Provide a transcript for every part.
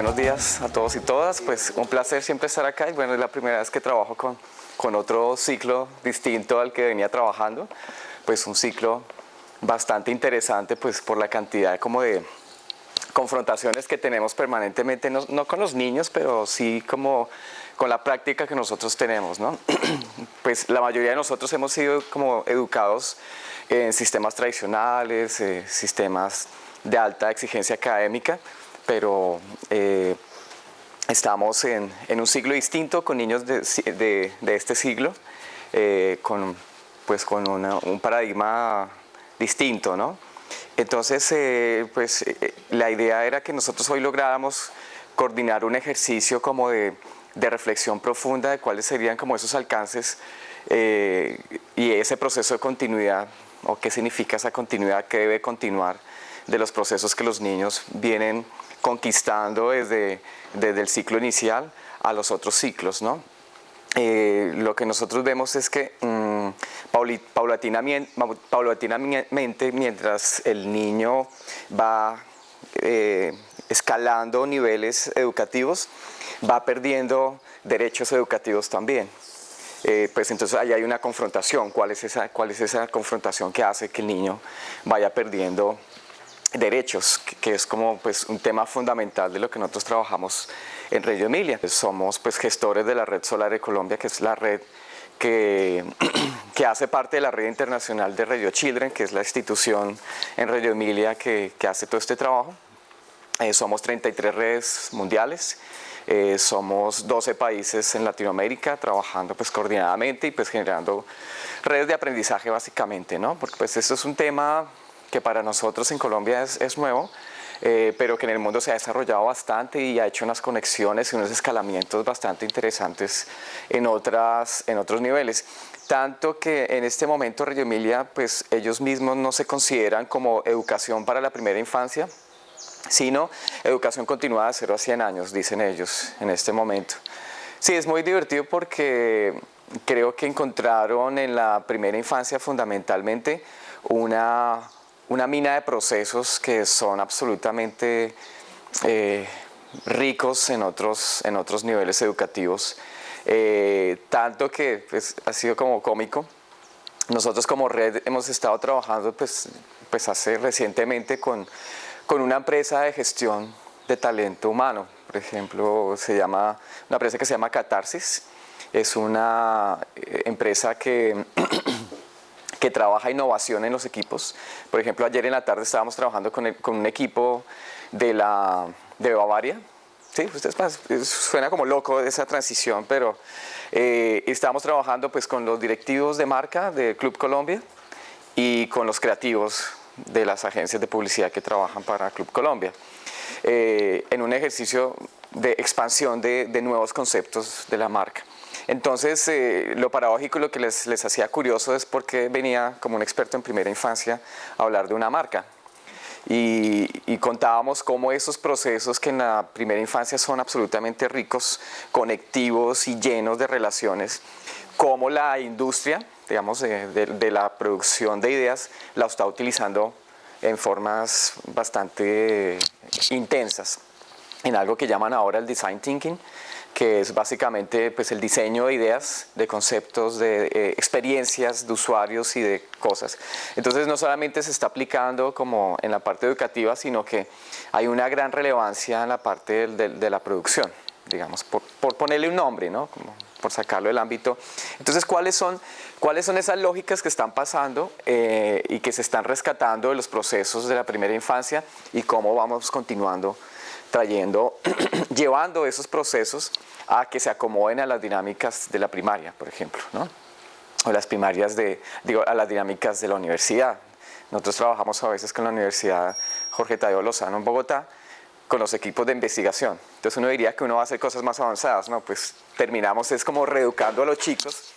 Buenos días a todos y todas, pues un placer siempre estar acá y bueno, es la primera vez que trabajo con otro ciclo distinto al que venía trabajando, pues un ciclo bastante interesante pues por la cantidad como de confrontaciones que tenemos permanentemente, no con los niños, pero sí como con la práctica que nosotros tenemos, ¿no? Pues la mayoría de nosotros hemos sido como educados en sistemas tradicionales, sistemas de alta exigencia académica, pero estamos en un siglo distinto con niños de este siglo, con un paradigma distinto, ¿no? Entonces, la idea era que nosotros hoy lográramos coordinar un ejercicio como de reflexión profunda de cuáles serían como esos alcances y ese proceso de continuidad, o qué significa esa continuidad, qué debe continuar de los procesos que los niños vienen conquistando desde el ciclo inicial a los otros ciclos, ¿no? Lo que nosotros vemos es que paulatinamente, mientras el niño va escalando niveles educativos, va perdiendo derechos educativos también. Pues entonces ahí hay una confrontación. ¿Cuál es esa confrontación que hace que el niño vaya perdiendo derechos? Que es como pues un tema fundamental de lo que nosotros trabajamos en Reggio Emilia. Somos pues gestores de la Red Solar de Colombia, que es la red que hace parte de la red internacional de Reggio Children, que es la institución en Reggio Emilia que hace todo este trabajo. Somos 33 redes mundiales, somos 12 países en Latinoamérica trabajando pues coordinadamente y pues generando redes de aprendizaje básicamente, ¿no? Porque pues esto es un tema que para nosotros en Colombia es nuevo, pero que en el mundo se ha desarrollado bastante y ha hecho unas conexiones y unos escalamientos bastante interesantes en otros niveles. Tanto que en este momento Reggio Emilia, pues ellos mismos no se consideran como educación para la primera infancia, sino educación continuada de 0 a 100 años, dicen ellos en este momento. Sí, es muy divertido porque creo que encontraron en la primera infancia fundamentalmente una mina de procesos que son absolutamente ricos en otros niveles educativos, tanto que pues, ha sido como cómico. Nosotros como red hemos estado trabajando pues hace recientemente con una empresa de gestión de talento humano. Por ejemplo, una empresa que se llama Catarsis. Es una empresa que trabaja innovación en los equipos. Por ejemplo, ayer en la tarde estábamos trabajando con un equipo de Bavaria. Sí, suena como loco esa transición, pero estábamos trabajando pues con los directivos de marca de Club Colombia y con los creativos de las agencias de publicidad que trabajan para Club Colombia, en un ejercicio de expansión de nuevos conceptos de la marca. Entonces, lo paradójico y lo que les hacía curioso es porque venía como un experto en primera infancia a hablar de una marca. Y contábamos cómo esos procesos que en la primera infancia son absolutamente ricos, conectivos y llenos de relaciones, cómo la industria, digamos, de la producción de ideas, la está utilizando en formas bastante intensas, en algo que llaman ahora el design thinking, que es básicamente pues, el diseño de ideas, de conceptos, de experiencias de usuarios y de cosas. Entonces no solamente se está aplicando como en la parte educativa, sino que hay una gran relevancia en la parte de la producción, digamos, por ponerle un nombre, ¿no? Como por sacarlo del ámbito. Entonces, ¿cuáles son esas lógicas que están pasando y que se están rescatando de los procesos de la primera infancia y cómo vamos continuando llevando esos procesos a que se acomoden a las dinámicas de la primaria, por ejemplo, ¿no? O a las dinámicas de la universidad. Nosotros trabajamos a veces con la Universidad Jorge Tadeo Lozano en Bogotá, con los equipos de investigación. Entonces uno diría que uno va a hacer cosas más avanzadas, ¿no? Pues terminamos es como reeducando a los chicos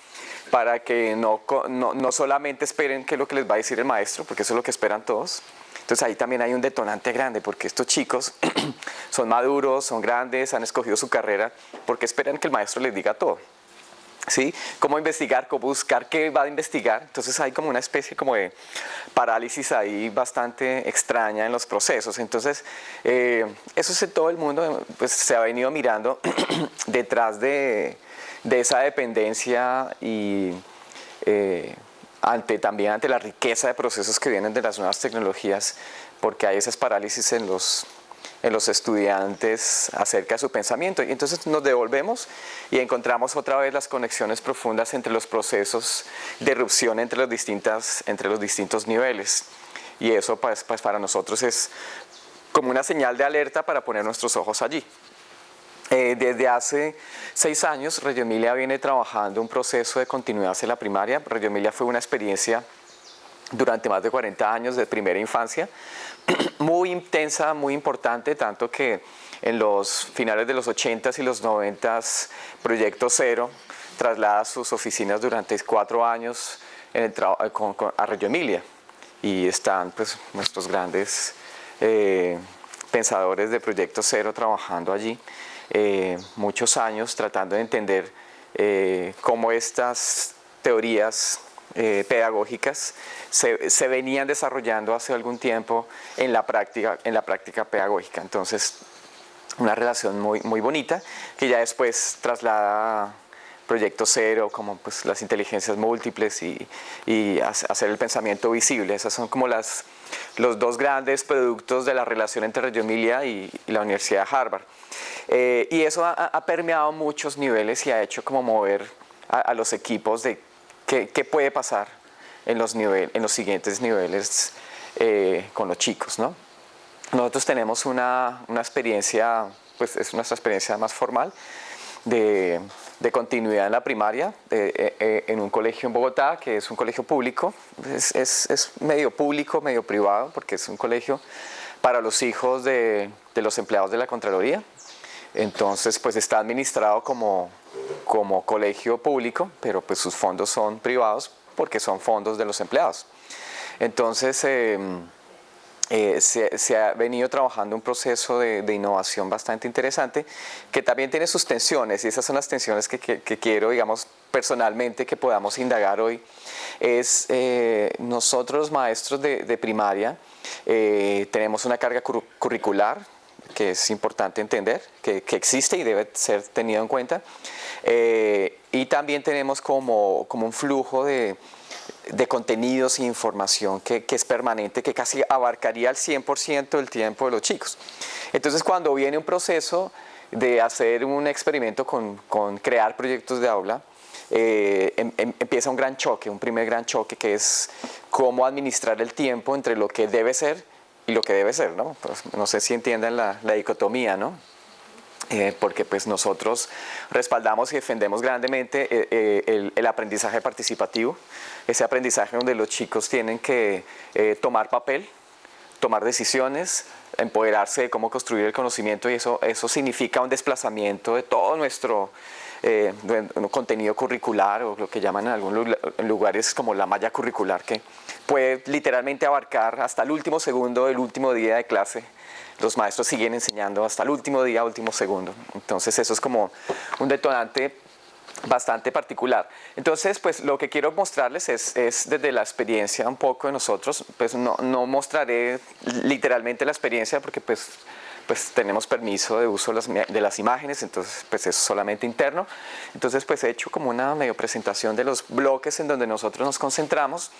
para que no solamente esperen qué es lo que les va a decir el maestro, porque eso es lo que esperan todos. Entonces ahí también hay un detonante grande, porque estos chicos son maduros, son grandes, han escogido su carrera, porque esperan que el maestro les diga todo. ¿sí? Cómo investigar, cómo buscar qué va a investigar. Entonces hay como una especie como de parálisis ahí bastante extraña en los procesos. Entonces, eso es en todo el mundo, pues se ha venido mirando detrás de esa dependencia y también ante la riqueza de procesos que vienen de las nuevas tecnologías, porque hay esas parálisis en los estudiantes acerca de su pensamiento. Y entonces nos devolvemos y encontramos otra vez las conexiones profundas entre los procesos de erupción entre los distintos niveles. Y eso pues para nosotros es como una señal de alerta para poner nuestros ojos allí. Desde hace 6 años, Reggio Emilia viene trabajando un proceso de continuidad hacia la primaria. Reggio Emilia fue una experiencia durante más de 40 años de primera infancia, muy intensa, muy importante, tanto que en los finales de los 80s y los 90s, Proyecto Cero traslada sus oficinas durante 4 años a Reggio Emilia, y están pues nuestros grandes pensadores de Proyecto Cero trabajando allí muchos años tratando de entender cómo estas teorías pedagógicas se venían desarrollando hace algún tiempo en la práctica pedagógica. Entonces, una relación muy bonita que ya después traslada Proyecto Cero, como pues las inteligencias múltiples y hacer el pensamiento visible. Esas son como los dos grandes productos de la relación entre Reggio Emilia y la Universidad de Harvard. Y eso ha permeado muchos niveles y ha hecho como mover a los equipos de qué puede pasar en los siguientes niveles con los chicos, ¿no? Nosotros tenemos una experiencia, pues es nuestra experiencia más formal de continuidad en la primaria, en un colegio en Bogotá, que es un colegio público, es medio público, medio privado, porque es un colegio para los hijos de los empleados de la Contraloría. Entonces, pues está administrado como colegio público, pero pues sus fondos son privados porque son fondos de los empleados. Entonces, se ha venido trabajando un proceso de innovación bastante interesante, que también tiene sus tensiones, y esas son las tensiones que quiero, digamos, personalmente que podamos indagar hoy. Es nosotros los maestros de primaria tenemos una carga curricular que es importante entender, que existe y debe ser tenido en cuenta, y también tenemos como un flujo de contenidos e información que es permanente, que casi abarcaría el 100% del tiempo de los chicos. Entonces, cuando viene un proceso de hacer un experimento con crear proyectos de aula, empieza un gran choque, un primer gran choque, que es cómo administrar el tiempo entre lo que debe ser y lo que debe ser, ¿no? Pues, no sé si entienden la dicotomía, ¿no? Porque pues nosotros respaldamos y defendemos grandemente el aprendizaje participativo, ese aprendizaje donde los chicos tienen que tomar papel, tomar decisiones, empoderarse de cómo construir el conocimiento, y eso significa un desplazamiento de todo nuestro contenido curricular, o lo que llaman en algunos lugares como la malla curricular, que puede literalmente abarcar hasta el último segundo del último día de clase. Los maestros siguen enseñando hasta el último día, último segundo. Entonces eso es como un detonante bastante particular. Entonces, pues lo que quiero mostrarles es desde la experiencia un poco de nosotros. Pues no mostraré literalmente la experiencia, porque pues tenemos permiso de uso de las imágenes, entonces pues es solamente interno. Entonces pues he hecho como una medio presentación de los bloques en donde nosotros nos concentramos,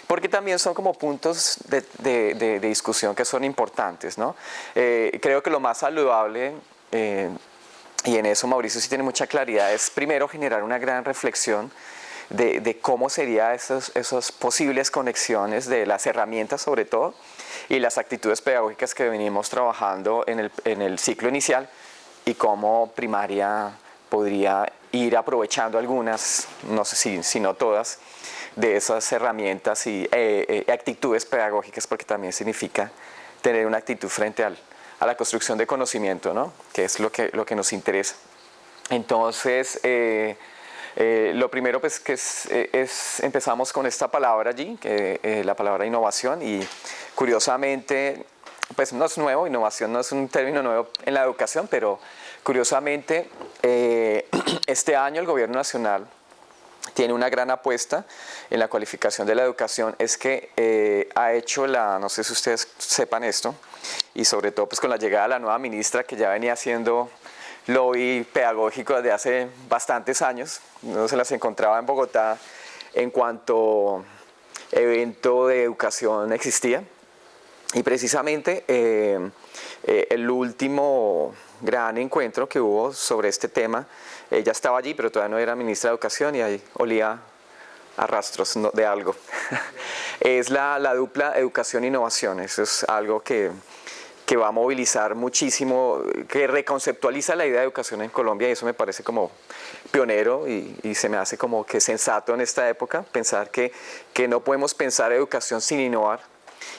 porque también son como puntos de discusión que son importantes, ¿no? Creo que lo más saludable, y en eso Mauricio sí tiene mucha claridad, es primero generar una gran reflexión de cómo serían esas posibles conexiones de las herramientas, sobre todo, y las actitudes pedagógicas que venimos trabajando en el ciclo inicial, y cómo primaria podría ir aprovechando algunas, no sé si no todas, de esas herramientas y actitudes pedagógicas, porque también significa tener una actitud frente a la construcción de conocimiento, ¿no? Que es lo que nos interesa. Entonces, lo primero pues que empezamos con esta palabra allí, la palabra innovación, y curiosamente pues no es nuevo, innovación no es un término nuevo en la educación, pero curiosamente este año el gobierno nacional tiene una gran apuesta en la cualificación de la educación es que ha hecho no sé si ustedes sepan esto, y sobre todo pues con la llegada de la nueva ministra que ya venía haciendo lobby pedagógico desde hace bastantes años, no se las encontraba en Bogotá en cuanto evento de educación existía, y precisamente el último gran encuentro que hubo sobre este tema, ella estaba allí, pero todavía no era ministra de Educación y ahí olía a rastros de algo. Es la dupla educación-innovación, eso es algo que va a movilizar muchísimo, que reconceptualiza la idea de educación en Colombia, y eso me parece como pionero y se me hace como que sensato en esta época, pensar que no podemos pensar educación sin innovar,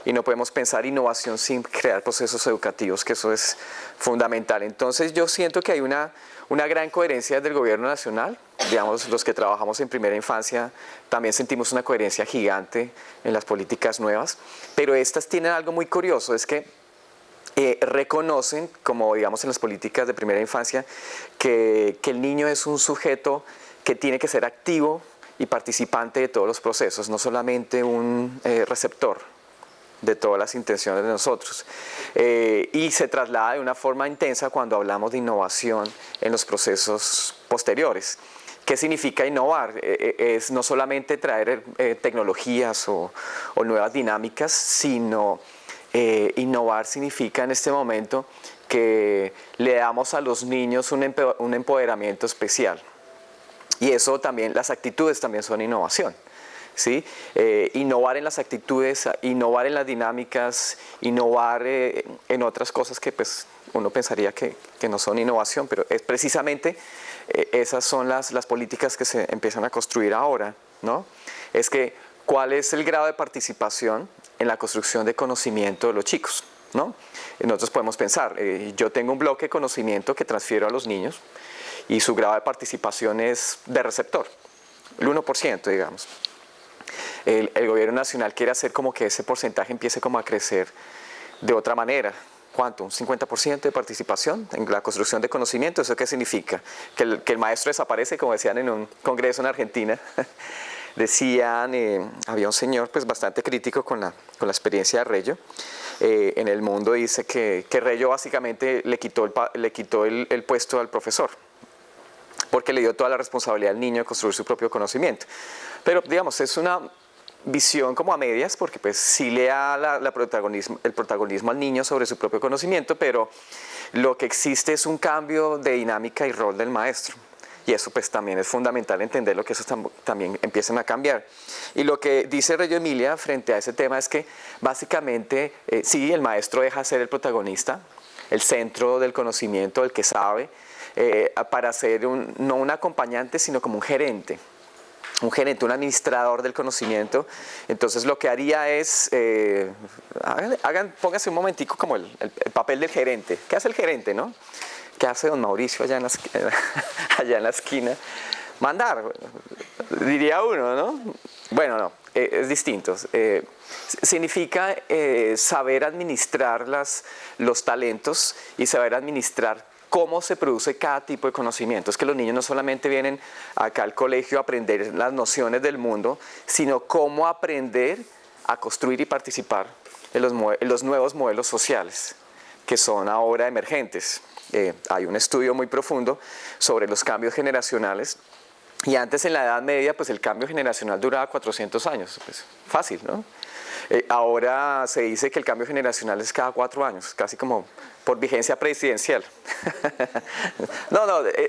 y no podemos pensar innovación sin crear procesos educativos, que eso es fundamental. Entonces yo siento que hay una gran coherencia del gobierno nacional, digamos, los que trabajamos en primera infancia también sentimos una coherencia gigante en las políticas nuevas, pero estas tienen algo muy curioso, es que reconocen, como digamos en las políticas de primera infancia, que el niño es un sujeto que tiene que ser activo y participante de todos los procesos, no solamente un receptor de todas las intenciones de nosotros. Y se traslada de una forma intensa cuando hablamos de innovación en los procesos posteriores. ¿Qué significa innovar? Es no solamente traer tecnologías o nuevas dinámicas, sino innovar significa en este momento que le damos a los niños un empoderamiento especial. Y eso también, las actitudes también son innovación. ¿Sí? Innovar en las actitudes, innovar en las dinámicas, innovar en otras cosas que pues, uno pensaría que no son innovación, pero es precisamente esas son las políticas que se empiezan a construir ahora, ¿no? Es que cuál es el grado de participación en la construcción de conocimiento de los chicos, ¿no? Nosotros podemos pensar, yo tengo un bloque de conocimiento que transfiero a los niños y su grado de participación es de receptor, el 1%, digamos. El gobierno nacional quiere hacer como que ese porcentaje empiece como a crecer de otra manera. ¿Cuánto? ¿Un 50% de participación en la construcción de conocimiento? ¿Eso qué significa? ¿Que el maestro desaparece, como decían en un congreso en Argentina? Decían, había un señor pues bastante crítico con la experiencia de Rello. En El Mundo dice que Rello básicamente le quitó el puesto al profesor, porque le dio toda la responsabilidad al niño de construir su propio conocimiento. Pero, digamos, es una visión como a medias, porque pues sí le da el protagonismo al niño sobre su propio conocimiento, pero lo que existe es un cambio de dinámica y rol del maestro. Y eso pues también es fundamental entenderlo, que eso también empiezan a cambiar. Y lo que dice Reggio Emilia frente a ese tema es que básicamente sí, el maestro deja de ser el protagonista, el centro del conocimiento, el que sabe, para ser no un acompañante, sino como un gerente, un administrador del conocimiento. Entonces lo que haría es, pónganse un momentico como el papel del gerente. ¿Qué hace el gerente, no? ¿Qué hace don Mauricio allá en la esquina? Mandar, diría uno, ¿no? Bueno, no, es distinto. Significa saber administrar los talentos y saber administrar cómo se produce cada tipo de conocimiento. Es que los niños no solamente vienen acá al colegio a aprender las nociones del mundo, sino cómo aprender a construir y participar en los nuevos modelos sociales que son ahora emergentes. Hay un estudio muy profundo sobre los cambios generacionales, y antes en la Edad Media pues el cambio generacional duraba 400 años, pues fácil, ¿no? Ahora se dice que el cambio generacional es cada 4 años, casi como por vigencia presidencial.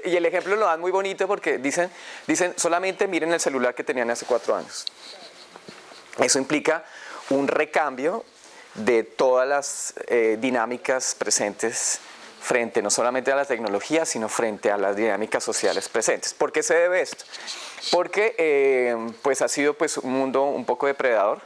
Y el ejemplo lo dan muy bonito porque dicen solamente miren el celular que tenían hace 4 años. Eso implica un recambio de todas las dinámicas presentes frente no solamente a la tecnología, sino frente a las dinámicas sociales presentes. ¿Por qué se debe esto? Porque pues ha sido pues, un mundo un poco depredador.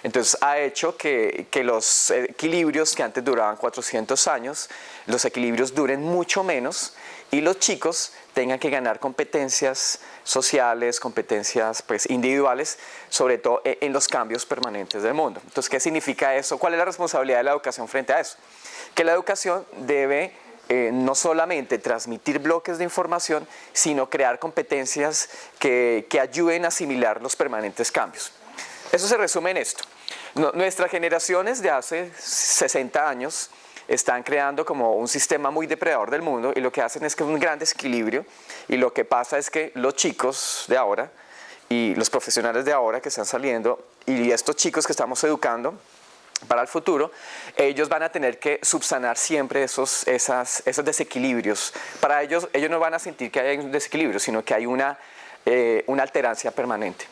Entonces ha hecho que los equilibrios que antes duraban 400 años, los equilibrios duren mucho menos y los chicos tengan que ganar competencias sociales, competencias pues, individuales, sobre todo en los cambios permanentes del mundo. Entonces, ¿qué significa eso? ¿Cuál es la responsabilidad de la educación frente a eso? Que la educación debe no solamente transmitir bloques de información, sino crear competencias que ayuden a asimilar los permanentes cambios. Eso se resume en esto. Nuestras generaciones de hace 60 años están creando como un sistema muy depredador del mundo y lo que hacen es que es un gran desequilibrio, y lo que pasa es que los chicos de ahora y los profesionales de ahora que están saliendo y estos chicos que estamos educando para el futuro, ellos van a tener que subsanar siempre esos desequilibrios. Para ellos no van a sentir que hay un desequilibrio, sino que hay una alterancia permanente.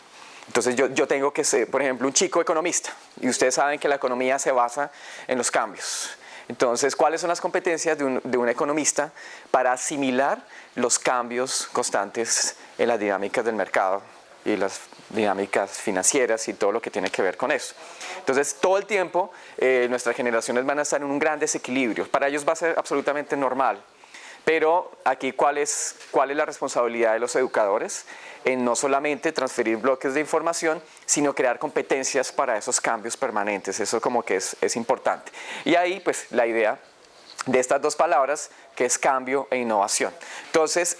Entonces yo tengo que ser, por ejemplo, un chico economista, y ustedes saben que la economía se basa en los cambios. Entonces, ¿cuáles son las competencias de un economista para asimilar los cambios constantes en las dinámicas del mercado y las dinámicas financieras y todo lo que tiene que ver con eso? Entonces, todo el tiempo nuestras generaciones van a estar en un gran desequilibrio. Para ellos va a ser absolutamente normal. Pero aquí, ¿cuál es la responsabilidad de los educadores? En no solamente transferir bloques de información, sino crear competencias para esos cambios permanentes. Eso como que es importante. Y ahí, pues, la idea de estas dos palabras, que es cambio e innovación. Entonces,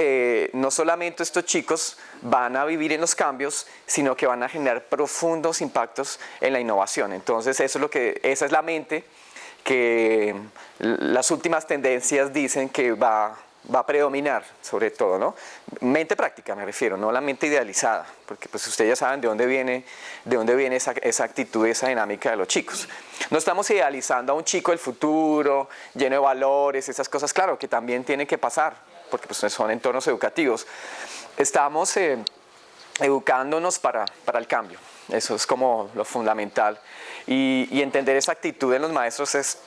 no solamente estos chicos van a vivir en los cambios, sino que van a generar profundos impactos en la innovación. Entonces, esa es la mente que las últimas tendencias dicen que va a predominar, sobre todo, ¿no? Mente práctica me refiero, no la mente idealizada, porque pues ustedes ya saben de dónde viene esa actitud, esa dinámica de los chicos. No estamos idealizando a un chico del futuro, lleno de valores, esas cosas, claro, que también tienen que pasar, porque pues son entornos educativos. Estamos educándonos para el cambio. Eso es como lo fundamental. Y entender esa actitud en los maestros es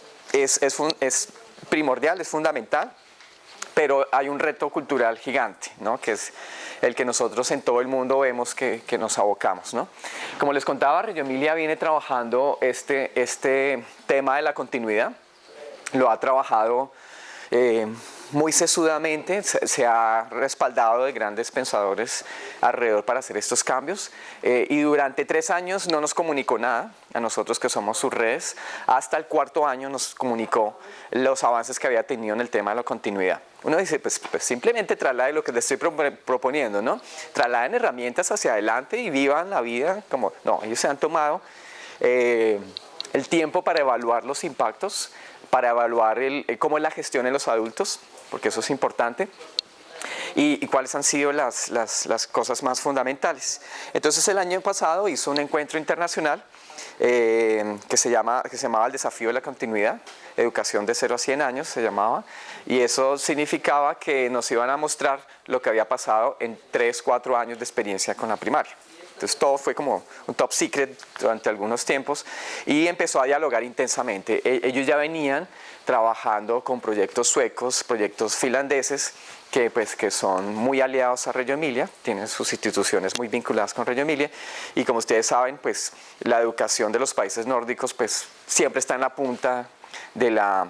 primordial, es fundamental, pero hay un reto cultural gigante, ¿no? Que es el que nosotros en todo el mundo vemos que nos abocamos, ¿no? Como les contaba, Reggio Emilia viene trabajando este tema de la continuidad. Lo ha trabajado muy sesudamente, se ha respaldado de grandes pensadores alrededor para hacer estos cambios, y durante 3 años no nos comunicó nada a nosotros que somos sus redes. Hasta el 4.º año nos comunicó los avances que había tenido en el tema de la continuidad. Uno dice, pues simplemente trasladen lo que les estoy proponiendo, ¿no? Trasladen herramientas hacia adelante y vivan la vida como... No, ellos se han tomado el tiempo para evaluar los impactos, para evaluar cómo es la gestión en los adultos, porque eso es importante, y cuáles han sido las cosas más fundamentales. Entonces el año pasado hizo un encuentro internacional que se llamaba el Desafío de la Continuidad, Educación de 0 a 100 años se llamaba, y eso significaba que nos iban a mostrar lo que había pasado en 3-4 años de experiencia con la primaria. Entonces todo fue como un top secret durante algunos tiempos, y empezó a dialogar intensamente. Ellos ya venían trabajando con proyectos suecos, proyectos finlandeses, que son muy aliados a Reggio Emilia, tienen sus instituciones muy vinculadas con Reggio Emilia, y como ustedes saben, pues la educación de los países nórdicos pues siempre está en la punta de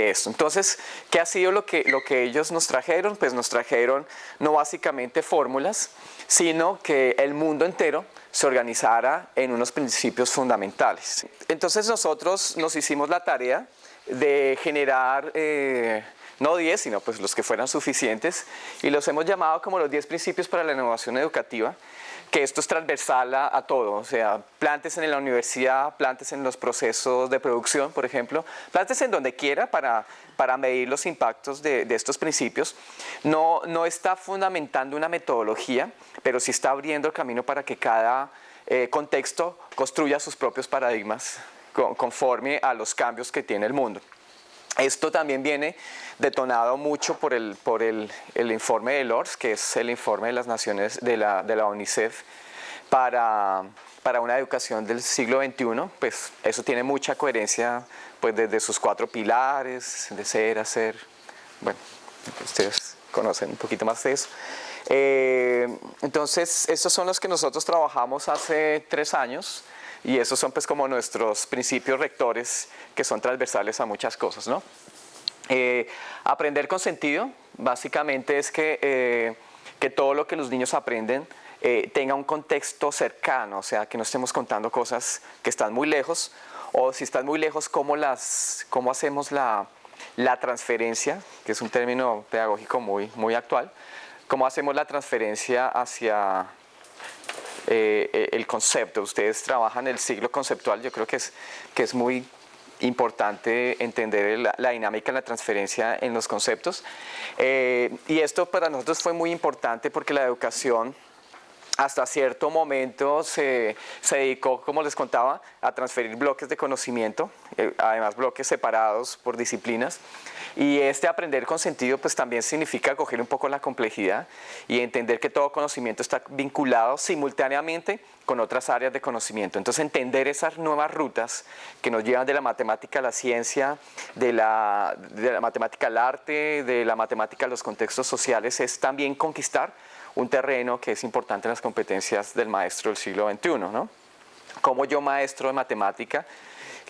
esto. Entonces, ¿qué ha sido lo que ellos nos trajeron? Pues nos trajeron no básicamente fórmulas, sino que el mundo entero se organizara en unos principios fundamentales. Entonces nosotros nos hicimos la tarea de generar no 10, sino pues los que fueran suficientes, y los hemos llamado como los 10 principios para la innovación educativa, que esto es transversal a todo, o sea, plantes en la universidad, plantes en los procesos de producción, por ejemplo, plantes en donde quiera para medir los impactos de estos principios. No está fundamentando una metodología, pero sí está abriendo el camino para que cada contexto construya sus propios paradigmas conforme a los cambios que tiene el mundo. Esto también viene detonado mucho por el informe de Lours, que es el informe de las naciones de la UNICEF para una educación del siglo XXI. Pues eso tiene mucha coherencia, pues desde sus 4 pilares, de ser, hacer, bueno, ustedes conocen un poquito más de eso. Entonces, estos son los que nosotros trabajamos hace 3 años. Y esos son pues como nuestros principios rectores, que son transversales a muchas cosas, ¿no? Aprender con sentido, básicamente es que todo lo que los niños aprenden tenga un contexto cercano, o sea, que no estemos contando cosas que están muy lejos, o si están muy lejos, cómo hacemos la la transferencia, que es un término pedagógico muy actual, cómo hacemos la transferencia hacia el concepto. Ustedes trabajan el siglo conceptual, yo creo que es muy importante entender la dinámica de la transferencia en los conceptos. Y esto para nosotros fue muy importante porque la educación hasta cierto momento se dedicó, como les contaba, a transferir bloques de conocimiento, además bloques separados por disciplinas. Y este aprender con sentido pues también significa coger un poco la complejidad y entender que todo conocimiento está vinculado simultáneamente con otras áreas de conocimiento. Entonces entender esas nuevas rutas que nos llevan de la matemática a la ciencia, de la matemática al arte, de la matemática a los contextos sociales, es también conquistar un terreno que es importante en las competencias del maestro del siglo XXI, ¿no? Como yo, maestro de matemática,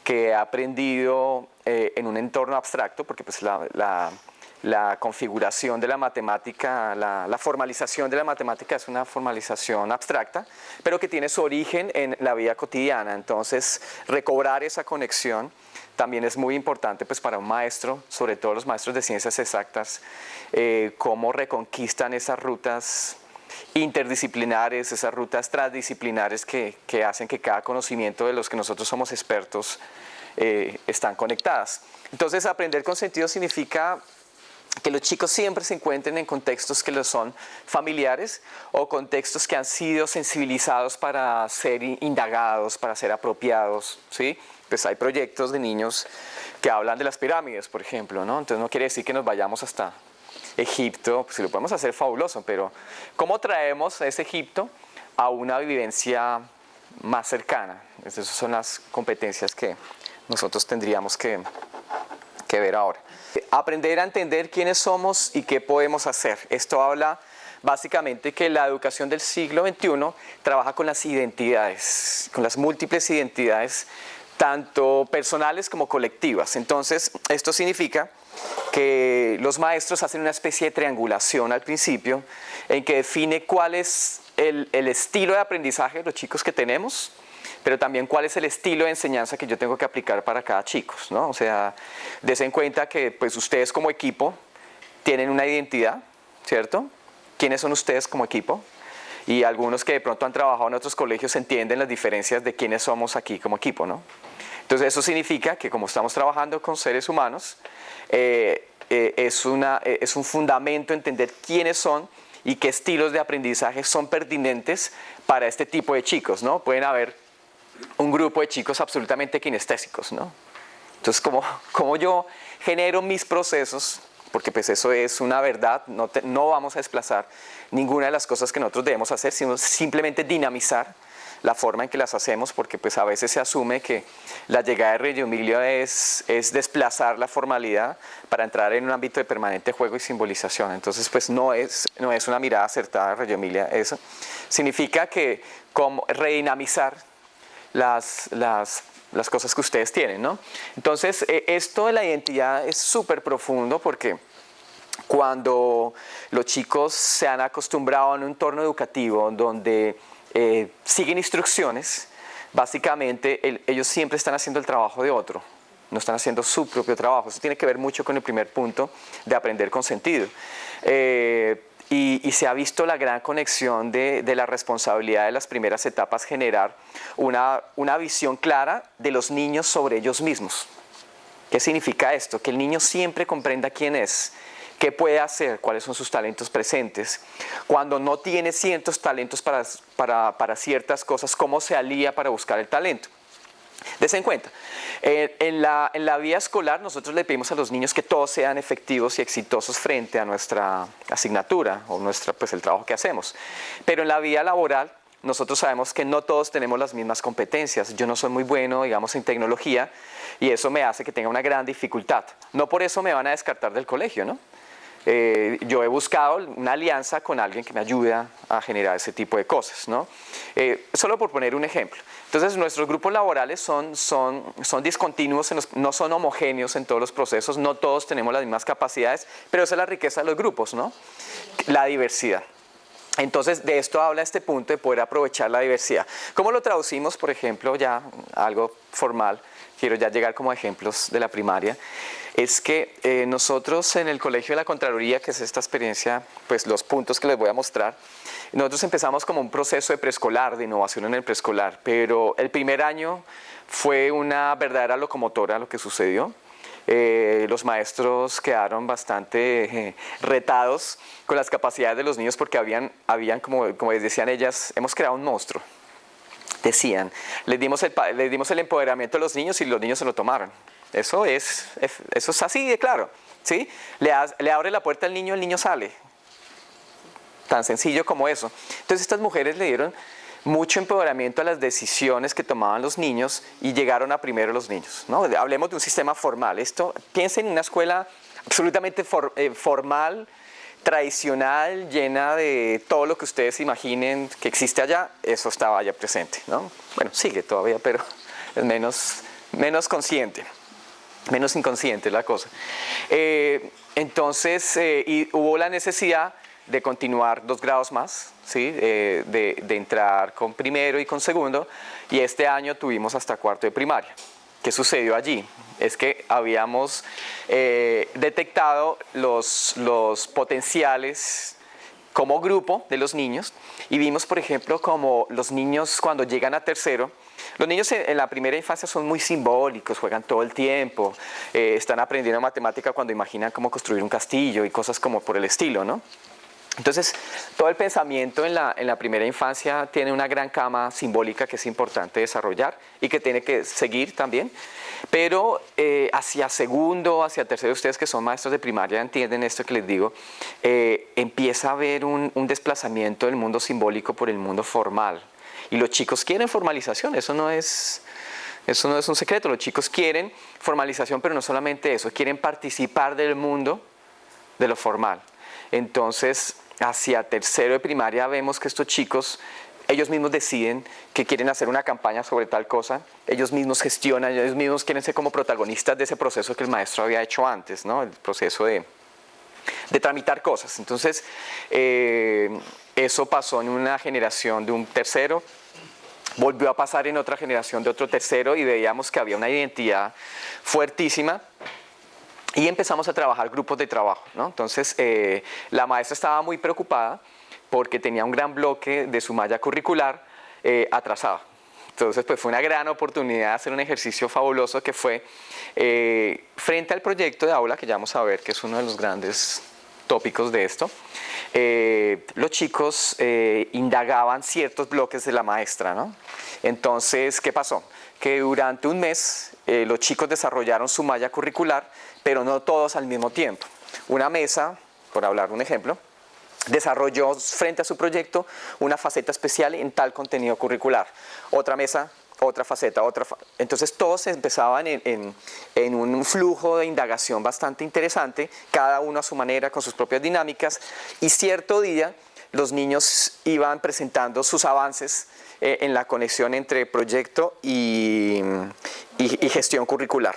que he aprendido en un entorno abstracto, porque pues la configuración de la matemática, la formalización de la matemática es una formalización abstracta, pero que tiene su origen en la vida cotidiana. Entonces, recobrar esa conexión también es muy importante pues, para un maestro, sobre todo los maestros de ciencias exactas, cómo reconquistan esas rutas interdisciplinares, esas rutas transdisciplinares que hacen que cada conocimiento de los que nosotros somos expertos están conectadas. Entonces, aprender con sentido significa que los chicos siempre se encuentren en contextos que les son familiares o contextos que han sido sensibilizados para ser indagados, para ser apropiados, ¿sí? Pues hay proyectos de niños que hablan de las pirámides, por ejemplo, ¿no? Entonces no quiere decir que nos vayamos hasta Egipto, pues si lo podemos hacer fabuloso, pero ¿cómo traemos a ese Egipto a una vivencia más cercana? Esas son las competencias que nosotros tendríamos que ver ahora. Aprender a entender quiénes somos y qué podemos hacer. Esto habla básicamente que la educación del siglo XXI trabaja con las identidades, con las múltiples identidades, tanto personales como colectivas. Entonces, esto significa que los maestros hacen una especie de triangulación al principio en que define cuál es el estilo de aprendizaje de los chicos que tenemos, pero también cuál es el estilo de enseñanza que yo tengo que aplicar para cada chico, ¿no? O sea, des en cuenta que pues, ustedes como equipo tienen una identidad, ¿cierto? ¿Quiénes son ustedes como equipo? Y algunos que de pronto han trabajado en otros colegios entienden las diferencias de quiénes somos aquí como equipo, ¿no? Entonces eso significa que como estamos trabajando con seres humanos, es un fundamento entender quiénes son y qué estilos de aprendizaje son pertinentes para este tipo de chicos, ¿no? Pueden haber un grupo de chicos absolutamente kinestésicos, ¿no? Entonces, como yo genero mis procesos, porque pues eso es una verdad, no vamos a desplazar ninguna de las cosas que nosotros debemos hacer, sino simplemente dinamizar la forma en que las hacemos, porque pues a veces se asume que la llegada de Reggio Emilia es desplazar la formalidad para entrar en un ámbito de permanente juego y simbolización. Entonces pues no es una mirada acertada de Reggio Emilia eso. Significa que como redinamizar las cosas que ustedes tienen, ¿no? Entonces esto de la identidad es súper profundo porque cuando los chicos se han acostumbrado a un entorno educativo donde siguen instrucciones, básicamente ellos siempre están haciendo el trabajo de otro, no están haciendo su propio trabajo. Eso tiene que ver mucho con el primer punto de aprender con sentido. Y se ha visto la gran conexión de la responsabilidad de las primeras etapas generar una visión clara de los niños sobre ellos mismos. ¿Qué significa esto? Que el niño siempre comprenda quién es, qué puede hacer, cuáles son sus talentos presentes. Cuando no tiene ciertos talentos para ciertas cosas, cómo se alía para buscar el talento. Desen cuenta, en la vía escolar nosotros le pedimos a los niños que todos sean efectivos y exitosos frente a nuestra asignatura o pues el trabajo que hacemos. Pero en la vía laboral nosotros sabemos que no todos tenemos las mismas competencias. Yo no soy muy bueno, digamos, en tecnología y eso me hace que tenga una gran dificultad. No por eso me van a descartar del colegio, ¿no? Yo he buscado una alianza con alguien que me ayude a generar ese tipo de cosas, ¿no? Solo por poner un ejemplo. Entonces nuestros grupos laborales son discontinuos, no son homogéneos en todos los procesos, no todos tenemos las mismas capacidades, pero esa es la riqueza de los grupos, ¿no? La diversidad. Entonces, de esto habla este punto de poder aprovechar la diversidad. ¿Cómo lo traducimos, por ejemplo, ya a algo formal? Quiero ya llegar como ejemplos de la primaria. Es que nosotros en el Colegio de la Contraloría, que es esta experiencia, pues los puntos que les voy a mostrar, nosotros empezamos como un proceso de preescolar, de innovación en el preescolar, pero el primer año fue una verdadera locomotora lo que sucedió. Los maestros quedaron bastante retados con las capacidades de los niños porque habían como les decían ellas, hemos creado un monstruo. Decían, les dimos el empoderamiento a los niños y los niños se lo tomaron. Eso es así de claro, ¿sí? Le abre la puerta al niño, el niño sale. Tan sencillo como eso. Entonces estas mujeres le dieron mucho empoderamiento a las decisiones que tomaban los niños y llegaron a primero los niños, ¿no? Hablemos de un sistema formal. Piensen en una escuela absolutamente formal, tradicional, llena de todo lo que ustedes imaginen que existe allá. Eso estaba allá presente, ¿no? Bueno, sigue todavía, pero es menos consciente. Menos inconsciente la cosa. Entonces, y hubo la necesidad de continuar 2 grados más, ¿sí? De entrar con primero y con segundo, y este año tuvimos hasta cuarto de primaria. ¿Qué sucedió allí? Es que habíamos detectado los potenciales como grupo de los niños y vimos, por ejemplo, como los niños cuando llegan a tercero, los niños en la primera infancia son muy simbólicos, juegan todo el tiempo, están aprendiendo matemática cuando imaginan cómo construir un castillo y cosas como por el estilo, ¿no? Entonces, todo el pensamiento en la primera infancia tiene una gran cama simbólica que es importante desarrollar y que tiene que seguir también. Pero hacia segundo, hacia tercero, ustedes que son maestros de primaria entienden esto que les digo, empieza a haber un desplazamiento del mundo simbólico por el mundo formal. Y los chicos quieren formalización, eso no es un secreto, los chicos quieren formalización, pero no solamente eso, quieren participar del mundo de lo formal. Entonces, hacia tercero de primaria vemos que estos chicos, ellos mismos deciden que quieren hacer una campaña sobre tal cosa, ellos mismos gestionan, ellos mismos quieren ser como protagonistas de ese proceso que el maestro había hecho antes, ¿no? El proceso de tramitar cosas. Entonces, eso pasó en una generación de un tercero, volvió a pasar en otra generación de otro tercero y veíamos que había una identidad fuertísima. Y empezamos a trabajar grupos de trabajo, ¿no? Entonces, la maestra estaba muy preocupada porque tenía un gran bloque de su malla curricular atrasado. Entonces, pues fue una gran oportunidad de hacer un ejercicio fabuloso que fue frente al proyecto de aula, que ya vamos a ver que es uno de los grandes tópicos de esto. Los chicos indagaban ciertos bloques de la maestra, ¿no? Entonces, ¿qué pasó? Que durante un mes los chicos desarrollaron su malla curricular, pero no todos al mismo tiempo. Una mesa, por hablar un ejemplo, desarrolló frente a su proyecto una faceta especial en tal contenido curricular. Otra mesa, otra faceta, entonces todos empezaban en un flujo de indagación bastante interesante, cada uno a su manera, con sus propias dinámicas, y cierto día los niños iban presentando sus avances en la conexión entre proyecto y gestión curricular.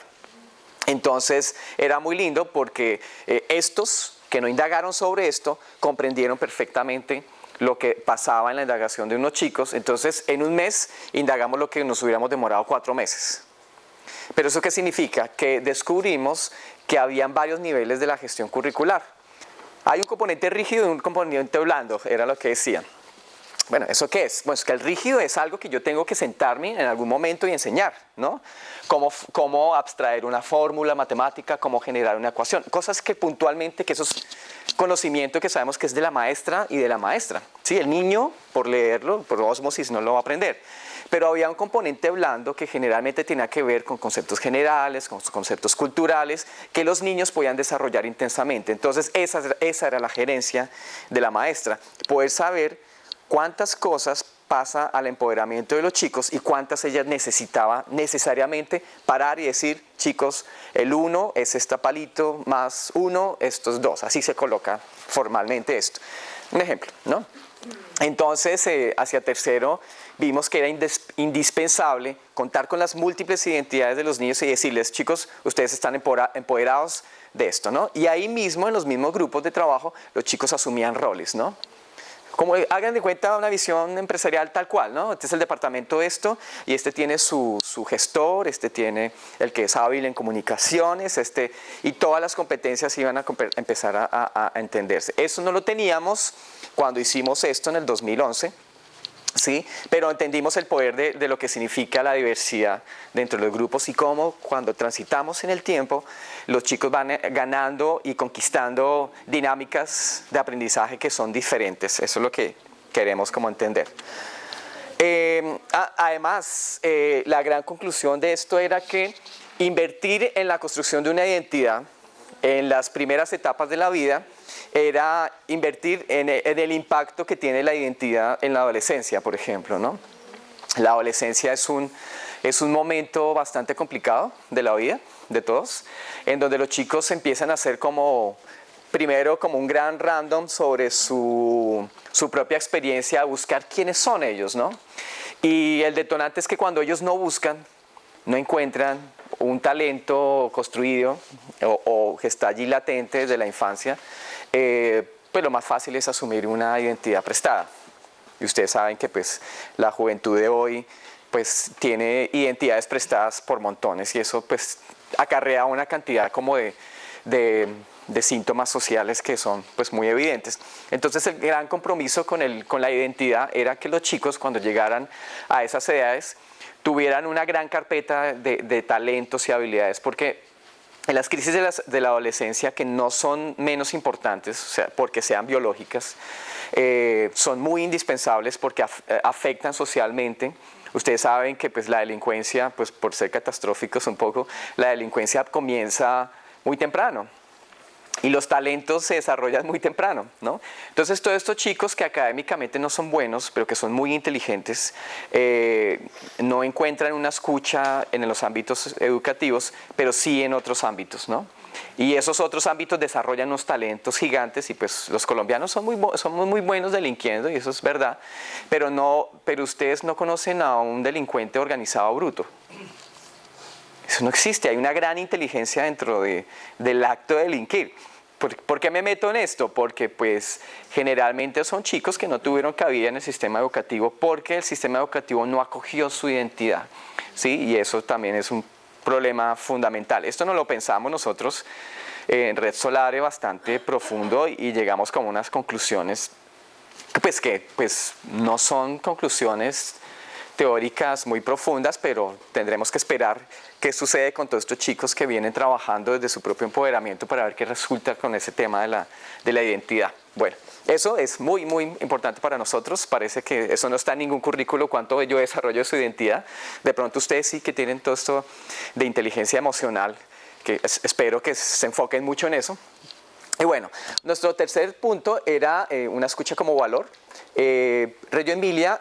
Entonces era muy lindo porque estos que no indagaron sobre esto comprendieron perfectamente lo que pasaba en la indagación de unos chicos. Entonces en un mes indagamos lo que nos hubiéramos demorado 4 meses. Pero ¿eso qué significa? Que descubrimos que habían varios niveles de la gestión curricular. Hay un componente rígido y un componente blando, era lo que decían. Bueno, ¿eso qué es? Pues que el rígido es algo que yo tengo que sentarme en algún momento y enseñar, ¿no? Cómo abstraer una fórmula matemática, cómo generar una ecuación. Cosas que puntualmente, que eso es conocimiento que sabemos que es de la maestra y de la maestra. ¿Sí? El niño, por leerlo, por ósmosis, no lo va a aprender. Pero había un componente blando que generalmente tenía que ver con conceptos generales, con conceptos culturales, que los niños podían desarrollar intensamente. Entonces, esa era la gerencia de la maestra. Poder saber cuántas cosas pasa al empoderamiento de los chicos y cuántas ella necesitaba necesariamente parar y decir, chicos, el 1 es este palito más 1, estos 2. Así se coloca formalmente esto. Un ejemplo, ¿no? Entonces, hacia tercero, vimos que era indispensable contar con las múltiples identidades de los niños y decirles, chicos, ustedes están empoderados de esto, ¿no? Y ahí mismo, en los mismos grupos de trabajo, los chicos asumían roles, ¿no? como hagan de cuenta una visión empresarial tal cual, ¿no? Este es el departamento esto, y este tiene su gestor, este tiene el que es hábil en comunicaciones, y todas las competencias iban a empezar a entenderse. Eso no lo teníamos cuando hicimos esto en el 2011, ¿sí? Pero entendimos el poder de lo que significa la diversidad dentro de los grupos y cómo cuando transitamos en el tiempo los chicos van ganando y conquistando dinámicas de aprendizaje que son diferentes. Eso es lo que queremos como entender. Además, la gran conclusión de esto era que invertir en la construcción de una identidad en las primeras etapas de la vida era invertir en el impacto que tiene la identidad en la adolescencia, por ejemplo, ¿no? La adolescencia es un momento bastante complicado de la vida de todos, en donde los chicos empiezan a ser primero como un gran random sobre su propia experiencia, a buscar quiénes son ellos, ¿no? Y el detonante es que cuando ellos no buscan, no encuentran un talento construido o que está allí latente desde la infancia, pues lo más fácil es asumir una identidad prestada. Y ustedes saben que pues, la juventud de hoy pues, tiene identidades prestadas por montones y eso pues, acarrea una cantidad como de síntomas sociales que son pues, muy evidentes. Entonces el gran compromiso con la identidad era que los chicos cuando llegaran a esas edades tuvieran una gran carpeta de talentos y habilidades, porque en las crisis de la adolescencia, que no son menos importantes, o sea, porque sean biológicas, son muy indispensables porque afectan socialmente. Ustedes saben que pues, la delincuencia, pues, por ser catastróficos un poco, la delincuencia comienza muy temprano. Y los talentos se desarrollan muy temprano, ¿no? Entonces, todos estos chicos que académicamente no son buenos, pero que son muy inteligentes, no encuentran una escucha en los ámbitos educativos, pero sí en otros ámbitos, ¿no? Y esos otros ámbitos desarrollan unos talentos gigantes y pues los colombianos somos muy buenos delinquiendo y eso es verdad, pero ustedes no conocen a un delincuente organizado bruto. Eso no existe, hay una gran inteligencia dentro del acto de delinquir. ¿Por qué me meto en esto? Porque pues generalmente son chicos que no tuvieron cabida en el sistema educativo porque el sistema educativo no acogió su identidad, ¿sí? Y eso también es un problema fundamental. Esto no lo pensamos nosotros en Red Solare bastante profundo y llegamos como unas conclusiones que no son conclusiones teóricas muy profundas, pero tendremos que esperar qué sucede con todos estos chicos que vienen trabajando desde su propio empoderamiento para ver qué resulta con ese tema de la identidad. Bueno, eso es muy importante para nosotros. Parece que eso no está en ningún currículo, cuánto yo desarrollo su identidad. De pronto ustedes sí que tienen todo esto de inteligencia emocional, que espero que se enfoquen mucho en eso. Y bueno, nuestro tercer punto era una escucha como valor. Reggio Emilia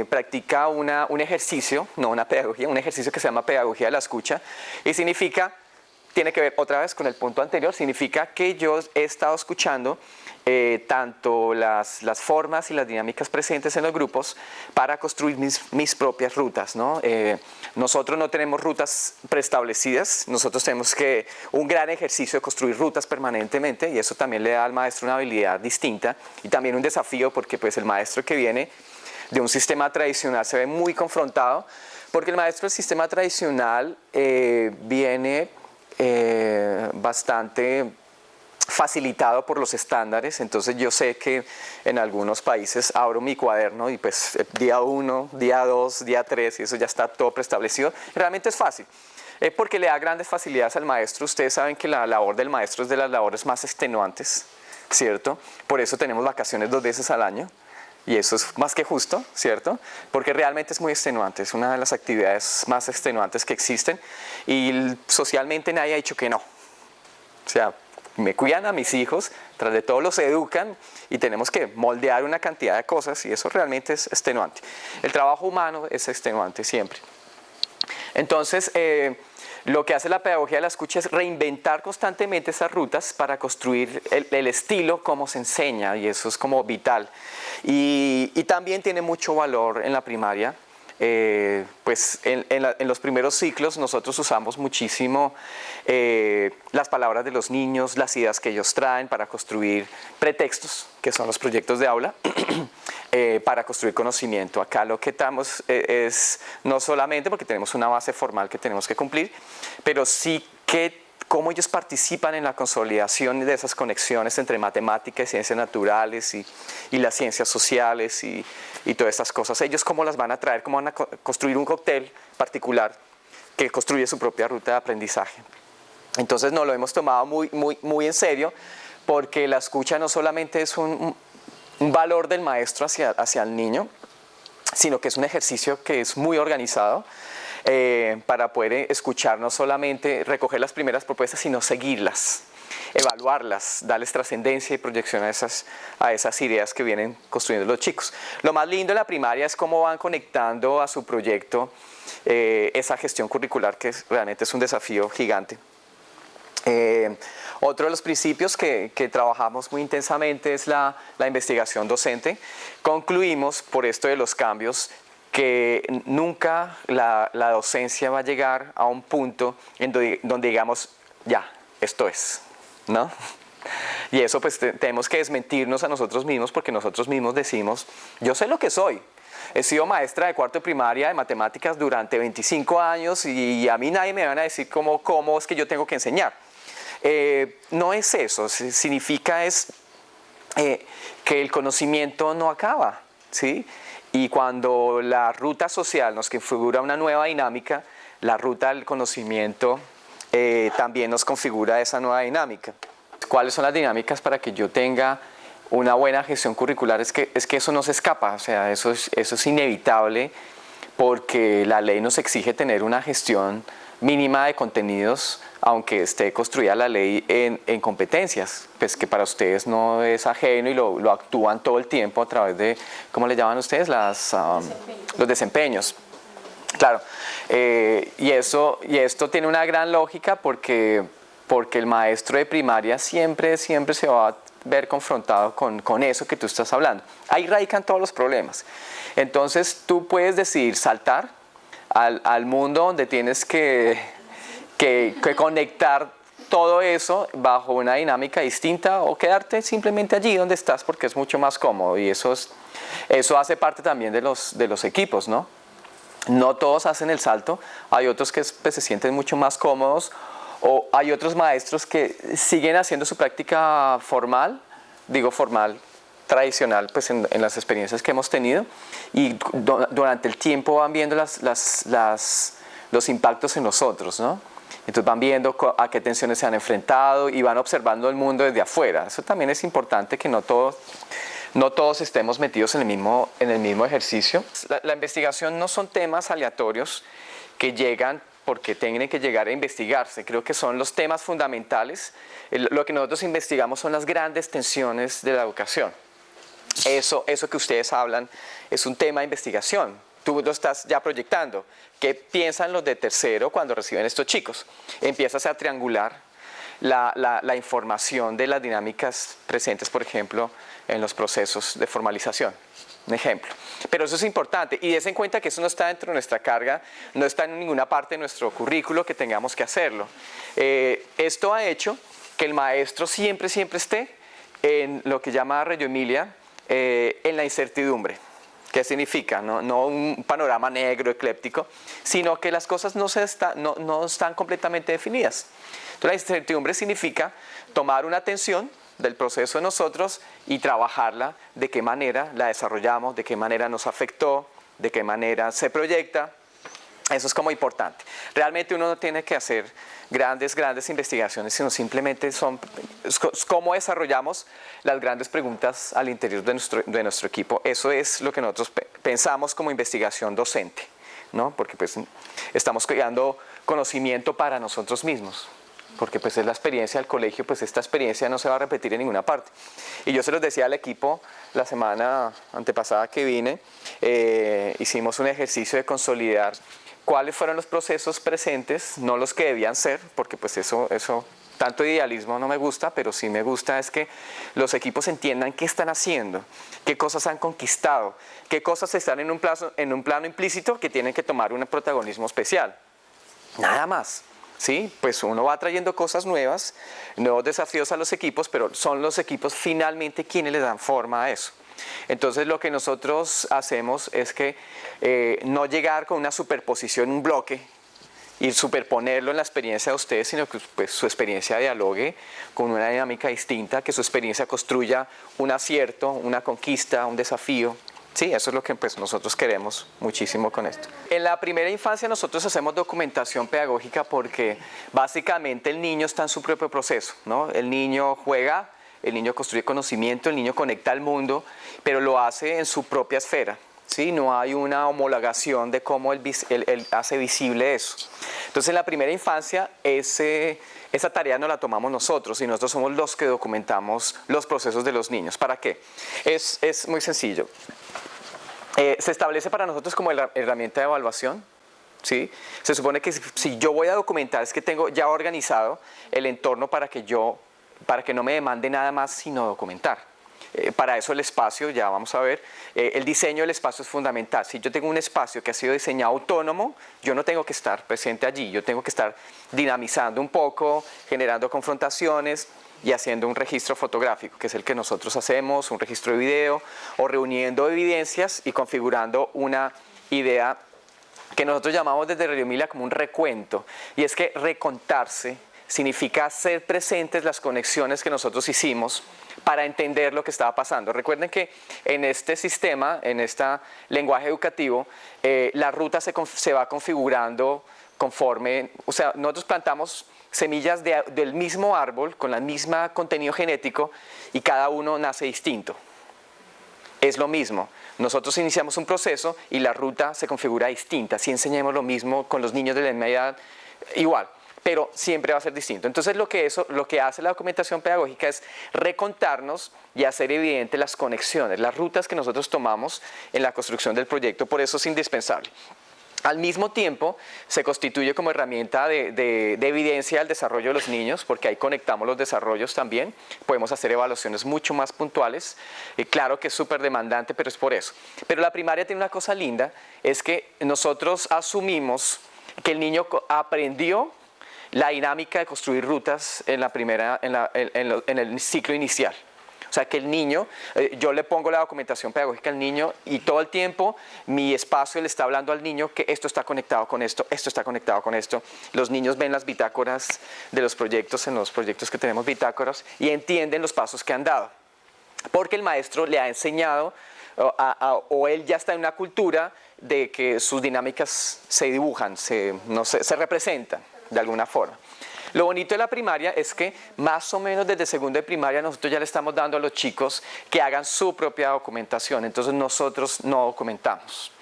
practica un ejercicio, no una pedagogía, un ejercicio que se llama pedagogía de la escucha y significa, tiene que ver otra vez con el punto anterior, significa que yo he estado escuchando tanto las formas y las dinámicas presentes en los grupos para construir mis propias rutas, ¿no? Nosotros no tenemos rutas preestablecidas, nosotros tenemos un gran ejercicio de construir rutas permanentemente y eso también le da al maestro una habilidad distinta y también un desafío porque pues, el maestro que viene de un sistema tradicional se ve muy confrontado porque el maestro del sistema tradicional viene bastante facilitado por los estándares, entonces yo sé que en algunos países abro mi cuaderno y pues día 1, día 2, día 3 y eso ya está todo preestablecido, realmente es fácil, porque le da grandes facilidades al maestro. Ustedes saben que la labor del maestro es de las labores más extenuantes, ¿cierto? Por eso tenemos vacaciones 2 veces al año y eso es más que justo, ¿cierto? Porque realmente es muy extenuante, es una de las actividades más extenuantes que existen y socialmente nadie ha dicho que no, o sea, me cuidan a mis hijos, tras de todo los educan y tenemos que moldear una cantidad de cosas y eso realmente es extenuante. El trabajo humano es extenuante siempre. Entonces, lo que hace la pedagogía de la escucha es reinventar constantemente esas rutas para construir el estilo como se enseña y eso es como vital. Y también tiene mucho valor en la primaria. Pues pues en los primeros ciclos nosotros usamos muchísimo las palabras de los niños, las ideas que ellos traen para construir pretextos, que son los proyectos de aula, para construir conocimiento. Acá lo que estamos es no solamente porque tenemos una base formal que tenemos que cumplir, pero sí que cómo ellos participan en la consolidación de esas conexiones entre matemáticas y ciencias naturales y las ciencias sociales y todas estas cosas. Ellos cómo las van a traer, cómo van a construir un cóctel particular que construye su propia ruta de aprendizaje. Entonces nos lo hemos tomado muy en serio, porque la escucha no solamente es un valor del maestro hacia el niño, sino que es un ejercicio que es muy organizado, para poder escuchar, no solamente recoger las primeras propuestas, sino seguirlas, evaluarlas, darles trascendencia y proyección a esas ideas que vienen construyendo los chicos. Lo más lindo de la primaria es cómo van conectando a su proyecto esa gestión curricular, que realmente es un desafío gigante. Otro de los principios que trabajamos muy intensamente es la investigación docente. Concluimos, por esto de los cambios, que nunca la docencia va a llegar a un punto en donde digamos, ya, esto es, ¿no? Y eso pues tenemos que desmentirnos a nosotros mismos, porque nosotros mismos decimos, yo sé lo que soy. He sido maestra de cuarto de primaria de matemáticas durante 25 años y a mí nadie me van a decir cómo es que yo tengo que enseñar. No es eso, significa que el conocimiento no acaba, ¿sí? Y cuando la ruta social nos configura una nueva dinámica, la ruta del conocimiento también nos configura esa nueva dinámica. ¿Cuáles son las dinámicas para que yo tenga una buena gestión curricular? Es que eso no se escapa, o sea, eso es inevitable, porque la ley nos exige tener una gestión mínima de contenidos, aunque esté construida la ley en competencias, pues que para ustedes no es ajeno y lo actúan todo el tiempo a través de, ¿cómo le llaman ustedes? Los desempeños. Claro, y esto tiene una gran lógica porque el maestro de primaria siempre se va a ver confrontado con eso que tú estás hablando. Ahí radican todos los problemas. Entonces tú puedes decidir saltar al mundo donde tienes que conectar todo eso bajo una dinámica distinta, o quedarte simplemente allí donde estás porque es mucho más cómodo, y eso hace parte también de los equipos, ¿no? No todos hacen el salto, hay otros que pues, se sienten mucho más cómodos, o hay otros maestros que siguen haciendo su práctica formal, digo formal, tradicional, pues en las experiencias que hemos tenido, y durante el tiempo van viendo los impactos en nosotros, ¿no? Entonces van viendo a qué tensiones se han enfrentado y van observando el mundo desde afuera. Eso también es importante, que no todos estemos metidos en el mismo ejercicio. La investigación no son temas aleatorios que llegan porque tienen que llegar a investigarse. Creo que son los temas fundamentales. Lo que nosotros investigamos son las grandes tensiones de la educación. Eso que ustedes hablan es un tema de investigación. Tú lo estás ya proyectando. ¿Qué piensan los de tercero cuando reciben estos chicos? Empiezas a triangular la información de las dinámicas presentes, por ejemplo, en los procesos de formalización. Un ejemplo. Pero eso es importante, y des en cuenta que eso no está dentro de nuestra carga, no está en ninguna parte de nuestro currículo que tengamos que hacerlo. Esto ha hecho que el maestro siempre esté en lo que llama Reggio Emilia, en la incertidumbre. ¿Qué significa? No un panorama negro, ecléptico, sino que las cosas no están completamente definidas. Entonces la incertidumbre significa tomar una tensión del proceso de nosotros y trabajarla, de qué manera la desarrollamos, de qué manera nos afectó, de qué manera se proyecta. Eso es como importante. Realmente uno no tiene que hacer grandes investigaciones, sino simplemente son cómo desarrollamos las grandes preguntas al interior de nuestro equipo. Eso es lo que nosotros pensamos como investigación docente, ¿no? Porque pues estamos creando conocimiento para nosotros mismos, porque pues es la experiencia del colegio, pues esta experiencia no se va a repetir en ninguna parte. Y yo se los decía al equipo la semana antepasada que vine, hicimos un ejercicio de consolidar cuáles fueron los procesos presentes, no los que debían ser, porque pues eso tanto idealismo no me gusta, pero sí me gusta es que los equipos entiendan qué están haciendo, qué cosas han conquistado, qué cosas están en un plano implícito que tienen que tomar un protagonismo especial. Nada más. ¿Sí? Pues uno va trayendo cosas nuevas, nuevos desafíos a los equipos, pero son los equipos finalmente quienes le dan forma a eso. Entonces lo que nosotros hacemos es que no llegar con una superposición, un bloque, y superponerlo en la experiencia de ustedes, sino que pues, su experiencia dialogue con una dinámica distinta, que su experiencia construya un acierto, una conquista, un desafío. Sí, eso es lo que pues, nosotros queremos muchísimo con esto. En la primera infancia nosotros hacemos documentación pedagógica porque básicamente el niño está en su propio proceso, ¿no? El niño juega, el niño construye conocimiento, el niño conecta al mundo, pero lo hace en su propia esfera. ¿Sí? No hay una homologación de cómo él hace visible eso. Entonces en la primera infancia esa tarea no la tomamos nosotros y nosotros somos los que documentamos los procesos de los niños. ¿Para qué? Es muy sencillo. Se establece para nosotros como la herramienta de evaluación. ¿Sí? Se supone que si yo voy a documentar es que tengo ya organizado el entorno para que no me demande nada más sino documentar. Para eso el espacio, ya vamos a ver, el diseño del espacio es fundamental. Si yo tengo un espacio que ha sido diseñado autónomo, yo no tengo que estar presente allí, yo tengo que estar dinamizando un poco, generando confrontaciones y haciendo un registro fotográfico, que es el que nosotros hacemos, un registro de video, o reuniendo evidencias y configurando una idea que nosotros llamamos desde Radio Emilia como un recuento, y es que recontarse significa hacer presentes las conexiones que nosotros hicimos para entender lo que estaba pasando. Recuerden que en este sistema, en este lenguaje educativo, la ruta se va configurando conforme, o sea, nosotros plantamos semillas del mismo árbol con el mismo contenido genético y cada uno nace distinto. Es lo mismo. Nosotros iniciamos un proceso y la ruta se configura distinta. Si enseñamos lo mismo con los niños de la misma edad, igual. Pero siempre va a ser distinto. Entonces lo que hace la documentación pedagógica es recontarnos y hacer evidente las conexiones, las rutas que nosotros tomamos en la construcción del proyecto, por eso es indispensable. Al mismo tiempo se constituye como herramienta de evidencia del desarrollo de los niños, porque ahí conectamos los desarrollos también, podemos hacer evaluaciones mucho más puntuales, claro que es súper demandante, pero es por eso. Pero la primaria tiene una cosa linda, es que nosotros asumimos que el niño aprendió la dinámica de construir rutas en el ciclo inicial. O sea que el niño, yo le pongo la documentación pedagógica al niño y todo el tiempo mi espacio le está hablando al niño que esto está conectado con esto, esto está conectado con esto. Los niños ven las bitácoras de los proyectos, en los proyectos que tenemos bitácoras, y entienden los pasos que han dado. Porque el maestro le ha enseñado o él ya está en una cultura de que sus dinámicas se dibujan, se representan de alguna forma. Lo bonito de la primaria es que más o menos desde segundo de primaria nosotros ya le estamos dando a los chicos que hagan su propia documentación, entonces nosotros no documentamos.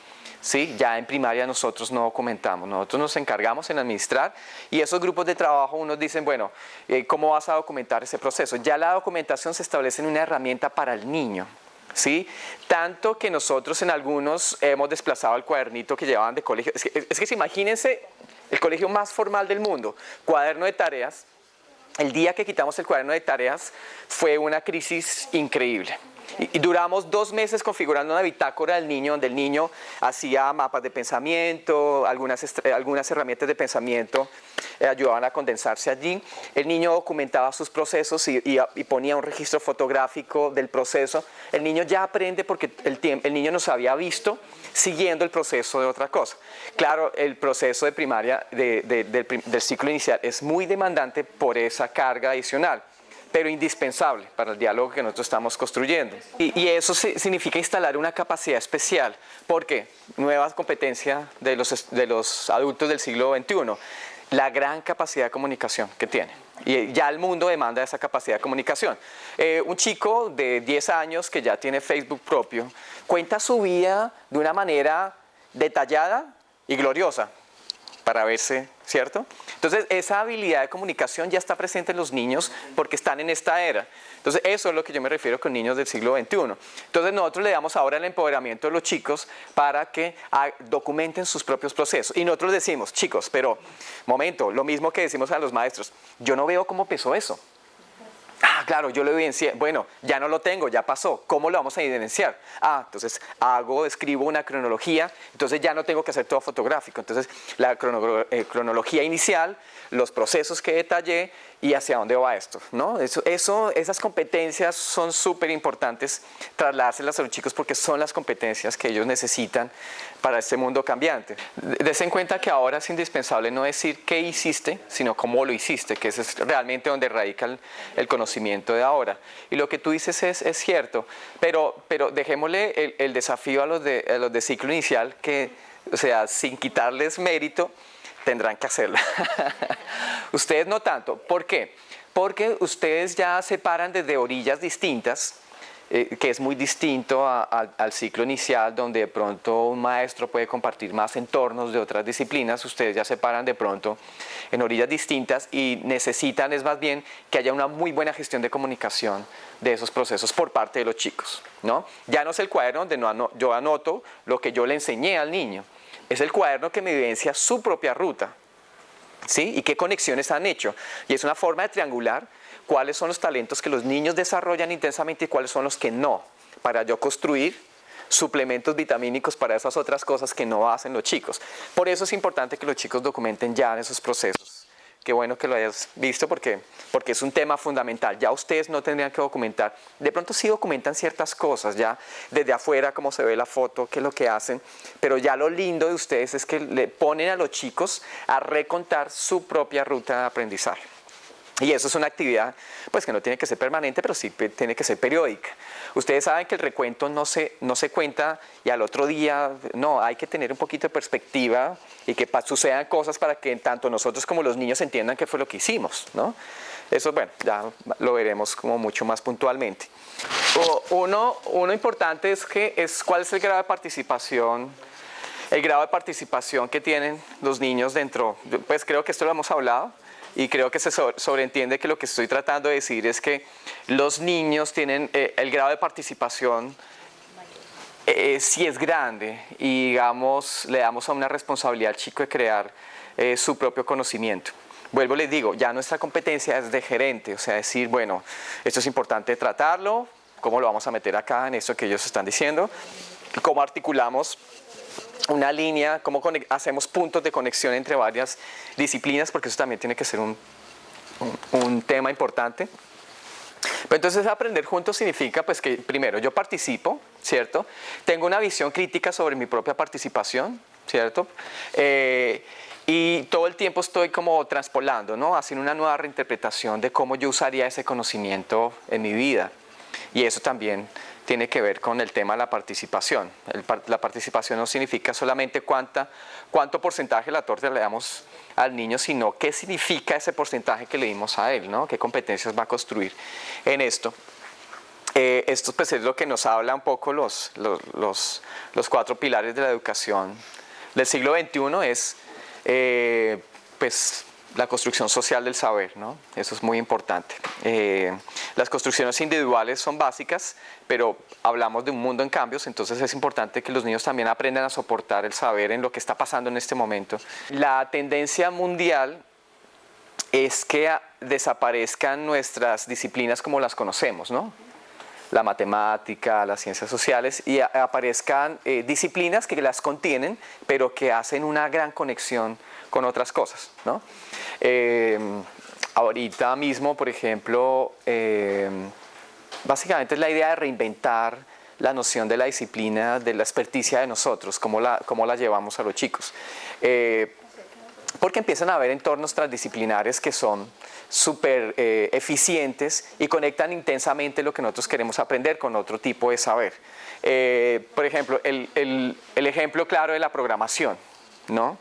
¿Sí? Ya en primaria nosotros no documentamos, nosotros nos encargamos en administrar y esos grupos de trabajo unos dicen, bueno, ¿cómo vas a documentar ese proceso? Ya la documentación se establece en una herramienta para el niño. ¿Sí? Tanto que nosotros en algunos hemos desplazado el cuadernito que llevaban de colegio. Es que imagínense el colegio más formal del mundo, cuaderno de tareas. El día que quitamos el cuaderno de tareas fue una crisis increíble. Y duramos 2 meses configurando una bitácora del niño, donde el niño hacía mapas de pensamiento, algunas herramientas de pensamiento ayudaban a condensarse allí. El niño documentaba sus procesos y ponía un registro fotográfico del proceso. El niño ya aprende porque el niño nos había visto siguiendo el proceso de otra cosa. Claro, el proceso de primaria del ciclo inicial es muy demandante por esa carga adicional, pero indispensable para el diálogo que nosotros estamos construyendo. Y eso significa instalar una capacidad especial. ¿Por qué? Nueva competencia de los adultos del siglo XXI. La gran capacidad de comunicación que tiene. Y ya el mundo demanda esa capacidad de comunicación. Un chico de 10 años que ya tiene Facebook propio, cuenta su vida de una manera detallada y gloriosa. para verse, ¿cierto? Entonces, esa habilidad de comunicación ya está presente en los niños porque están en esta era. Entonces, eso es lo que yo me refiero con niños del siglo XXI. Entonces, nosotros le damos ahora el empoderamiento a los chicos para que documenten sus propios procesos. Y nosotros decimos, chicos, pero, momento, lo mismo que decimos a los maestros, yo no veo cómo empezó eso. Ah, claro, yo lo evidencié. Bueno, ya no lo tengo, ya pasó. ¿Cómo lo vamos a evidenciar? Ah, entonces escribo una cronología, entonces ya no tengo que hacer todo fotográfico. Entonces, la cronología inicial, los procesos que detallé y hacia dónde va esto, ¿no? Esas competencias son súper importantes trasladárselas a los chicos porque son las competencias que ellos necesitan para este mundo cambiante. Des en cuenta que ahora es indispensable no decir qué hiciste, sino cómo lo hiciste, que ese es realmente donde radica el conocimiento de ahora. Y lo que tú dices es cierto, pero dejémosle el desafío a los de ciclo inicial que, o sea, sin quitarles mérito, tendrán que hacerlo. Ustedes no tanto. ¿Por qué? Porque ustedes ya separan desde orillas distintas, que es muy distinto al ciclo inicial, donde de pronto un maestro puede compartir más entornos de otras disciplinas. Ustedes ya separan de pronto en orillas distintas y necesitan, es más bien, que haya una muy buena gestión de comunicación de esos procesos por parte de los chicos, ¿no? Ya no es el cuaderno donde yo anoto lo que yo le enseñé al niño. Es el cuaderno que me evidencia su propia ruta, ¿sí? Y qué conexiones han hecho. Y es una forma de triangular cuáles son los talentos que los niños desarrollan intensamente y cuáles son los que no, para yo construir suplementos vitamínicos para esas otras cosas que no hacen los chicos. Por eso es importante que los chicos documenten ya en esos procesos. Qué bueno que lo hayas visto porque es un tema fundamental. Ya ustedes no tendrían que documentar. De pronto sí documentan ciertas cosas, ya desde afuera, cómo se ve la foto, qué es lo que hacen. Pero ya lo lindo de ustedes es que le ponen a los chicos a recontar su propia ruta de aprendizaje. Y eso es una actividad pues, que no tiene que ser permanente, pero sí tiene que ser periódica. Ustedes saben que el recuento no se cuenta y al otro día, no, hay que tener un poquito de perspectiva y que sucedan cosas para que tanto nosotros como los niños entiendan qué fue lo que hicimos, ¿no? Eso, bueno, ya lo veremos como mucho más puntualmente. Uno importante es cuál es el grado de participación. El grado de participación que tienen los niños dentro, pues creo que esto lo hemos hablado. Y creo que se sobreentiende que lo que estoy tratando de decir es que los niños tienen el grado de participación sí es grande y digamos, le damos a una responsabilidad al chico de crear su propio conocimiento. Vuelvo, les digo, ya nuestra competencia es de gerente, o sea, decir, bueno, esto es importante tratarlo, cómo lo vamos a meter acá en esto que ellos están diciendo, cómo articulamos una línea, cómo hacemos puntos de conexión entre varias disciplinas, porque eso también tiene que ser un tema importante. Pero entonces aprender juntos significa pues que primero yo participo, ¿cierto? Tengo una visión crítica sobre mi propia participación, ¿cierto? Y todo el tiempo estoy como traspolando, ¿no? Haciendo una nueva reinterpretación de cómo yo usaría ese conocimiento en mi vida. Y eso también tiene que ver con el tema de la participación. La participación no significa solamente cuánto porcentaje de la torta le damos al niño, sino qué significa ese porcentaje que le dimos a él, ¿no? Qué competencias va a construir en esto. Esto pues, es lo que nos habla un poco los 4 pilares de la educación del siglo XXI, es pues, la construcción social del saber, ¿no? Eso es muy importante. Las construcciones individuales son básicas, pero hablamos de un mundo en cambios, entonces es importante que los niños también aprendan a soportar el saber en lo que está pasando en este momento. La tendencia mundial es que desaparezcan nuestras disciplinas como las conocemos, ¿no? La matemática, las ciencias sociales, y aparezcan disciplinas que las contienen, pero que hacen una gran conexión con otras cosas, ¿no? Ahorita mismo, por ejemplo, básicamente es la idea de reinventar la noción de la disciplina, de la experticia de nosotros, cómo la llevamos a los chicos. Porque empiezan a haber entornos transdisciplinares que son súper eficientes y conectan intensamente lo que nosotros queremos aprender con otro tipo de saber. Por ejemplo, el ejemplo claro de la programación, ¿no?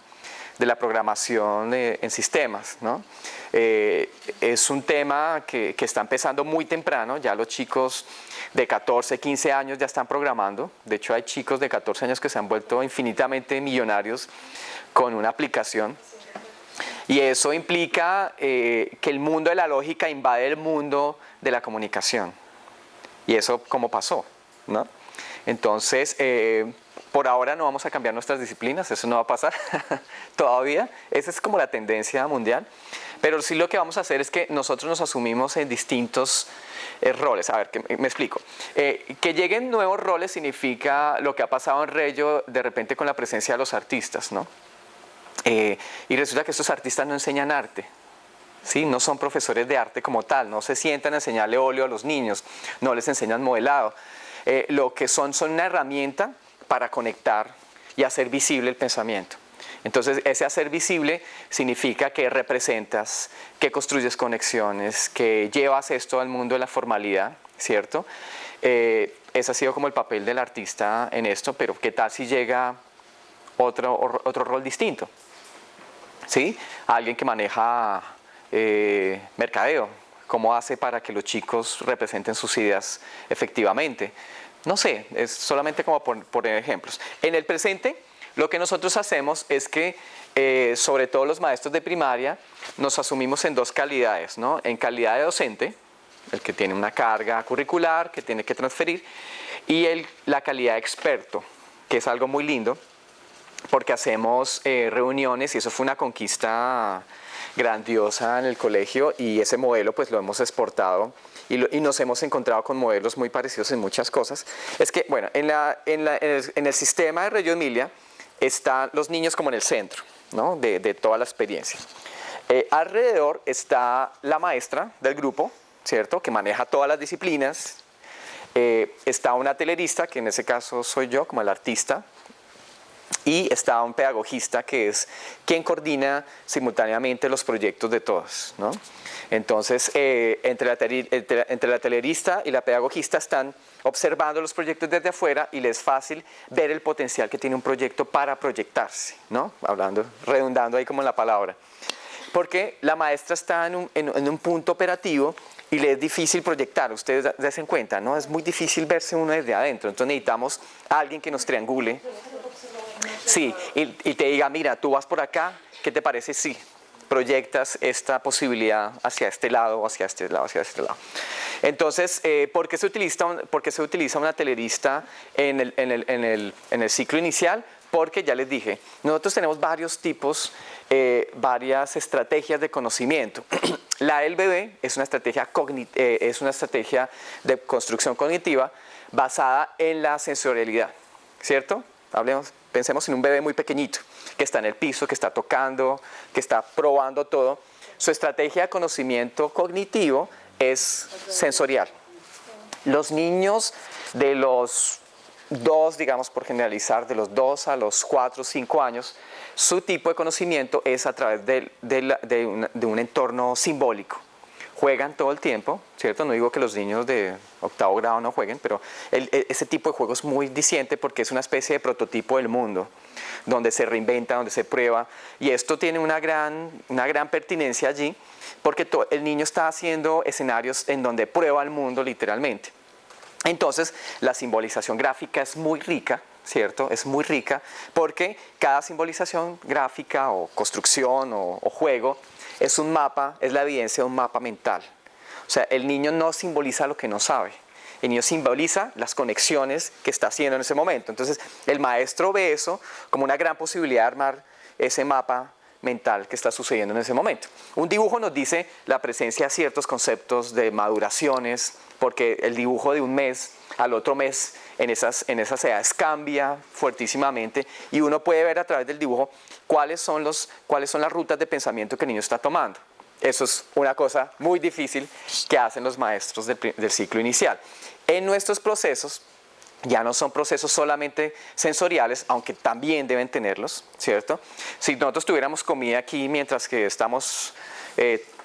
de la programación en sistemas, ¿no? Es un tema que está empezando muy temprano, ya los chicos de 14, 15 años ya están programando. De hecho, hay chicos de 14 años que se han vuelto infinitamente millonarios con una aplicación. Y eso implica que el mundo de la lógica invade el mundo de la comunicación. Y eso como pasó, ¿no? Entonces, por ahora no vamos a cambiar nuestras disciplinas, eso no va a pasar todavía. Esa es como la tendencia mundial. Pero sí lo que vamos a hacer es que nosotros nos asumimos en distintos roles. A ver, me explico. Que lleguen nuevos roles significa lo que ha pasado en Rello de repente con la presencia de los artistas, ¿no? Y resulta que estos artistas no enseñan arte, ¿sí? No son profesores de arte como tal, no se sientan a enseñarle óleo a los niños, no les enseñan modelado. Lo que son una herramienta para conectar y hacer visible el pensamiento. Entonces, ese hacer visible significa que representas, que construyes conexiones, que llevas esto al mundo de la formalidad, ¿cierto? Ese ha sido como el papel del artista en esto, pero ¿qué tal si llega otro rol distinto? ¿Sí? Alguien que maneja mercadeo, ¿cómo hace para que los chicos representen sus ideas efectivamente? No sé, es solamente como poner ejemplos. En el presente, lo que nosotros hacemos es que, sobre todo los maestros de primaria, nos asumimos en dos calidades, ¿no? En calidad de docente, el que tiene una carga curricular, que tiene que transferir, y la calidad de experto, que es algo muy lindo, porque hacemos reuniones, y eso fue una conquista grandiosa en el colegio, y ese modelo pues lo hemos exportado y nos hemos encontrado con modelos muy parecidos en muchas cosas. Es que, bueno, en el sistema de Reggio Emilia están los niños como en el centro, ¿no? de toda la experiencia. Alrededor está la maestra del grupo, ¿cierto? Que maneja todas las disciplinas. Está una telerista, que en ese caso soy yo, como el artista. Y está un pedagogista que es quien coordina simultáneamente los proyectos de todos, ¿no? Entonces, entre la telerista y la pedagogista están observando los proyectos desde afuera y les es fácil ver el potencial que tiene un proyecto para proyectarse, ¿no? Redundando ahí como en la palabra. Porque la maestra está en un punto operativo y le es difícil proyectar. Ustedes se dan cuenta, ¿no? Es muy difícil verse uno desde adentro. Entonces necesitamos a alguien que nos triangule. Sí, y te diga, mira, tú vas por acá, ¿qué te parece si proyectas esta posibilidad hacia este lado, hacia este lado, hacia este lado? Entonces, ¿por qué se utiliza una telerista en el ciclo inicial? Porque ya les dije, nosotros tenemos varios tipos, varias estrategias de conocimiento. La del bebé es una estrategia de construcción cognitiva basada en la sensorialidad, ¿cierto? Pensemos en un bebé muy pequeñito, que está en el piso, que está tocando, que está probando todo. Su estrategia de conocimiento cognitivo es sensorial. Los niños de los 2, digamos por generalizar, de los 2 a los 4 o 5 años, su tipo de conocimiento es a través de un entorno simbólico. Juegan todo el tiempo, ¿cierto? No digo que los niños de 8º grado no jueguen, pero ese tipo de juego es muy diciente porque es una especie de prototipo del mundo, donde se reinventa, donde se prueba, y esto tiene una gran pertinencia allí, porque el niño está haciendo escenarios en donde prueba el mundo literalmente. Entonces, la simbolización gráfica es muy rica, ¿cierto? Es muy rica porque cada simbolización gráfica o construcción o juego es un mapa, es la evidencia de un mapa mental. O sea, el niño no simboliza lo que no sabe. El niño simboliza las conexiones que está haciendo en ese momento. Entonces, el maestro ve eso como una gran posibilidad de armar ese mapa mental que está sucediendo en ese momento. Un dibujo nos dice la presencia de ciertos conceptos de maduraciones, porque el dibujo de un mes al otro mes en esas edades cambia fuertísimamente y uno puede ver a través del dibujo cuáles son las rutas de pensamiento que el niño está tomando. Eso es una cosa muy difícil que hacen los maestros del ciclo inicial. En nuestros procesos, ya no son procesos solamente sensoriales, aunque también deben tenerlos, ¿cierto? Si nosotros tuviéramos comida aquí mientras que estamos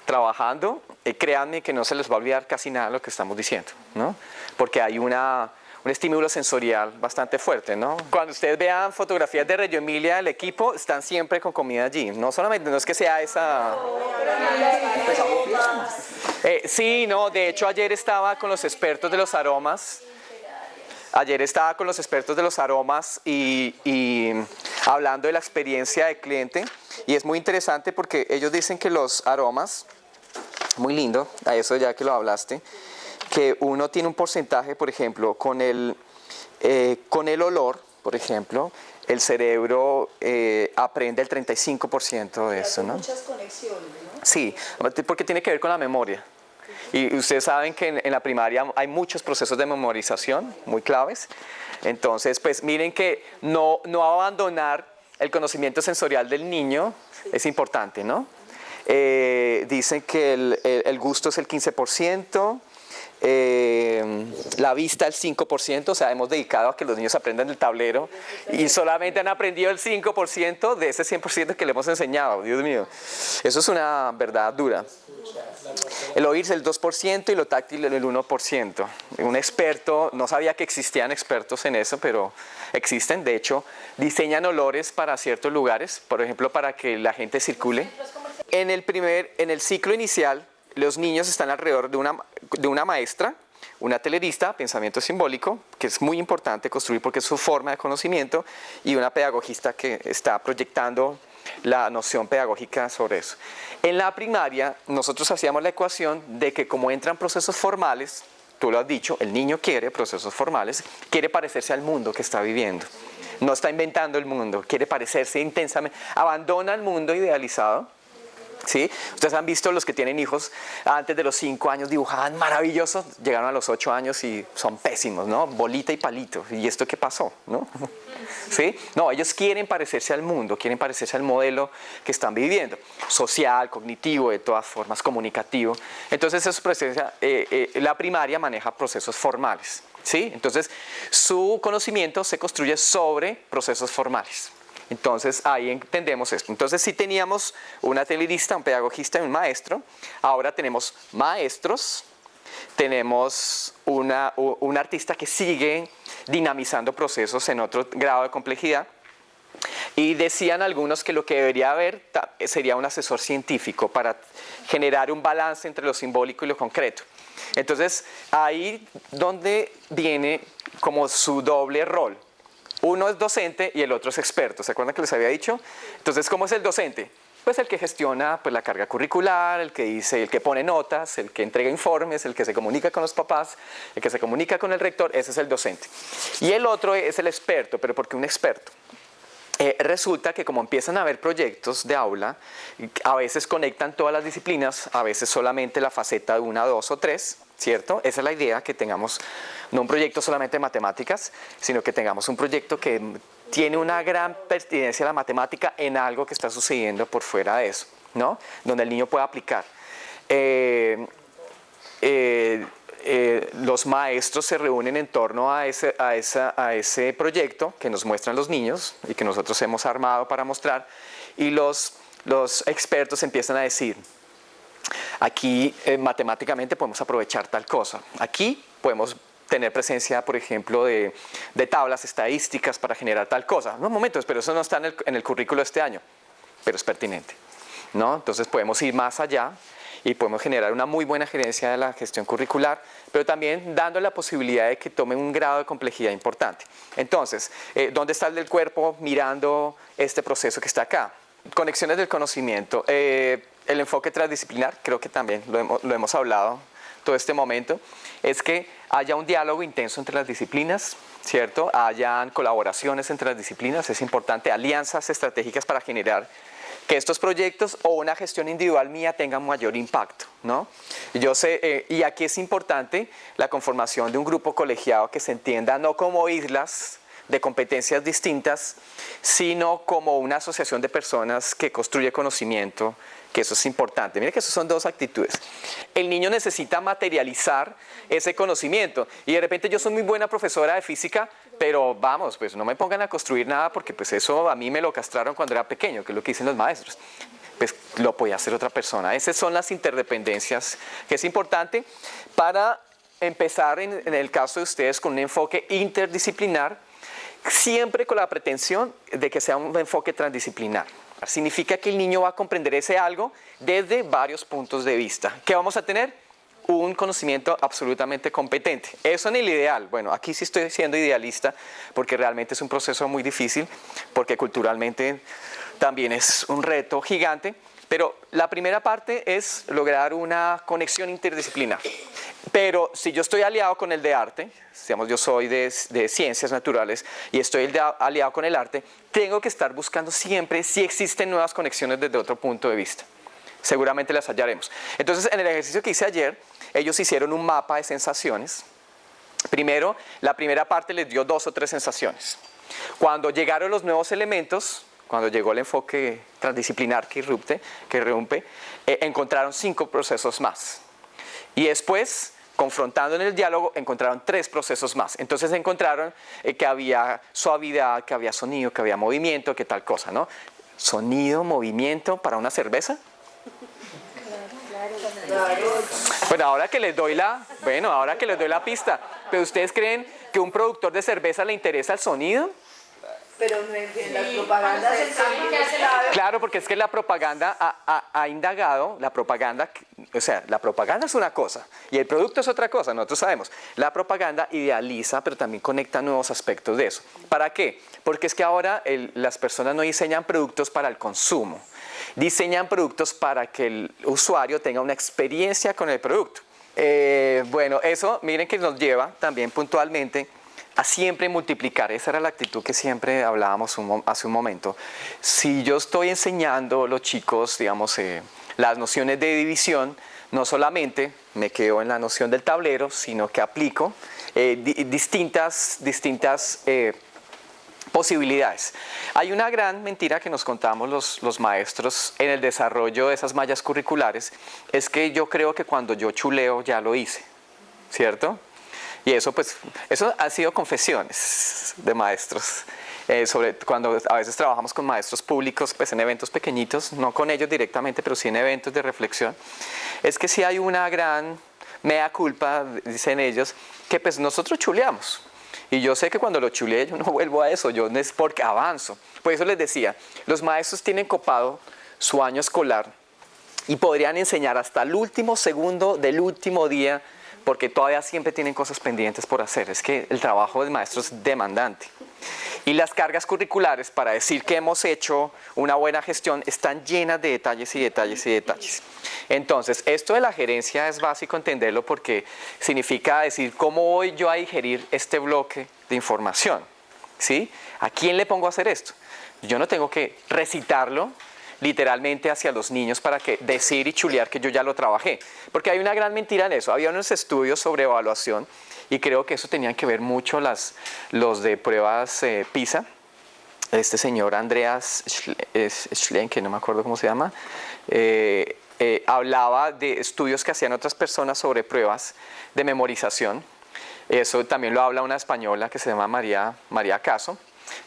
trabajando, créanme que no se les va a olvidar casi nada de lo que estamos diciendo, ¿no? Porque hay una un estímulo sensorial bastante fuerte, ¿no? Cuando ustedes vean fotografías de Reggio Emilia, el equipo están siempre con comida allí. No solamente, no es que sea esa... sí, no, de hecho ayer estaba con los expertos de los aromas. Ayer estaba con los expertos de los aromas y hablando de la experiencia del cliente, y es muy interesante porque ellos dicen que los aromas, muy lindo, a eso ya que lo hablaste, que uno tiene un porcentaje, por ejemplo, con el olor, por ejemplo, el cerebro aprende el 35% de eso, ¿no? Muchas conexiones, ¿no? Sí, porque tiene que ver con la memoria. Y ustedes saben que en la primaria hay muchos procesos de memorización muy claves. Entonces, pues miren que no abandonar el conocimiento sensorial del niño es importante, ¿no? Dicen que el gusto es el 15%, la vista el 5%, o sea, hemos dedicado a que los niños aprendan el tablero y solamente han aprendido el 5% de ese 100% que le hemos enseñado. Dios mío, eso es una verdad dura. El oír el 2% y lo táctil el 1%. Un experto, no sabía que existían expertos en eso, pero existen. De hecho, diseñan olores para ciertos lugares, por ejemplo, para que la gente circule. En el ciclo inicial, los niños están alrededor de una maestra, una telerista, pensamiento simbólico, que es muy importante construir porque es su forma de conocimiento, y una pedagogista que está proyectando la noción pedagógica sobre eso. En la primaria, nosotros hacíamos la ecuación de que como entran procesos formales, tú lo has dicho, el niño quiere procesos formales, quiere parecerse al mundo que está viviendo. No está inventando el mundo, quiere parecerse intensamente, abandona el mundo idealizado. ¿Sí? Ustedes han visto los que tienen hijos antes de los 5 años dibujaban maravillosos, llegaron a los 8 años y son pésimos, ¿no? Bolita y palito. ¿Y esto qué pasó? ¿No? ¿Sí? No, ellos quieren parecerse al mundo, quieren parecerse al modelo que están viviendo, social, cognitivo, de todas formas, comunicativo. Entonces, la primaria maneja procesos formales, ¿sí? Entonces, su conocimiento se construye sobre procesos formales. Entonces ahí entendemos esto. Entonces sí teníamos una telerista, un pedagogista y un maestro. Ahora tenemos maestros, tenemos un artista que sigue dinamizando procesos en otro grado de complejidad. Y decían algunos que lo que debería haber sería un asesor científico para generar un balance entre lo simbólico y lo concreto. Entonces ahí donde viene como su doble rol. Uno es docente y el otro es experto. ¿Se acuerdan que les había dicho? Entonces, ¿cómo es el docente? Pues el que gestiona pues, la carga curricular, el que pone notas, el que entrega informes, el que se comunica con los papás, el que se comunica con el rector, ese es el docente. Y el otro es el experto, pero ¿por qué un experto? Resulta que como empiezan a haber proyectos de aula, a veces conectan todas las disciplinas, a veces solamente la faceta de 1, 2 o 3, ¿cierto? Esa es la idea, que tengamos no un proyecto solamente de matemáticas, sino que tengamos un proyecto que tiene una gran pertinencia a la matemática en algo que está sucediendo por fuera de eso, ¿no? Donde el niño pueda aplicar. Los maestros se reúnen en torno a ese proyecto que nos muestran los niños y que nosotros hemos armado para mostrar, y los expertos empiezan a decir, aquí matemáticamente podemos aprovechar tal cosa, aquí podemos tener presencia, por ejemplo, de tablas estadísticas para generar tal cosa. No, momentos, pero eso no está en el currículo de este año, pero es pertinente, ¿no? Entonces podemos ir más allá y podemos generar una muy buena gerencia de la gestión curricular, pero también dando la posibilidad de que tome un grado de complejidad importante. Entonces, ¿dónde está el del cuerpo mirando este proceso que está acá? Conexiones del conocimiento. El enfoque transdisciplinar, creo que también lo hemos hablado todo este momento, es que haya un diálogo intenso entre las disciplinas, ¿cierto? Hayan colaboraciones entre las disciplinas, es importante, alianzas estratégicas para generar que estos proyectos o una gestión individual mía tengan mayor impacto, ¿no? Yo sé, y aquí es importante la conformación de un grupo colegiado que se entienda no como islas de competencias distintas, sino como una asociación de personas que construye conocimiento, que eso es importante. Miren que eso son dos actitudes. El niño necesita materializar ese conocimiento y de repente yo soy muy buena profesora de física, pero vamos, pues no me pongan a construir nada porque pues eso a mí me lo castraron cuando era pequeño, que es lo que dicen los maestros. Pues lo podía hacer otra persona. Esas son las interdependencias que es importante para empezar en el caso de ustedes con un enfoque interdisciplinar, siempre con la pretensión de que sea un enfoque transdisciplinar. Significa que el niño va a comprender ese algo desde varios puntos de vista. ¿Qué vamos a tener? Un conocimiento absolutamente competente. Eso en el ideal. Bueno, aquí sí estoy siendo idealista porque realmente es un proceso muy difícil, porque culturalmente también es un reto gigante. Pero la primera parte es lograr una conexión interdisciplinar. Pero si yo estoy aliado con el de arte, digamos yo soy de ciencias naturales y estoy aliado con el arte, tengo que estar buscando siempre si existen nuevas conexiones desde otro punto de vista. Seguramente las hallaremos. Entonces, en el ejercicio que hice ayer, ellos hicieron un mapa de sensaciones. Primero, la primera parte les dio 2 o 3 sensaciones. Cuando llegaron los nuevos elementos, cuando llegó el enfoque transdisciplinar que irrumpe, encontraron 5 procesos más. Y después, confrontando en el diálogo, encontraron 3 procesos más. Entonces encontraron que había suavidad, que había sonido, que había movimiento, que tal cosa, ¿no? Sonido, movimiento para una cerveza. Bueno, ahora que les doy la pista, ¿pero ustedes creen que a un productor de cerveza le interesa el sonido? Pero en las propagandas el sonido es clave. Claro, porque es que la propaganda ha indagado, la propaganda es una cosa y el producto es otra cosa, nosotros sabemos. La propaganda idealiza, pero también conecta nuevos aspectos de eso. ¿Para qué? Porque es que ahora las personas no diseñan productos para el consumo, diseñan productos para que el usuario tenga una experiencia con el producto. Bueno, eso miren que nos lleva también puntualmente a siempre multiplicar. Esa era la actitud que siempre hablábamos hace un momento. Si yo estoy enseñando a los chicos, digamos, las nociones de división, no solamente me quedo en la noción del tablero, sino que aplico distintas posibilidades. Hay una gran mentira que nos contamos los maestros en el desarrollo de esas mallas curriculares, es que yo creo que cuando yo chuleo ya lo hice, ¿cierto? Y eso ha sido confesiones de maestros, sobre cuando a veces trabajamos con maestros públicos, pues en eventos pequeñitos, no con ellos directamente, pero sí en eventos de reflexión, es que sí hay una gran mea culpa, dicen ellos, que pues nosotros chuleamos. Y yo sé que cuando lo chuleé yo no vuelvo a eso, yo es porque avanzo. Por eso les decía, los maestros tienen copado su año escolar y podrían enseñar hasta el último segundo del último día, porque todavía siempre tienen cosas pendientes por hacer. Es que el trabajo del maestro es demandante. Y las cargas curriculares para decir que hemos hecho una buena gestión están llenas de detalles y detalles y detalles. Entonces, esto de la gerencia es básico entenderlo porque significa decir cómo voy yo a digerir este bloque de información, ¿sí? ¿A quién le pongo a hacer esto? Yo no tengo que recitarlo literalmente hacia los niños para que decir y chulear que yo ya lo trabajé. Porque hay una gran mentira en eso. Había unos estudios sobre evaluación y creo que eso tenían que ver mucho los de pruebas PISA. Este señor Andreas Schlenk, que no me acuerdo cómo se llama, hablaba de estudios que hacían otras personas sobre pruebas de memorización. Eso también lo habla una española que se llama María Caso,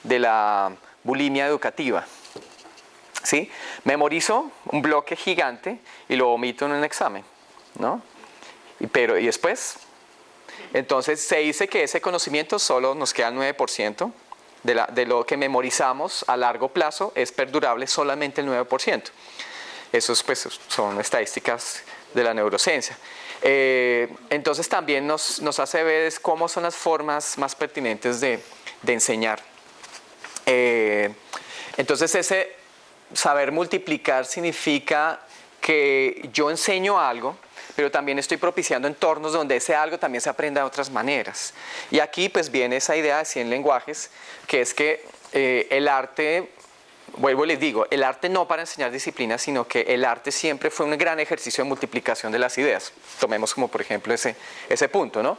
de la bulimia educativa. ¿Sí? Memorizo un bloque gigante y lo omito en un examen, ¿no? ¿Y después? Entonces se dice que ese conocimiento solo nos queda el 9%, de lo que memorizamos a largo plazo es perdurable solamente el 9%. Esos pues son estadísticas de la neurociencia. Entonces también nos hace ver cómo son las formas más pertinentes de enseñar. Entonces ese saber multiplicar significa que yo enseño algo, pero también estoy propiciando entornos donde ese algo también se aprenda de otras maneras. Y aquí pues viene esa idea de 100 lenguajes, que es que el arte, vuelvo y les digo, el arte no para enseñar disciplinas, sino que el arte siempre fue un gran ejercicio de multiplicación de las ideas. Tomemos como por ejemplo ese punto, ¿no?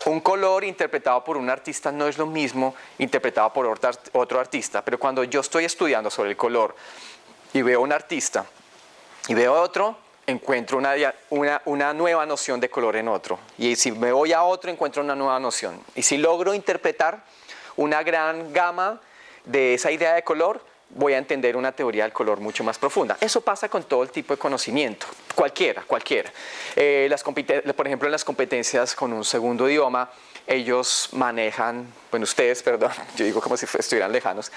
Un color interpretado por un artista no es lo mismo interpretado por otro artista, pero cuando yo estoy estudiando sobre el color y veo un artista y veo otro, encuentro una nueva noción de color en otro. Y si me voy a otro, encuentro una nueva noción. Y si logro interpretar una gran gama de esa idea de color, voy a entender una teoría del color mucho más profunda. Eso pasa con todo el tipo de conocimiento, cualquiera. Por ejemplo, en las competencias con un segundo idioma, ellos manejan, bueno, ustedes, perdón, yo digo como si estuvieran lejanos,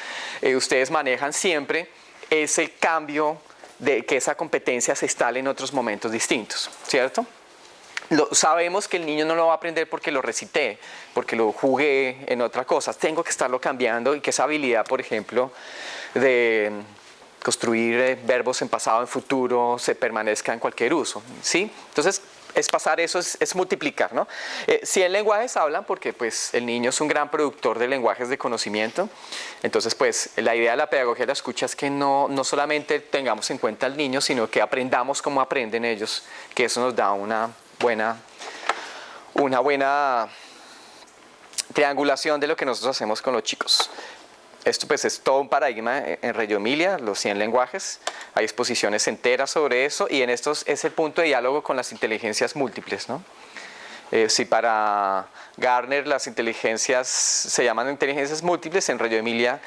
ustedes manejan siempre ese cambio de que esa competencia se instale en otros momentos distintos, ¿cierto? Sabemos que el niño no lo va a aprender porque lo recité, porque lo jugué en otra cosa. Tengo que estarlo cambiando y que esa habilidad, por ejemplo, de construir verbos en pasado, en futuro, se permanezca en cualquier uso, ¿sí? Entonces, es pasar eso, es multiplicar, ¿no? 100 lenguajes hablan porque pues, el niño es un gran productor de lenguajes de conocimiento. Entonces, pues, la idea de la pedagogía de la escucha es que no solamente tengamos en cuenta al niño, sino que aprendamos cómo aprenden ellos, que eso nos da una buena triangulación de lo que nosotros hacemos con los chicos. Esto pues es todo un paradigma en Reggio Emilia, los 100 lenguajes, hay exposiciones enteras sobre eso y en estos es el punto de diálogo con las inteligencias múltiples, ¿no? Si para Gardner las inteligencias se llaman inteligencias múltiples, en Reggio Emilia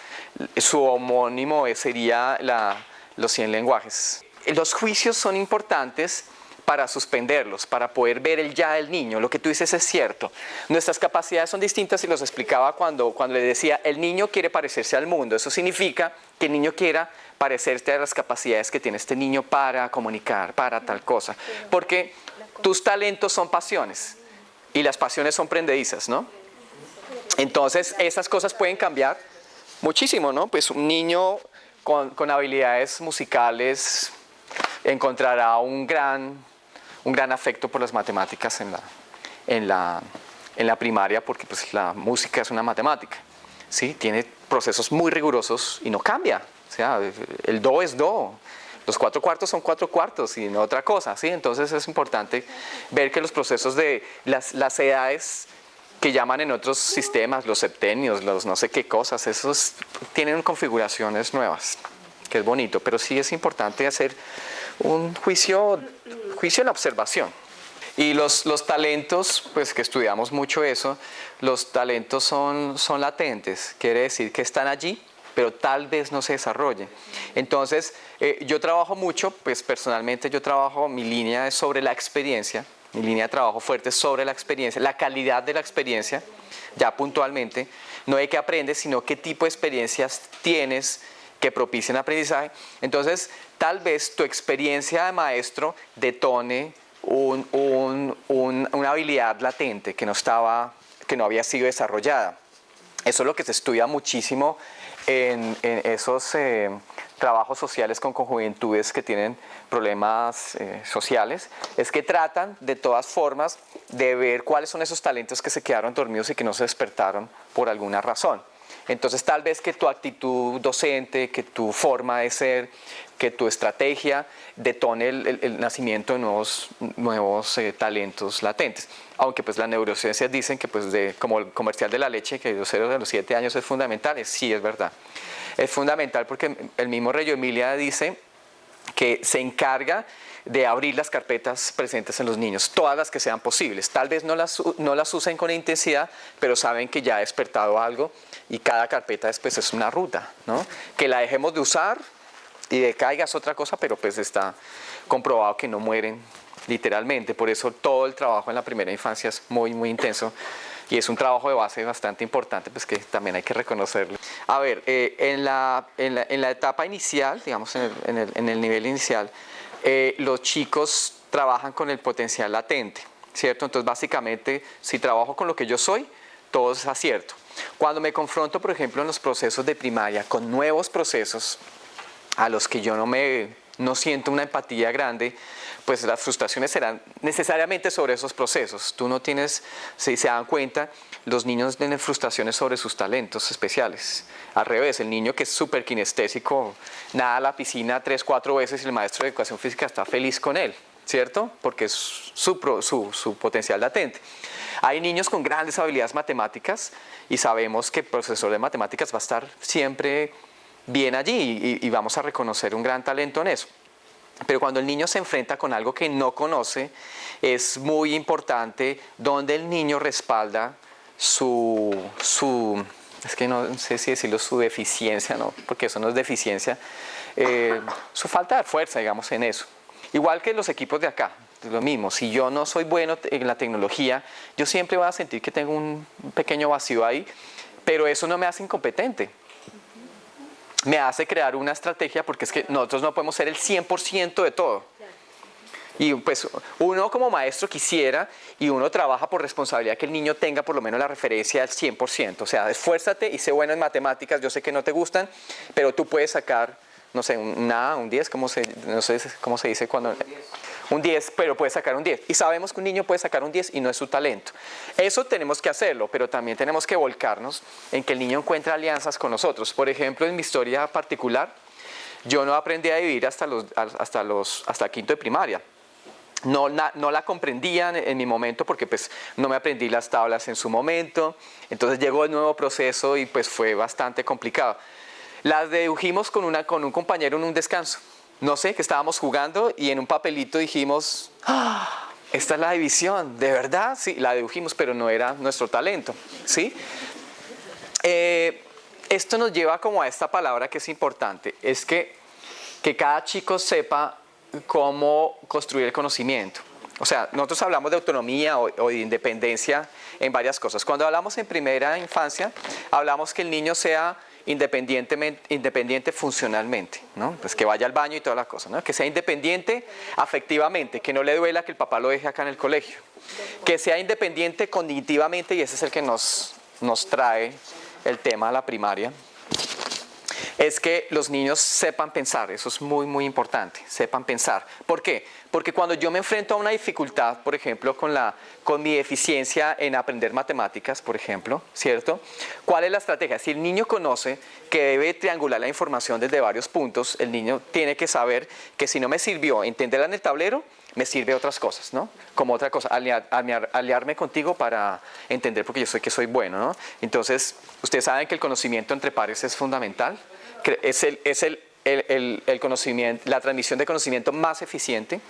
su homónimo sería los 100 lenguajes. Los juicios son importantes para suspenderlos, para poder ver el ya del niño. Lo que tú dices es cierto. Nuestras capacidades son distintas y los explicaba cuando le decía, el niño quiere parecerse al mundo. Eso significa que el niño quiera parecerse a las capacidades que tiene este niño para comunicar, para tal cosa. Porque tus talentos son pasiones y las pasiones son prendedizas, ¿no? Entonces, esas cosas pueden cambiar muchísimo, ¿no? Pues un niño con habilidades musicales encontrará un gran afecto por las matemáticas en la primaria, porque pues, la música es una matemática, ¿sí? Tiene procesos muy rigurosos y no cambia. O sea, el do es do, los 4/4 son 4/4 y no otra cosa, ¿sí? Entonces es importante ver que los procesos de las edades que llaman en otros sistemas, los septenios, los no sé qué cosas, esos tienen configuraciones nuevas, que es bonito, pero sí es importante hacer un juicio en la observación. Y los talentos, pues que estudiamos mucho eso, los talentos son latentes, quiere decir que están allí, pero tal vez no se desarrollen. Entonces, yo trabajo mucho, pues personalmente yo trabajo, mi línea es sobre la experiencia, mi línea de trabajo fuerte es sobre la experiencia, la calidad de la experiencia, ya puntualmente, no de qué aprendes, sino qué tipo de experiencias tienes que propicien aprendizaje. Entonces, tal vez tu experiencia de maestro detone una habilidad latente que no había sido desarrollada. Eso es lo que se estudia muchísimo en esos trabajos sociales con juventudes que tienen problemas sociales, es que tratan de todas formas de ver cuáles son esos talentos que se quedaron dormidos y que no se despertaron por alguna razón. Entonces tal vez que tu actitud docente, que tu forma de ser, que tu estrategia detone el nacimiento de nuevos talentos latentes. Aunque pues las neurociencias dicen que pues como el comercial de la leche, que de los 0 a los 7 años es fundamental, sí es verdad. Es fundamental porque el mismo Reggio Emilia dice que se encarga de abrir las carpetas presentes en los niños, todas las que sean posibles. Tal vez no las usen con intensidad, pero saben que ya ha despertado algo y cada carpeta después es una ruta, ¿no? Que la dejemos de usar y decaiga es otra cosa, pero pues está comprobado que no mueren literalmente. Por eso todo el trabajo en la primera infancia es muy, muy intenso y es un trabajo de base bastante importante, pues que también hay que reconocerlo. A ver, en la etapa inicial, digamos en el nivel inicial, los chicos trabajan con el potencial latente, ¿cierto? Entonces, básicamente, si trabajo con lo que yo soy, todo es acierto. Cuando me confronto, por ejemplo, en los procesos de primaria con nuevos procesos a los que yo no siento una empatía grande, pues las frustraciones serán necesariamente sobre esos procesos. Tú no tienes, si se dan cuenta, los niños tienen frustraciones sobre sus talentos especiales. Al revés, el niño que es súper kinestésico, nada a la piscina 3, 4 veces y el maestro de educación física está feliz con él, ¿cierto? Porque es su potencial latente. Hay niños con grandes habilidades matemáticas y sabemos que el profesor de matemáticas va a estar siempre bien allí y vamos a reconocer un gran talento en eso. Pero cuando el niño se enfrenta con algo que no conoce, es muy importante donde el niño respalda su es que no sé si decirlo su deficiencia, no, porque eso no es deficiencia, su falta de fuerza, digamos, en eso. Igual que los equipos de acá, es lo mismo, si yo no soy bueno en la tecnología, yo siempre voy a sentir que tengo un pequeño vacío ahí, pero eso no me hace incompetente. Me hace crear una estrategia porque es que nosotros no podemos ser el 100% de todo. Y pues uno como maestro quisiera y uno trabaja por responsabilidad que el niño tenga por lo menos la referencia al 100%. O sea, esfuérzate y sé bueno en matemáticas, yo sé que no te gustan, pero tú puedes sacar, no sé, un 10, no sé cómo se dice cuando... Un 10, pero puede sacar un 10. Y sabemos que un niño puede sacar un 10 y no es su talento. Eso tenemos que hacerlo, pero también tenemos que volcarnos en que el niño encuentre alianzas con nosotros. Por ejemplo, en mi historia particular, yo no aprendí a dividir hasta quinto de primaria. No la comprendía en mi momento porque pues no me aprendí las tablas en su momento. Entonces llegó el nuevo proceso y pues fue bastante complicado. Las dedujimos con un compañero en un descanso. No sé, que estábamos jugando y en un papelito dijimos, ¡ah! Esta es la división, ¿de verdad? Sí, la dedujimos, pero no era nuestro talento, ¿sí? Esto nos lleva como a esta palabra que es importante, es que cada chico sepa cómo construir el conocimiento. O sea, nosotros hablamos de autonomía o de independencia en varias cosas. Cuando hablamos en primera infancia, hablamos que el niño sea independiente funcionalmente, ¿no? Pues que vaya al baño y toda la cosa, ¿no? Que sea independiente afectivamente, que no le duela que el papá lo deje acá en el colegio. Que sea independiente cognitivamente, y ese es el que nos trae el tema a la primaria. Es que los niños sepan pensar, eso es muy, muy importante, sepan pensar. ¿Por qué? Porque cuando yo me enfrento a una dificultad, por ejemplo, con mi deficiencia en aprender matemáticas, por ejemplo, ¿cierto? ¿Cuál es la estrategia? Si el niño conoce que debe triangular la información desde varios puntos, el niño tiene que saber que si no me sirvió entenderla en el tablero, me sirve otras cosas, ¿no? Como otra cosa, aliarme contigo para entender porque yo sé que soy bueno, ¿no? Entonces, ustedes saben que el conocimiento entre pares es fundamental. Es el conocimiento, la transmisión de conocimiento más eficiente,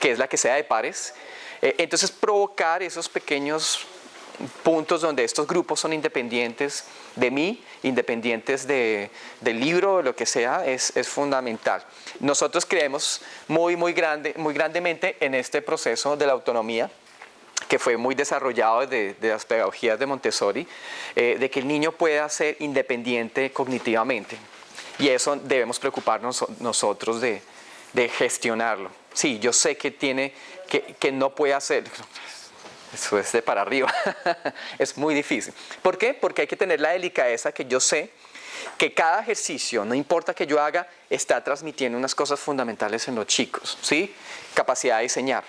que es la que sea de pares. Entonces, provocar esos pequeños puntos donde estos grupos son independientes de mí, independientes del libro o lo que sea, es fundamental. Nosotros creemos muy grandemente en este proceso de la autonomía, que fue muy desarrollado de las pedagogías de Montessori, de que el niño pueda ser independiente cognitivamente. Y eso debemos preocuparnos nosotros de gestionarlo. Sí, yo sé que no puede hacer, eso es de para arriba, es muy difícil. ¿Por qué? Porque hay que tener la delicadeza que yo sé que cada ejercicio, no importa que yo haga, está transmitiendo unas cosas fundamentales en los chicos, ¿sí? Capacidad de diseñar,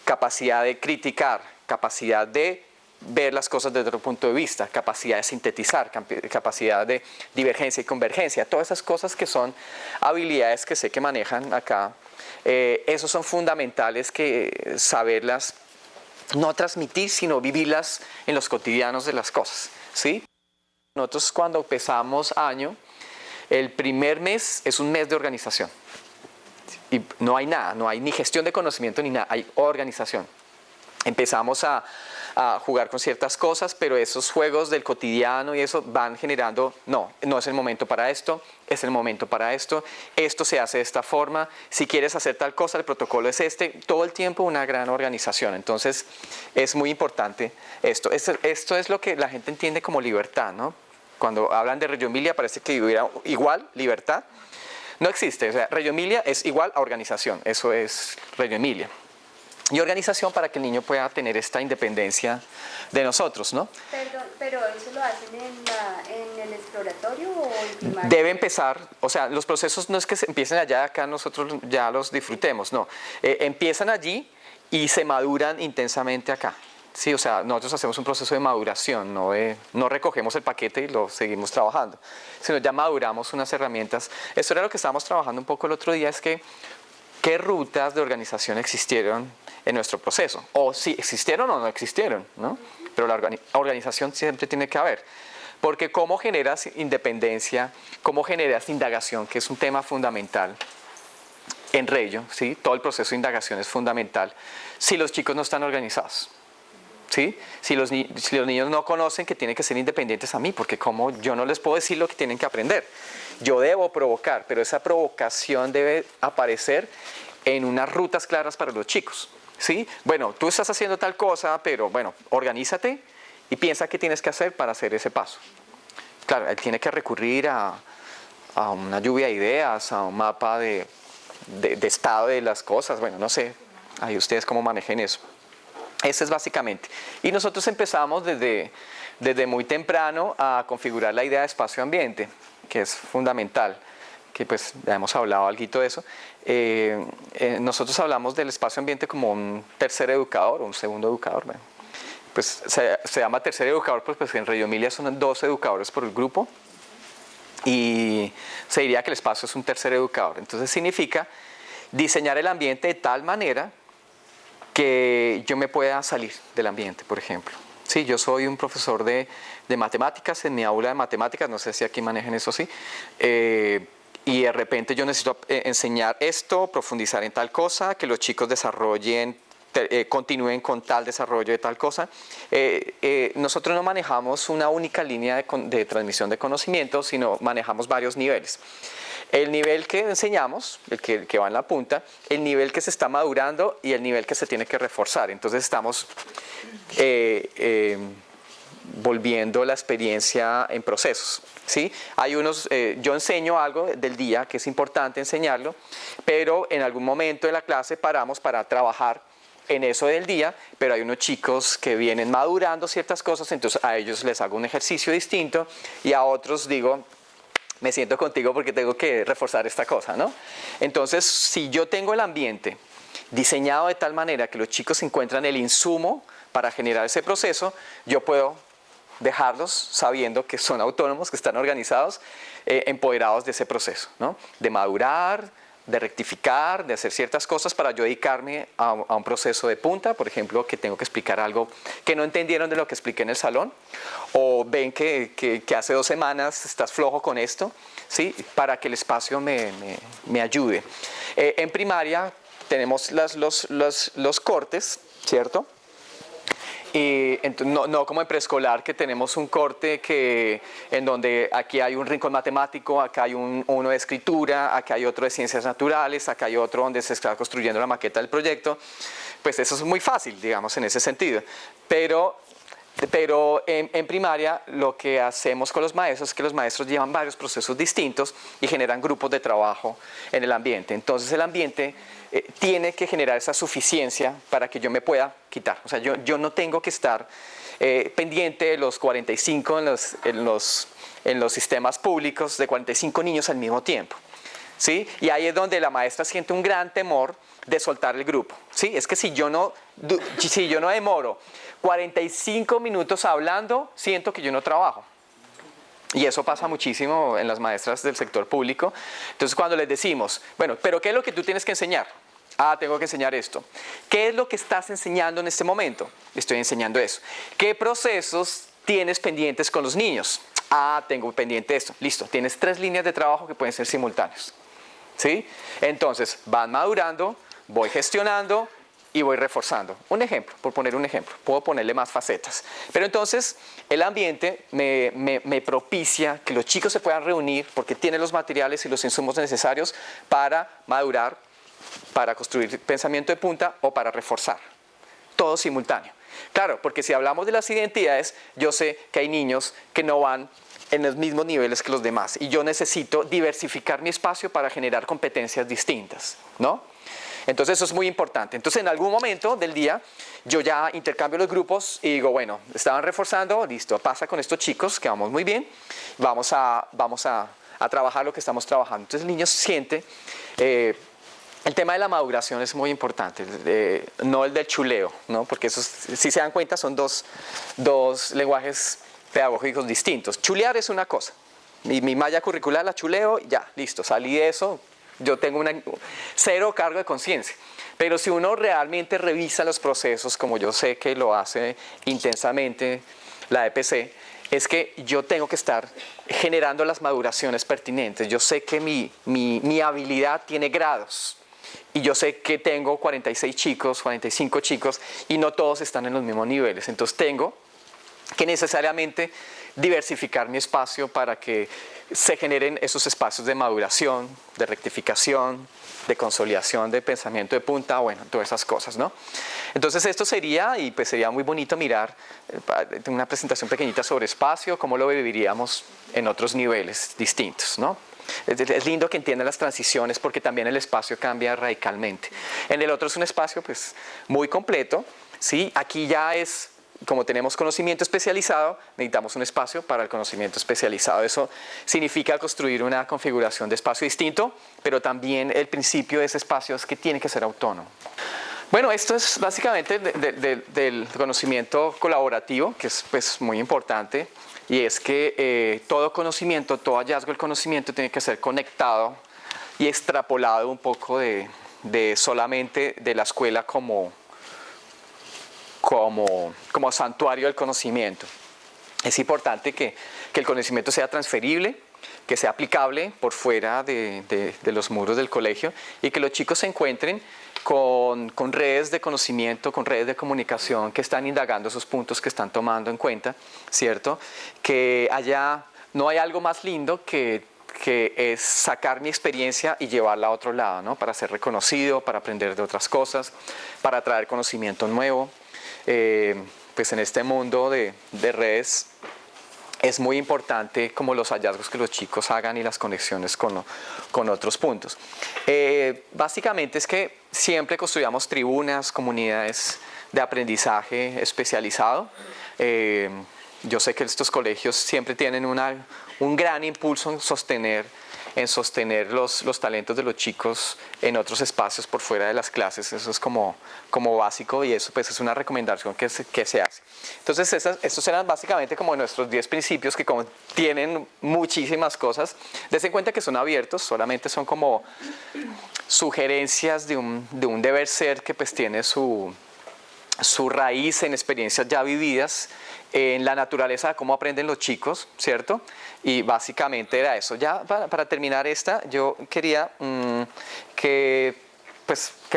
capacidad de criticar, capacidad de ver las cosas desde otro punto de vista, capacidad de sintetizar, capacidad de divergencia y convergencia, todas esas cosas que son habilidades que sé que manejan acá, esos son fundamentales que saberlas, no transmitir, sino vivirlas en los cotidianos de las cosas, ¿sí? Nosotros cuando empezamos año, el primer mes es un mes de organización. Y no hay nada, no hay ni gestión de conocimiento ni nada, hay organización. Empezamos a jugar con ciertas cosas, pero esos juegos del cotidiano y eso van generando, no es el momento para esto, es el momento para esto se hace de esta forma, si quieres hacer tal cosa, el protocolo es este, todo el tiempo una gran organización. Entonces es muy importante esto. Esto es lo que la gente entiende como libertad, ¿no? Cuando hablan de Reggio Emilia parece que hubiera igual libertad. No existe, o sea, Reggio Emilia es igual a organización, eso es Reggio Emilia. Y organización para que el niño pueda tener esta independencia de nosotros, ¿no? Perdón, pero ¿eso lo hacen en el exploratorio o en primaria? Debe empezar, o sea, los procesos no es que empiecen allá, acá nosotros ya los disfrutemos, no. Empiezan allí y se maduran intensamente acá. Sí, o sea, nosotros hacemos un proceso de maduración, no recogemos el paquete y lo seguimos trabajando, sino ya maduramos unas herramientas. Esto era lo que estábamos trabajando un poco el otro día, es que qué rutas de organización existieron en nuestro proceso, o si existieron o no existieron, ¿no? Pero la organización siempre tiene que haber, porque cómo generas independencia, cómo generas indagación, que es un tema fundamental en Reggio, ¿sí? Todo el proceso de indagación es fundamental si los chicos no están organizados. ¿sí? Si los niños no conocen que tienen que ser independientes a mí, porque como yo no les puedo decir lo que tienen que aprender. Yo debo provocar, pero esa provocación debe aparecer en unas rutas claras para los chicos, ¿sí? Bueno, tú estás haciendo tal cosa, pero bueno, organízate y piensa qué tienes que hacer para hacer ese paso. Claro, él tiene que recurrir a una lluvia de ideas, a un mapa de estado de las cosas, bueno, no sé, ahí ustedes cómo manejen eso. Ese es básicamente. Y nosotros empezamos desde muy temprano a configurar la idea de espacio-ambiente, que es fundamental, que pues ya hemos hablado algo de eso. Nosotros hablamos del espacio-ambiente como un tercer educador o un segundo educador. Bueno, pues se llama tercer educador, pues en Radio Emilia son 2 educadores por el grupo y se diría que el espacio es un tercer educador. Entonces significa diseñar el ambiente de tal manera que yo me pueda salir del ambiente, por ejemplo. Sí, yo soy un profesor de matemáticas en mi aula de matemáticas, no sé si aquí manejan eso así, y de repente yo necesito enseñar esto, profundizar en tal cosa, que los chicos desarrollen, continúen con tal desarrollo de tal cosa. Nosotros no manejamos una única línea de transmisión de conocimiento, sino manejamos varios niveles. El nivel que enseñamos, el que va en la punta, el nivel que se está madurando y el nivel que se tiene que reforzar. Entonces estamos volviendo la experiencia en procesos, ¿sí? Hay unos, yo enseño algo del día que es importante enseñarlo, pero en algún momento de la clase paramos para trabajar en eso del día, pero hay unos chicos que vienen madurando ciertas cosas, entonces a ellos les hago un ejercicio distinto y a otros digo, me siento contigo porque tengo que reforzar esta cosa, ¿no? Entonces, si yo tengo el ambiente diseñado de tal manera que los chicos encuentran el insumo para generar ese proceso, yo puedo dejarlos sabiendo que son autónomos, que están organizados, empoderados de ese proceso, ¿no? De madurar, de rectificar, de hacer ciertas cosas para yo dedicarme a un proceso de punta, por ejemplo, que tengo que explicar algo que no entendieron de lo que expliqué en el salón, o ven que hace 2 semanas estás flojo con esto, ¿sí? Para que el espacio me ayude. En primaria tenemos los cortes, ¿cierto? Y no como en preescolar, que tenemos un corte en donde aquí hay un rincón matemático, acá hay uno de escritura, acá hay otro de ciencias naturales, acá hay otro donde se está construyendo la maqueta del proyecto. Pues eso es muy fácil, digamos, en ese sentido. Pero en primaria lo que hacemos con los maestros es que los maestros llevan varios procesos distintos y generan grupos de trabajo en el ambiente. Entonces el ambiente tiene que generar esa suficiencia para que yo me pueda quitar. O sea, yo no tengo que estar pendiente de los 45 en los sistemas públicos, de 45 niños al mismo tiempo, ¿sí? Y ahí es donde la maestra siente un gran temor de soltar el grupo, ¿sí? Es que si yo no demoro 45 minutos hablando, siento que yo no trabajo. Y eso pasa muchísimo en las maestras del sector público. Entonces cuando les decimos, bueno, pero ¿qué es lo que tú tienes que enseñar? Ah, tengo que enseñar esto. ¿Qué es lo que estás enseñando en este momento? Estoy enseñando eso. ¿Qué procesos tienes pendientes con los niños? Ah, tengo pendiente esto. Listo, tienes 3 líneas de trabajo que pueden ser simultáneos, ¿sí? Entonces van madurando, voy gestionando y voy reforzando. Un ejemplo, por poner un ejemplo, puedo ponerle más facetas. Pero entonces el ambiente me propicia que los chicos se puedan reunir porque tienen los materiales y los insumos necesarios para madurar, para construir pensamiento de punta o para reforzar. Todo simultáneo. Claro, porque si hablamos de las identidades, yo sé que hay niños que no van en los mismos niveles que los demás y yo necesito diversificar mi espacio para generar competencias distintas, ¿no? Entonces eso es muy importante. Entonces en algún momento del día yo ya intercambio los grupos y digo, bueno, estaban reforzando, listo, pasa con estos chicos que vamos muy bien, vamos a trabajar lo que estamos trabajando. Entonces el niño siente, el tema de la maduración es muy importante, no el del chuleo, ¿no? Porque eso, si se dan cuenta, son dos lenguajes pedagógicos distintos. Chulear es una cosa, mi malla curricular la chuleo, ya, listo, salí de eso. Yo tengo cero cargo de conciencia. Pero si uno realmente revisa los procesos, como yo sé que lo hace intensamente la EPC, es que yo tengo que estar generando las maduraciones pertinentes. Yo sé que mi habilidad tiene grados. y yo sé que tengo 46 chicos, 45 chicos y no todos están en los mismos niveles. Entonces tengo que necesariamente diversificar mi espacio para que se generen esos espacios de maduración, de rectificación, de consolidación, de pensamiento de punta, bueno, todas esas cosas, ¿no? Entonces esto sería, y pues sería muy bonito mirar una presentación pequeñita sobre espacio, cómo lo viviríamos en otros niveles distintos, ¿no? Es lindo que entiendan las transiciones porque también el espacio cambia radicalmente. En el otro es un espacio pues muy completo, ¿sí? Aquí ya es, como tenemos conocimiento especializado, necesitamos un espacio para el conocimiento especializado. Eso significa construir una configuración de espacio distinto, pero también el principio de ese espacio es que tiene que ser autónomo. Bueno, esto es básicamente del conocimiento colaborativo, que es pues muy importante, y es que todo conocimiento, todo hallazgo del conocimiento tiene que ser conectado y extrapolado un poco de solamente de la escuela como santuario del conocimiento. Es importante que el conocimiento sea transferible, que sea aplicable por fuera de los muros del colegio y que los chicos se encuentren con redes de conocimiento, con redes de comunicación que están indagando esos puntos que están tomando en cuenta, ¿cierto? Que no hay algo más lindo que es sacar mi experiencia y llevarla a otro lado, ¿no? Para ser reconocido, para aprender de otras cosas, para traer conocimiento nuevo. Pues en este mundo de redes es muy importante como los hallazgos que los chicos hagan y las conexiones con otros puntos. Básicamente es que siempre construyamos tribunas, comunidades de aprendizaje especializado. Yo sé que estos colegios siempre tienen un gran impulso en sostener los talentos de los chicos en otros espacios por fuera de las clases. Eso es como básico y eso pues es una recomendación que se hace. Entonces estos eran básicamente como nuestros 10 principios que contienen muchísimas cosas. Dense en cuenta que son abiertos, solamente son como sugerencias de un deber ser que pues tiene su raíz en experiencias ya vividas, en la naturaleza de cómo aprenden los chicos, ¿cierto? Y básicamente era eso. Ya para terminar yo quería ¿qué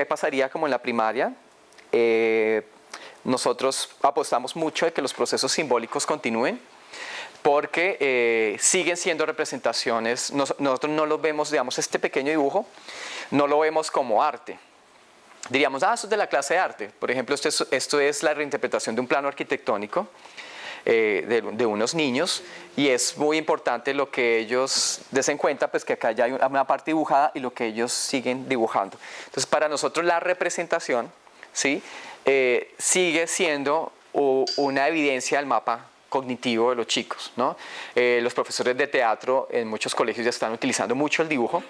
pasaría como en la primaria? Nosotros apostamos mucho de que los procesos simbólicos continúen porque siguen siendo representaciones. Nosotros no los vemos, digamos, este pequeño dibujo, no lo vemos como arte. Diríamos, esto es de la clase de arte. Por ejemplo, esto es la reinterpretación de un plano arquitectónico de unos niños y es muy importante lo que ellos den cuenta, pues que acá ya hay una parte dibujada y lo que ellos siguen dibujando. Entonces, para nosotros la representación, ¿sí? Sigue siendo una evidencia del mapa cognitivo de los chicos, ¿no? Los profesores de teatro en muchos colegios ya están utilizando mucho el dibujo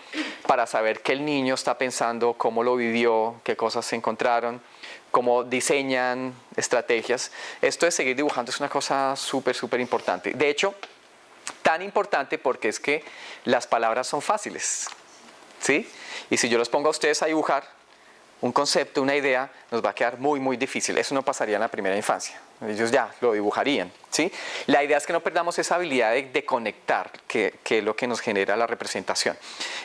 para saber qué el niño está pensando, cómo lo vivió, qué cosas se encontraron, cómo diseñan estrategias. Esto de seguir dibujando es una cosa súper importante. De hecho, tan importante porque es que las palabras son fáciles, ¿sí? Y si yo los pongo a ustedes a dibujar un concepto, una idea, nos va a quedar muy difícil. Eso no pasaría en la primera infancia. Ellos ya lo dibujarían, ¿sí? La idea es que no perdamos esa habilidad de conectar, que es lo que nos genera la representación.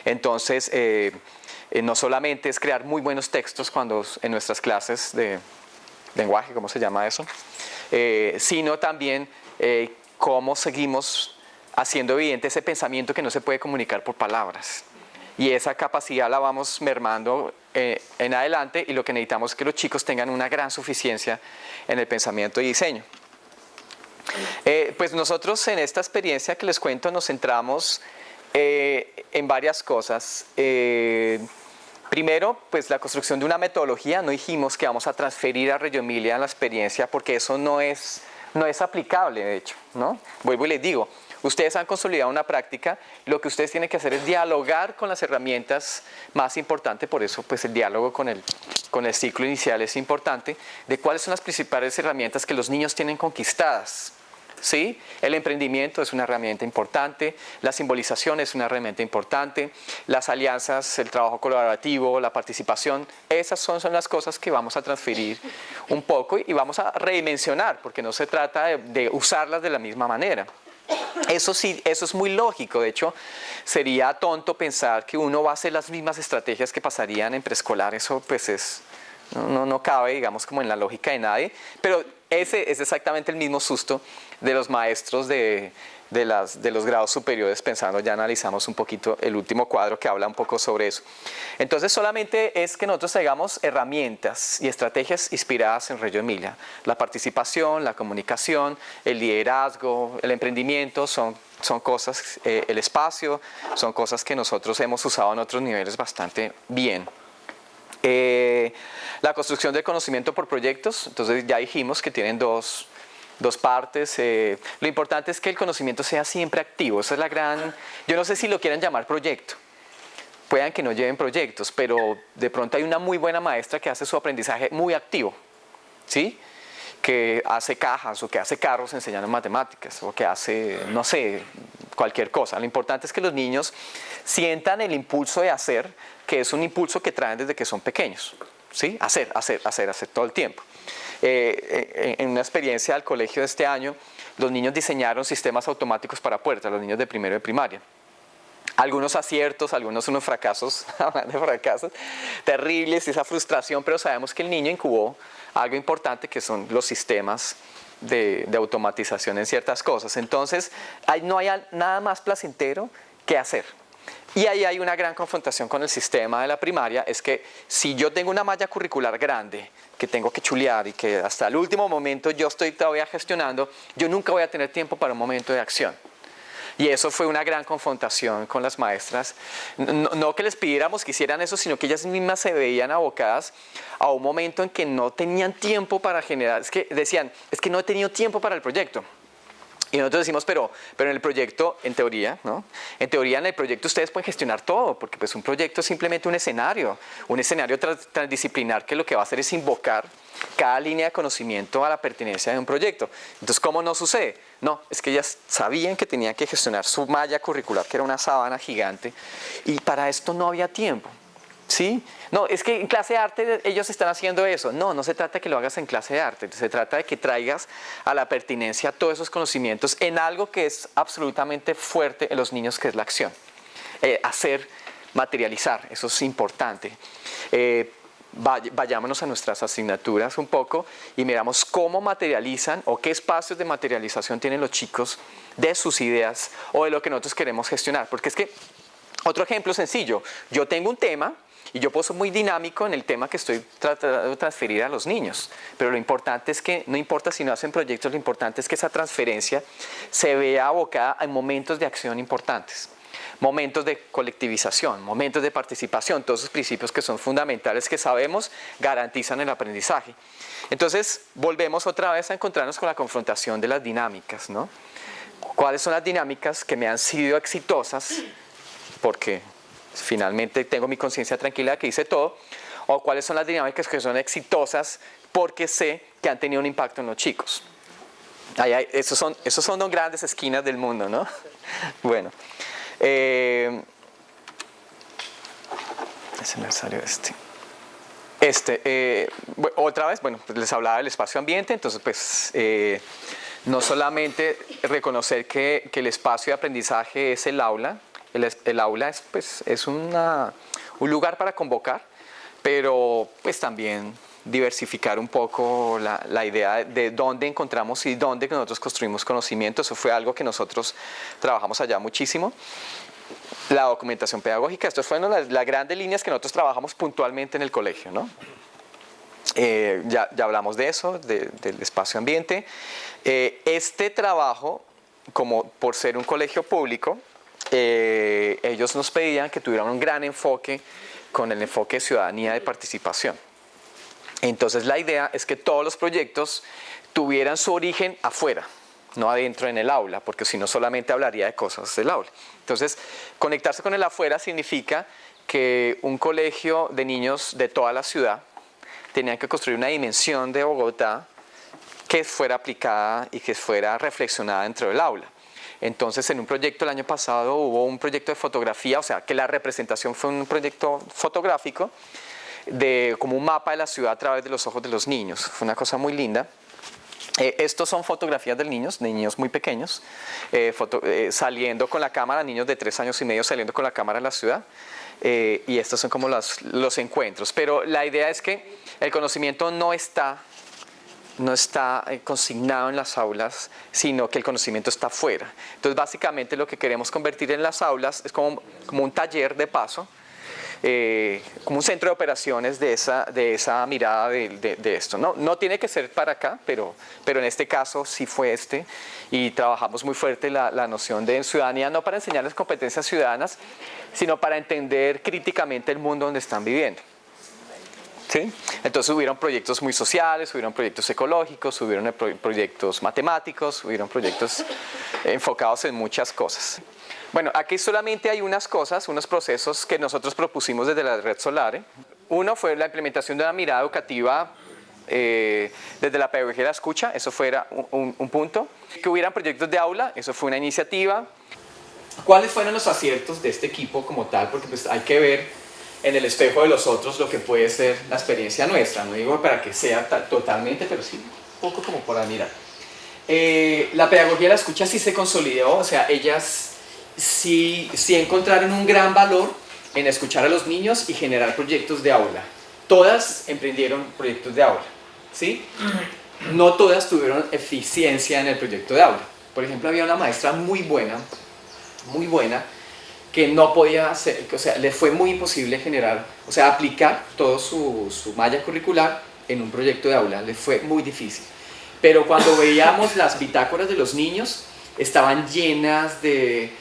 Entonces, no solamente es crear muy buenos textos en nuestras clases de lenguaje, ¿cómo se llama eso? Sino también cómo seguimos haciendo evidente ese pensamiento que no se puede comunicar por palabras. Y esa capacidad la vamos mermando en adelante y lo que necesitamos es que los chicos tengan una gran suficiencia en el pensamiento y diseño. Pues nosotros en esta experiencia que les cuento nos centramos en varias cosas. Primero, pues la construcción de una metodología. No dijimos que vamos a transferir a Reggio Emilia la experiencia porque eso no es aplicable, de hecho, ¿no? Vuelvo y les digo, ustedes han consolidado una práctica, lo que ustedes tienen que hacer es dialogar con las herramientas más importantes, por eso pues el diálogo con el ciclo inicial es importante, de cuáles son las principales herramientas que los niños tienen conquistadas. ¿Sí? El emprendimiento es una herramienta importante, la simbolización es una herramienta importante, las alianzas, el trabajo colaborativo, la participación, esas son las cosas que vamos a transferir un poco y vamos a redimensionar, porque no se trata de usarlas de la misma manera. Eso sí, eso es muy lógico. De hecho, sería tonto pensar que uno va a hacer las mismas estrategias que pasarían en preescolar. Eso pues no cabe, digamos, como en la lógica de nadie. Pero ese es exactamente el mismo susto de los maestros de los grados superiores, pensando, ya analizamos un poquito el último cuadro que habla un poco sobre eso. Entonces solamente es que nosotros tengamos herramientas y estrategias inspiradas en Reggio Emilia. La participación, la comunicación, el liderazgo, el emprendimiento son cosas, el espacio, son cosas que nosotros hemos usado en otros niveles bastante bien. La construcción del conocimiento por proyectos, entonces ya dijimos que tienen dos partes. Lo importante es que el conocimiento sea siempre activo. Esa es la gran... Yo no sé si lo quieran llamar proyecto. Puedan que no lleven proyectos, pero de pronto hay una muy buena maestra que hace su aprendizaje muy activo, ¿sí? Que hace cajas o que hace carros enseñando matemáticas o que hace, no sé, cualquier cosa. Lo importante es que los niños sientan el impulso de hacer, que es un impulso que traen desde que son pequeños, ¿sí? Hacer todo el tiempo. En una experiencia del colegio de este año, los niños diseñaron sistemas automáticos para puertas, los niños de primero de primaria. Algunos aciertos, algunos unos fracasos, hablando de fracasos terribles, esa frustración, pero sabemos que el niño incubó algo importante que son los sistemas de automatización en ciertas cosas. Entonces, no hay nada más placentero que hacer. Y ahí hay una gran confrontación con el sistema de la primaria, es que si yo tengo una malla curricular grande, que tengo que chulear y que hasta el último momento yo estoy todavía gestionando, yo nunca voy a tener tiempo para un momento de acción. Y eso fue una gran confrontación con las maestras. No que les pidiéramos que hicieran eso, sino que ellas mismas se veían abocadas a un momento en que no tenían tiempo para generar, es que decían, es que no he tenido tiempo para el proyecto. Y nosotros decimos, pero en el proyecto, en teoría, ¿no? En teoría, en el proyecto ustedes pueden gestionar todo, porque pues un proyecto es simplemente un escenario transdisciplinar que lo que va a hacer es invocar cada línea de conocimiento a la pertinencia de un proyecto. Entonces, ¿cómo no sucede? No, es que ellas sabían que tenían que gestionar su malla curricular, que era una sábana gigante, y para esto no había tiempo. ¿Sí? No, es que en clase de arte ellos están haciendo eso. No se trata de que lo hagas en clase de arte, se trata de que traigas a la pertinencia todos esos conocimientos en algo que es absolutamente fuerte en los niños, que es la acción. Hacer, materializar, eso es importante. Vayámonos a nuestras asignaturas un poco y miramos cómo materializan o qué espacios de materialización tienen los chicos de sus ideas o de lo que nosotros queremos gestionar. Porque es que, otro ejemplo sencillo, yo tengo un tema y yo puedo ser muy dinámico en el tema que estoy tratando de transferir a los niños, pero lo importante es que, no importa si no hacen proyectos, lo importante es que esa transferencia se vea abocada en momentos de acción importantes, momentos de colectivización, momentos de participación, todos esos principios que son fundamentales, que sabemos garantizan el aprendizaje. Entonces, volvemos otra vez a encontrarnos con la confrontación de las dinámicas, ¿no? ¿Cuáles son las dinámicas que me han sido exitosas? Porque finalmente tengo mi conciencia tranquila de que hice todo, o cuáles son las dinámicas que son exitosas porque sé que han tenido un impacto en los chicos. Esos son dos grandes esquinas del mundo, ¿no? Bueno, ese me salió otra vez, bueno, les hablaba del espacio ambiente, entonces pues no solamente reconocer que el espacio de aprendizaje es el aula. El aula es un lugar para convocar, pero pues también diversificar un poco la idea de dónde encontramos y dónde nosotros construimos conocimiento. Eso fue algo que nosotros trabajamos allá muchísimo. La documentación pedagógica, estas fueron las grandes líneas que nosotros trabajamos puntualmente en el colegio, ¿no? Ya hablamos de eso, del espacio ambiente. Este trabajo, como por ser un colegio público, ellos nos pedían que tuvieran un gran enfoque con el enfoque de ciudadanía de participación. Entonces la idea es que todos los proyectos tuvieran su origen afuera, no adentro en el aula, porque si no solamente hablaría de cosas del aula. Entonces, conectarse con el afuera significa que un colegio de niños de toda la ciudad tenía que construir una dimensión de Bogotá que fuera aplicada y que fuera reflexionada dentro del aula. Entonces, en un proyecto el año pasado hubo un proyecto de fotografía, o sea, que la representación fue un proyecto fotográfico como un mapa de la ciudad a través de los ojos de los niños. Fue una cosa muy linda. Estos son fotografías de niños muy pequeños, saliendo con la cámara, niños de 3 años y medio saliendo con la cámara en la ciudad. Y estos son como los encuentros. Pero la idea es que el conocimiento no está consignado en las aulas, sino que el conocimiento está afuera. Entonces, básicamente lo que queremos convertir en las aulas es como un taller de paso, como un centro de operaciones de esa mirada de esto. No tiene que ser para acá, pero en este caso sí fue y trabajamos muy fuerte la noción de ciudadanía, no para enseñarles competencias ciudadanas, sino para entender críticamente el mundo donde están viviendo. ¿Sí? Entonces hubieron proyectos muy sociales, hubieron proyectos ecológicos, hubieron proyectos matemáticos, hubieron proyectos enfocados en muchas cosas. Bueno, aquí solamente hay unos procesos que nosotros propusimos desde la Red Solare. Uno fue la implementación de una mirada educativa desde la pedagogía de la escucha, eso fuera un punto. Que hubieran proyectos de aula, eso fue una iniciativa. ¿Cuáles fueron los aciertos de este equipo como tal? Porque pues hay que ver en el espejo de los otros lo que puede ser la experiencia nuestra. No digo para que sea totalmente, pero sí un poco como para mirar. La pedagogía de la escucha sí se consolidó, o sea, ellas sí encontraron un gran valor en escuchar a los niños y generar proyectos de aula. Todas emprendieron proyectos de aula, ¿sí? No todas tuvieron eficiencia en el proyecto de aula. Por ejemplo, había una maestra muy buena, que no podía hacer, o sea, le fue muy imposible aplicar todo su malla curricular en un proyecto de aula, le fue muy difícil. Pero cuando veíamos las bitácoras de los niños, estaban llenas de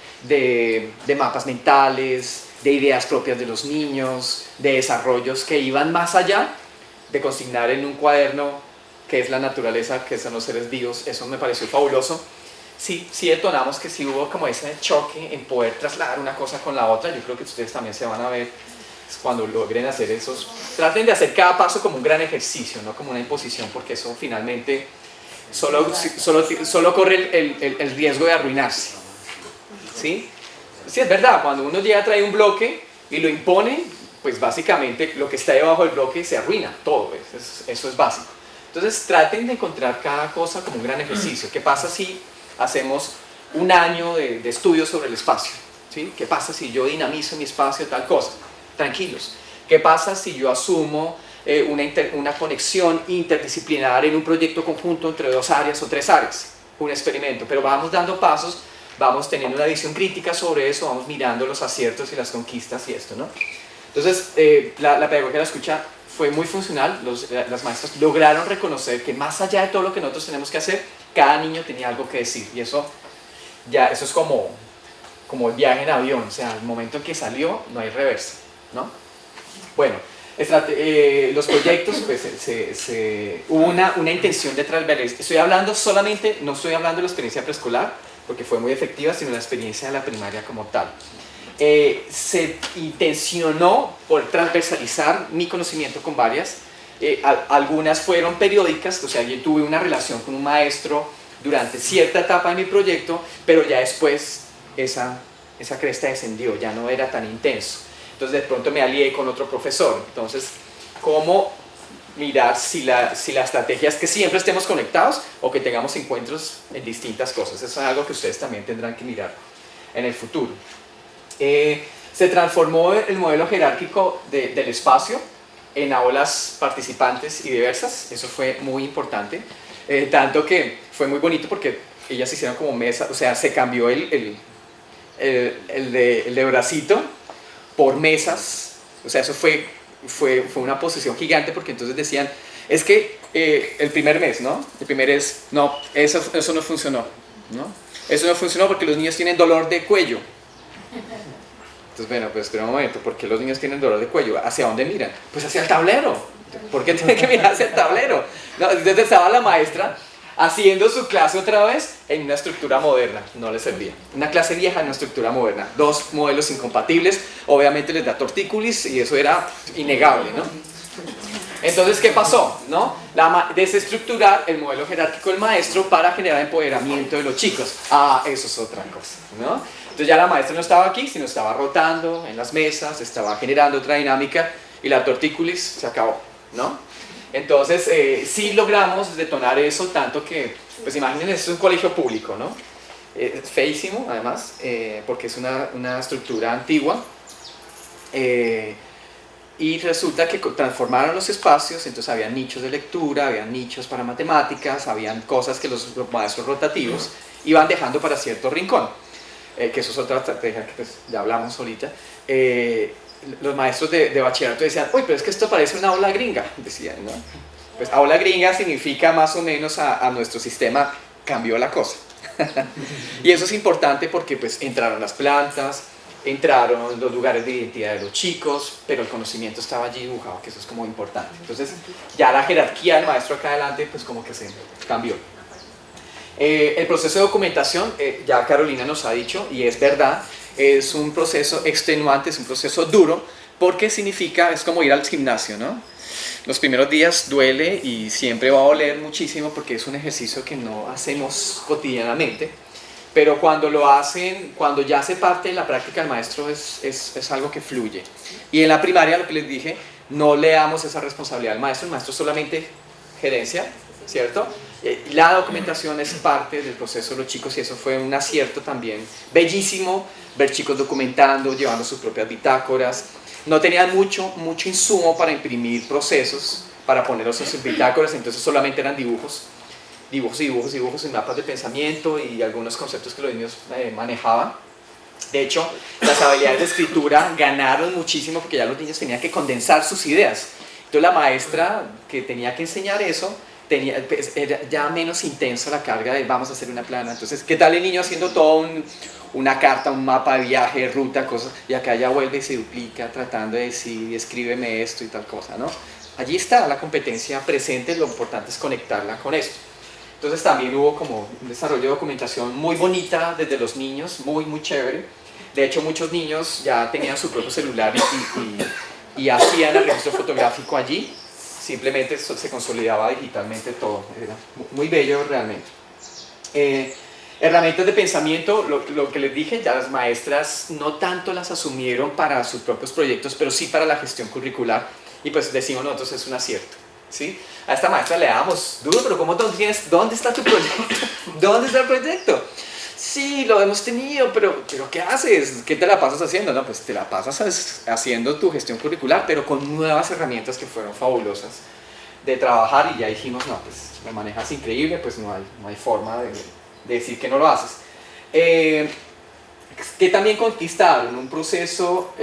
mapas mentales, de ideas propias de los niños, de desarrollos que iban más allá de consignar en un cuaderno qué es la naturaleza, qué son los seres vivos. Eso me pareció fabuloso. Sí detonamos que sí hubo como ese choque en poder trasladar una cosa con la otra. Yo creo que ustedes también se van a ver cuando logren hacer esos. Traten de hacer cada paso como un gran ejercicio, no como una imposición, porque eso finalmente solo corre el riesgo de arruinarse. ¿Sí? Sí, es verdad, cuando uno ya trae un bloque y lo impone, pues básicamente lo que está debajo del bloque se arruina todo, eso es básico. Entonces traten de encontrar cada cosa como un gran ejercicio. ¿Qué pasa si hacemos un año de estudios sobre el espacio? ¿Sí? ¿Qué pasa si yo dinamizo mi espacio tal cosa? Tranquilos. ¿Qué pasa si yo asumo una conexión interdisciplinar en un proyecto conjunto entre 2 áreas o 3 áreas? Un experimento, pero vamos dando pasos, vamos teniendo una visión crítica sobre eso, vamos mirando los aciertos y las conquistas y esto, ¿no? Entonces, la pedagogía de la escucha fue muy funcional. Las maestras lograron reconocer que más allá de todo lo que nosotros tenemos que hacer, cada niño tenía algo que decir, y eso es como el viaje en avión, o sea, el momento en que salió no hay reversa, ¿no? Bueno, los proyectos, pues hubo una intención detrás de eso. No estoy hablando de la experiencia preescolar, porque fue muy efectiva, sino la experiencia de la primaria como tal. Se intencionó por transversalizar mi conocimiento con varias. Algunas fueron periódicas, o sea, yo tuve una relación con un maestro durante cierta etapa de mi proyecto, pero ya después esa cresta descendió, ya no era tan intenso. Entonces de pronto me alié con otro profesor. Entonces, ¿cómo mirar si la estrategia es que siempre estemos conectados o que tengamos encuentros en distintas cosas? Eso es algo que ustedes también tendrán que mirar en el futuro. Se transformó el modelo jerárquico del espacio en aulas participantes y diversas. Eso fue muy importante, tanto que fue muy bonito porque ellas hicieron como mesa, o sea, se cambió el de bracito por mesas. O sea, eso fue una posición gigante, porque entonces decían, es que el primer mes, ¿no? El primer es, no, eso no funcionó, ¿no? Eso no funcionó porque los niños tienen dolor de cuello. Entonces, bueno, pues espera un momento, ¿por qué los niños tienen dolor de cuello? ¿Hacia dónde miran? Pues hacia el tablero. ¿Por qué tienen que mirar hacia el tablero? No, entonces estaba la maestra haciendo su clase otra vez en una estructura moderna, no les servía. Una clase vieja en una estructura moderna, 2 modelos incompatibles, obviamente les da tortícolis y eso era innegable, ¿no? Entonces, ¿qué pasó? ¿No? Desestructurar el modelo jerárquico del maestro para generar empoderamiento de los chicos. Eso es otra cosa, ¿no? Entonces ya la maestra no estaba aquí, sino estaba rotando en las mesas, estaba generando otra dinámica y la tortícolis se acabó, ¿no? Entonces, sí logramos detonar eso, tanto que, pues imagínense, esto es un colegio público, ¿no? Es feísimo, además, porque es una estructura antigua. Y resulta que transformaron los espacios, entonces había nichos de lectura, había nichos para matemáticas, habían cosas que los maestros rotativos iban dejando para cierto rincón, que eso es otra estrategia que pues, ya hablamos ahorita. Los maestros de bachillerato decían, uy, pero es que esto parece una aula gringa, decían, ¿no? Pues aula gringa significa más o menos a nuestro sistema cambió la cosa. Y eso es importante porque pues entraron las plantas, entraron los lugares de identidad de los chicos, pero el conocimiento estaba allí dibujado, que eso es como importante. Entonces ya la jerarquía del maestro acá adelante pues como que se cambió. El proceso de documentación, ya Carolina nos ha dicho, y es verdad, es un proceso extenuante, es un proceso duro, porque significa, es como ir al gimnasio, ¿no? Los primeros días duele y siempre va a doler muchísimo porque es un ejercicio que no hacemos cotidianamente, pero cuando lo hacen, cuando ya hace parte de la práctica del maestro es algo que fluye. Y en la primaria, lo que les dije, no le damos esa responsabilidad al maestro, el maestro solamente gerencia, ¿cierto? La documentación es parte del proceso de los chicos y eso fue un acierto también bellísimo, ver chicos documentando, llevando sus propias bitácoras. No tenían mucho insumo para imprimir procesos, para ponerlos en sus bitácoras, entonces solamente eran dibujos en mapas de pensamiento y algunos conceptos que los niños manejaban. De hecho, las habilidades de escritura ganaron muchísimo porque ya los niños tenían que condensar sus ideas. Entonces la maestra que tenía que enseñar eso, era ya menos intensa la carga de vamos a hacer una plana. Entonces, ¿qué tal el niño haciendo todo una carta, un mapa de viaje, ruta, cosas? Y acá ya vuelve y se duplica tratando de decir, escríbeme esto y tal cosa, ¿no? Allí está la competencia presente, lo importante es conectarla con esto. Entonces también hubo como un desarrollo de documentación muy bonita desde los niños, muy chévere. De hecho, muchos niños ya tenían su propio celular y hacían el registro fotográfico allí. Simplemente se consolidaba digitalmente todo. Era muy bello realmente. Herramientas de pensamiento, lo que les dije, ya las maestras no tanto las asumieron para sus propios proyectos, pero sí para la gestión curricular. Y pues decimos nosotros es un acierto. ¿Sí? A esta maestra le damos duro, pero ¿cómo dónde está tu proyecto? ¿Dónde está el proyecto? Sí, lo hemos tenido, pero ¿qué haces? ¿Qué te la pasas haciendo? No, pues te la pasas haciendo tu gestión curricular, pero con nuevas herramientas que fueron fabulosas de trabajar y ya dijimos, no, pues lo manejas increíble, pues no hay forma de decir que no lo haces. Que también conquistaron el proceso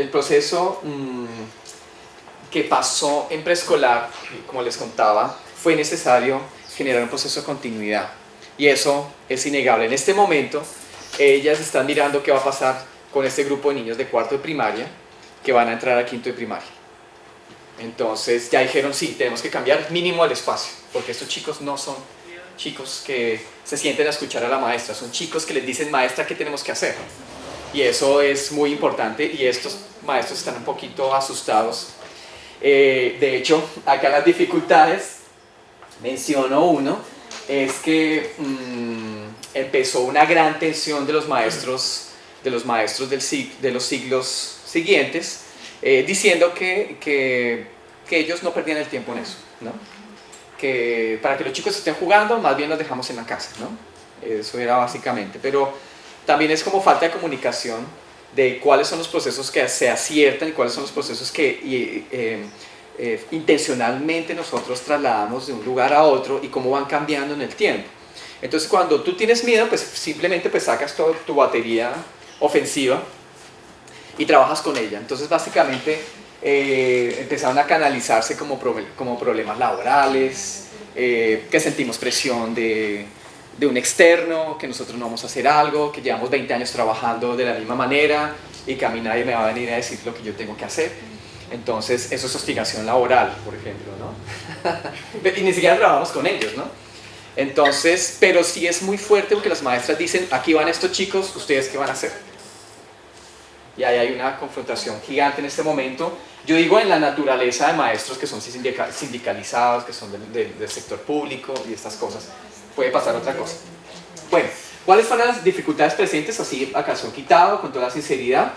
que pasó en preescolar, como les contaba, fue necesario generar un proceso de continuidad. Y eso es innegable. En este momento, ellas están mirando qué va a pasar con este grupo de niños de cuarto de primaria que van a entrar a quinto de primaria. Entonces ya dijeron, sí, tenemos que cambiar mínimo el espacio, porque estos chicos no son chicos que se sienten a escuchar a la maestra, son chicos que les dicen, maestra, ¿qué tenemos que hacer? Y eso es muy importante y estos maestros están un poquito asustados. De hecho, acá las dificultades, menciono uno, es que empezó una gran tensión de los maestros de los siglos siguientes, diciendo que ellos no perdían el tiempo en eso, ¿no? Que para que los chicos estén jugando, más bien los dejamos en la casa, ¿no? Eso era básicamente, pero también es como falta de comunicación de cuáles son los procesos que se aciertan y cuáles son los procesos que intencionalmente nosotros trasladamos de un lugar a otro y cómo van cambiando en el tiempo. Entonces cuando tú tienes miedo, pues simplemente pues sacas toda tu batería ofensiva y trabajas con ella. Entonces básicamente empezaron a canalizarse como problemas laborales, que sentimos presión de un externo, que nosotros no vamos a hacer algo, que llevamos 20 años trabajando de la misma manera y que a mí nadie me va a venir a decir lo que yo tengo que hacer. Entonces eso es hostigación laboral, por ejemplo, ¿no? Y ni siquiera trabajamos con ellos, ¿no? Entonces, pero sí es muy fuerte porque las maestras dicen, aquí van estos chicos, ¿ustedes qué van a hacer? Y ahí hay una confrontación gigante en este momento. Yo digo en la naturaleza de maestros que son sindicalizados, que son del sector público y estas cosas. Puede pasar otra cosa. Bueno, ¿cuáles fueron las dificultades presentes? Así acá son quitado con toda la sinceridad.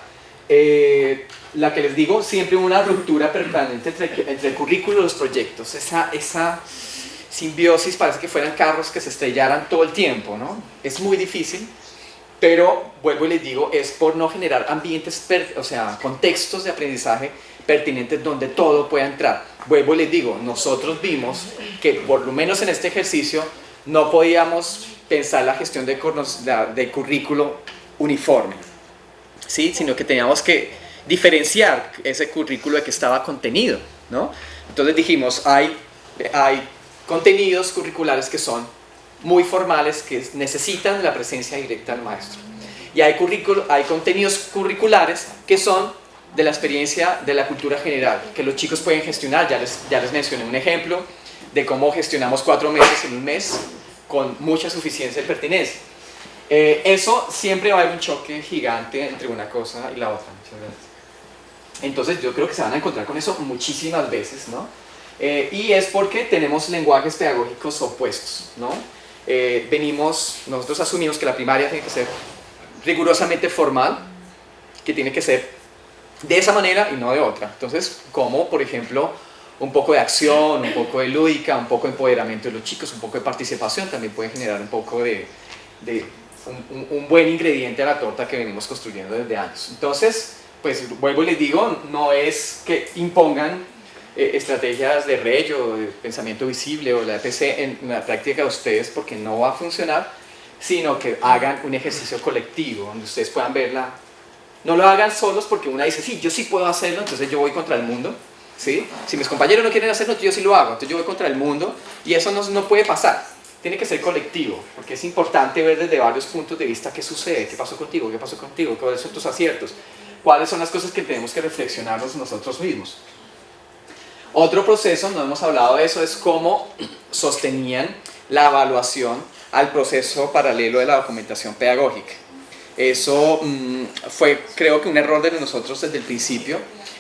la que les digo, siempre una ruptura permanente entre el currículo y los proyectos. Esa simbiosis, parece que fueran carros que se estrellaran todo el tiempo, ¿no? Es muy difícil, pero vuelvo y les digo, es por no generar ambientes, o sea, contextos de aprendizaje pertinentes donde todo pueda entrar. Vuelvo y les digo, nosotros vimos que por lo menos en este ejercicio no podíamos pensar la gestión de currículo uniforme, ¿sí? Sino que teníamos que diferenciar ese currículo de que estaba contenido, ¿no? Entonces dijimos, hay contenidos curriculares que son muy formales, que necesitan la presencia directa del maestro. Y hay contenidos curriculares que son de la experiencia de la cultura general, que los chicos pueden gestionar. Ya les mencioné un ejemplo de cómo gestionamos 4 meses en un mes con mucha suficiencia y pertinencia. Eso siempre va a haber un choque gigante entre una cosa y la otra. Muchas gracias. Entonces yo creo que se van a encontrar con eso muchísimas veces, ¿no? Y es porque tenemos lenguajes pedagógicos opuestos, ¿no? Nosotros asumimos que la primaria tiene que ser rigurosamente formal, que tiene que ser de esa manera y no de otra. Entonces, como por ejemplo un poco de acción, un poco de lúdica, un poco de empoderamiento de los chicos, un poco de participación también puede generar un poco de un buen ingrediente a la torta que venimos construyendo desde años. Entonces, pues vuelvo y les digo, no es que impongan estrategias de REY o de pensamiento visible o la EPC en la práctica de ustedes, porque no va a funcionar, sino que hagan un ejercicio colectivo donde ustedes puedan verla. No lo hagan solos porque una dice, sí, yo sí puedo hacerlo, entonces yo voy contra el mundo, ¿sí? Si mis compañeros no quieren hacerlo, yo sí lo hago, entonces yo voy contra el mundo, y eso no puede pasar. Tiene que ser colectivo, porque es importante ver desde varios puntos de vista qué sucede, qué pasó contigo, cuáles son tus aciertos, cuáles son las cosas que tenemos que reflexionarnos nosotros mismos. Otro proceso, no hemos hablado de eso, es cómo sostenían la evaluación al proceso paralelo de la documentación pedagógica. Eso fue, creo que un error de nosotros desde el principio,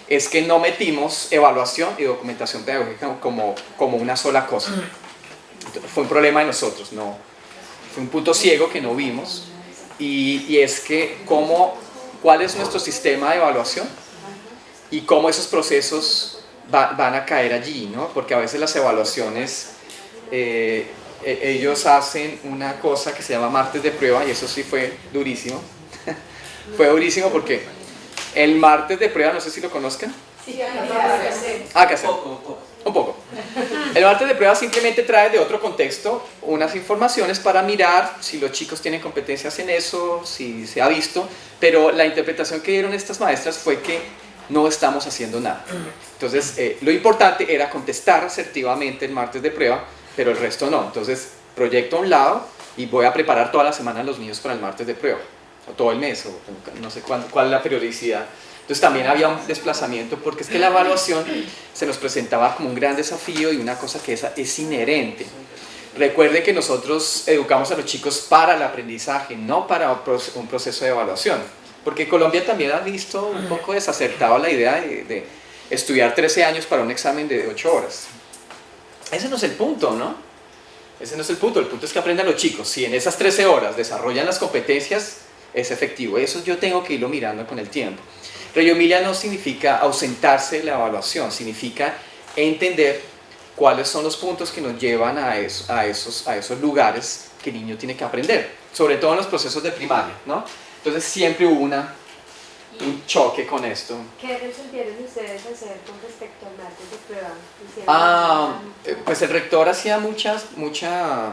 es que no metimos evaluación y documentación pedagógica como una sola cosa. Fue un problema de nosotros, fue un punto ciego que no vimos, y es que cuál es nuestro sistema de evaluación y cómo esos procesos van a caer allí, ¿no? Porque a veces las evaluaciones, ellos hacen una cosa que se llama martes de prueba, y eso sí fue durísimo. Fue durísimo porque el martes de prueba, no sé si lo conozcan. Sí, ¿qué hacer? ¿Qué hacer? Un poco. El martes de prueba simplemente trae de otro contexto unas informaciones para mirar si los chicos tienen competencias en eso, si se ha visto, pero la interpretación que dieron estas maestras fue que no estamos haciendo nada. Entonces, lo importante era contestar asertivamente el martes de prueba, pero el resto no. Entonces, proyecto a un lado y voy a preparar toda la semana a los niños para el martes de prueba, o todo el mes, o no sé cuál es la periodicidad. Entonces también había un desplazamiento, porque es que la evaluación se nos presentaba como un gran desafío y una cosa que es inherente. Recuerden que nosotros educamos a los chicos para el aprendizaje, no para un proceso de evaluación, porque Colombia también ha visto un poco desacertado la idea de estudiar 13 años para un examen de 8 horas. Ese no es el punto, ¿no? Ese no es el punto es que aprendan los chicos. Si en esas 13 horas desarrollan las competencias, es efectivo. Eso yo tengo que irlo mirando con el tiempo. Reggio Emilia no significa ausentarse de la evaluación, significa entender cuáles son los puntos que nos llevan a esos lugares que el niño tiene que aprender, sobre todo en los procesos de primaria, ¿no? Entonces siempre hubo un choque con esto. ¿Qué resolvieron ustedes hacer con respecto al martes de prueba? Pues el rector hacía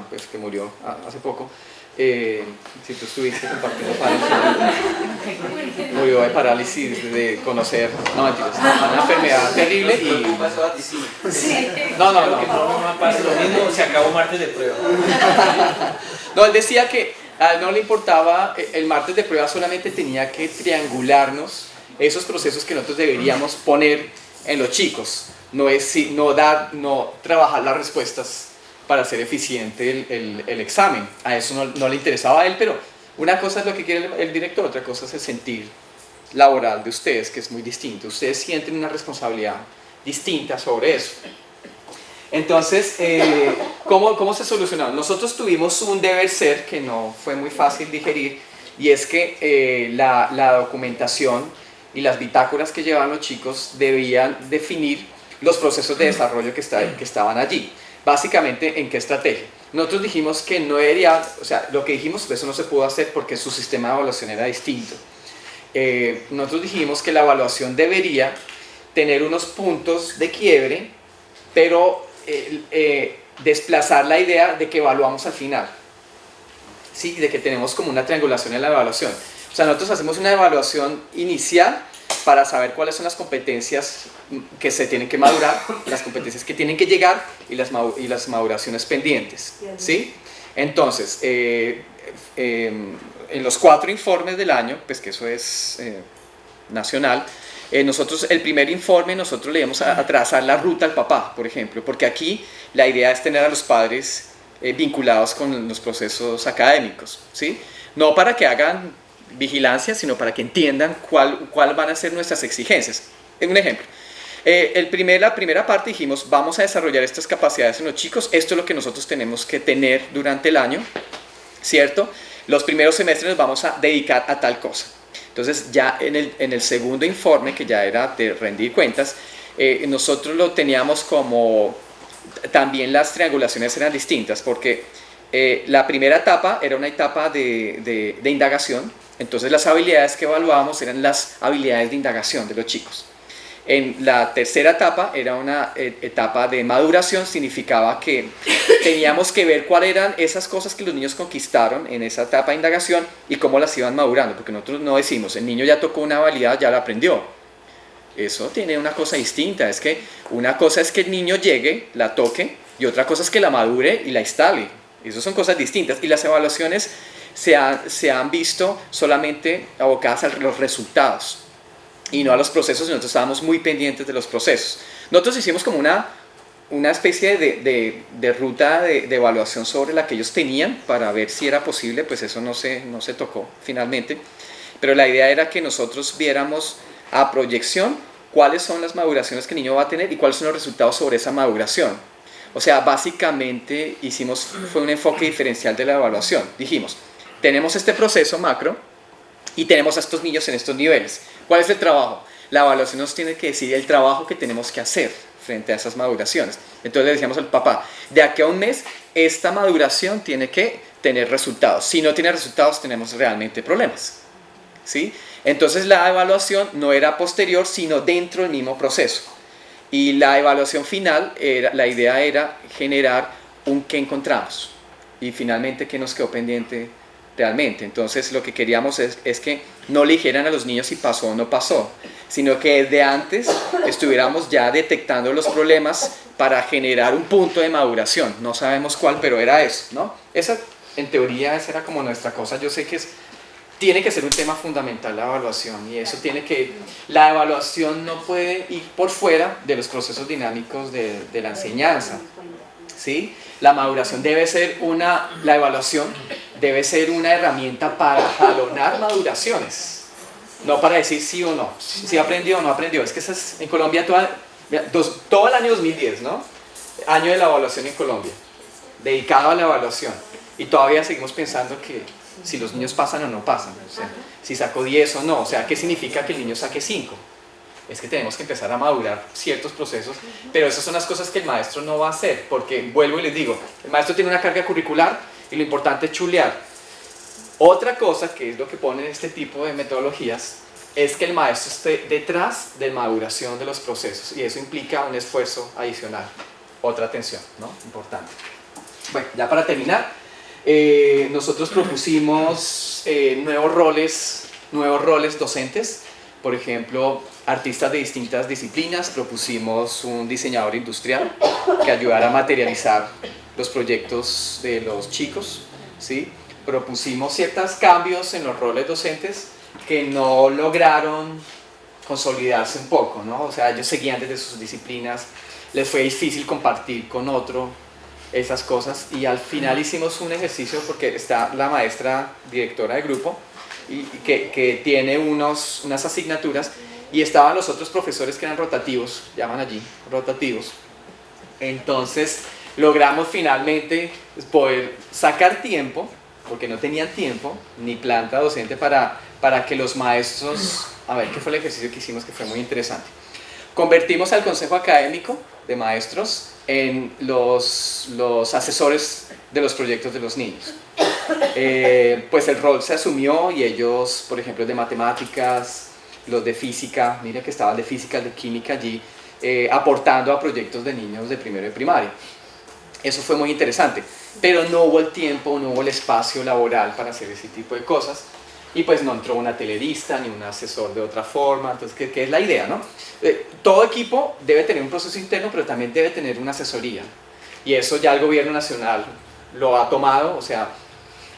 pues que murió hace poco. Si tú estuviste compartiendo murió de parálisis de conocer, no mentiras, una enfermedad terrible y... Sí. No. Lo mismo, se acabó martes de prueba. No, él decía que a él no le importaba el martes de prueba, solamente tenía que triangularnos esos procesos que nosotros deberíamos poner en los chicos, no trabajar las respuestas para hacer eficiente el examen. A eso no le interesaba a él, pero una cosa es lo que quiere el director, otra cosa es el sentir laboral de ustedes, que es muy distinto. Ustedes sienten una responsabilidad distinta sobre eso. Entonces, ¿cómo se solucionó? Nosotros tuvimos un deber ser que no fue muy fácil digerir, y es que la documentación y las bitácoras que llevaban los chicos debían definir los procesos de desarrollo que estaban allí. Básicamente, ¿en qué estrategia? Nosotros dijimos que no era, o sea, lo que dijimos, eso no se pudo hacer porque su sistema de evaluación era distinto. Nosotros dijimos que la evaluación debería tener unos puntos de quiebre, pero desplazar la idea de que evaluamos al final, ¿sí? De que tenemos como una triangulación en la evaluación. O sea, nosotros hacemos una evaluación inicial para saber cuáles son las competencias que se tienen que madurar, las competencias que tienen que llegar y las maduraciones pendientes, ¿sí? Entonces, en los 4 informes del año, pues que eso es nacional, nosotros, el primer informe, nosotros le íbamos a trazar la ruta al papá, por ejemplo, porque aquí la idea es tener a los padres vinculados con los procesos académicos, ¿sí? No para que hagan vigilancia, sino para que entiendan cuál van a ser nuestras exigencias. Un ejemplo, la primera parte dijimos, vamos a desarrollar estas capacidades en los chicos, esto es lo que nosotros tenemos que tener durante el año, ¿cierto? Los primeros semestres nos vamos a dedicar a tal cosa. Entonces ya en el segundo informe, que ya era de rendir cuentas, nosotros lo teníamos como, también las triangulaciones eran distintas, porque la primera etapa era una etapa de indagación, entonces las habilidades que evaluábamos eran las habilidades de indagación de los chicos. En la tercera etapa era una etapa de maduración, significaba que teníamos que ver cuáles eran esas cosas que los niños conquistaron en esa etapa de indagación y cómo las iban madurando, porque nosotros no decimos, el niño ya tocó una habilidad, ya la aprendió. Eso tiene una cosa distinta, es que una cosa es que el niño llegue, la toque, y otra cosa es que la madure y la instale. Esas son cosas distintas, y las evaluaciones se han visto solamente abocadas a los resultados y no a los procesos, y nosotros estábamos muy pendientes de los procesos. Nosotros hicimos como una especie de ruta de evaluación sobre la que ellos tenían para ver si era posible, pues eso no se tocó finalmente, pero la idea era que nosotros viéramos a proyección cuáles son las maduraciones que el niño va a tener y cuáles son los resultados sobre esa maduración. O sea, básicamente fue un enfoque diferencial de la evaluación. Dijimos, tenemos este proceso macro y tenemos a estos niños en estos niveles. ¿Cuál es el trabajo? La evaluación nos tiene que decir el trabajo que tenemos que hacer frente a esas maduraciones. Entonces le decíamos al papá, de aquí a un mes, esta maduración tiene que tener resultados. Si no tiene resultados, tenemos realmente problemas, ¿sí? Entonces la evaluación no era posterior, sino dentro del mismo proceso. Y la evaluación final, la idea era generar un qué encontramos. Y finalmente, ¿qué nos quedó pendiente realmente? Entonces lo que queríamos es que no le dijeran a los niños si pasó o no pasó, sino que desde antes estuviéramos ya detectando los problemas para generar un punto de maduración. No sabemos cuál, pero era eso, ¿no? En teoría esa era como nuestra cosa. Yo sé que tiene que ser un tema fundamental la evaluación, y eso la evaluación no puede ir por fuera de los procesos dinámicos de la enseñanza, ¿sí? La maduración la evaluación debe ser una herramienta para jalonar maduraciones, no para decir sí o no, si aprendió o no aprendió. Es que en Colombia todo el año 2010, ¿no? Año de la evaluación en Colombia, dedicado a la evaluación, y todavía seguimos pensando que si los niños pasan o no pasan, o sea, si sacó 10 o no, o sea, ¿qué significa que el niño saque 5? Es que tenemos que empezar a madurar ciertos procesos, pero esas son las cosas que el maestro no va a hacer, porque vuelvo y les digo, el maestro tiene una carga curricular y lo importante es chulear. Otra cosa, que es lo que ponen este tipo de metodologías, es que el maestro esté detrás de maduración de los procesos, y eso implica un esfuerzo adicional, otra atención, ¿no? Importante. Bueno, ya para terminar, nosotros propusimos nuevos roles docentes. Por ejemplo, artistas de distintas disciplinas. Propusimos un diseñador industrial que ayudara a materializar los proyectos de los chicos, ¿sí? Propusimos ciertos cambios en los roles docentes que no lograron consolidarse un poco, ¿no? O sea, ellos seguían desde sus disciplinas, les fue difícil compartir con otro esas cosas, y al final hicimos un ejercicio, porque está la maestra directora de grupo y que tiene unas asignaturas, y estaban los otros profesores que eran rotativos, llaman allí rotativos. Entonces logramos finalmente poder sacar tiempo, porque no tenían tiempo ni planta docente para que los maestros a ver qué fue el ejercicio que hicimos que fue muy interesante. Convertimos al consejo académico de maestros en los asesores de los proyectos de los niños. Pues el rol se asumió y ellos, por ejemplo, de matemáticas, los de física, mira que estaban de física, de química allí, aportando a proyectos de niños de primero de primaria. Eso fue muy interesante, pero no hubo el tiempo, no hubo el espacio laboral para hacer ese tipo de cosas. Y pues no entró una telerista ni un asesor de otra forma. Entonces, ¿qué es la idea, no? Todo equipo debe tener un proceso interno, pero también debe tener una asesoría. Y eso ya el gobierno nacional lo ha tomado. O sea,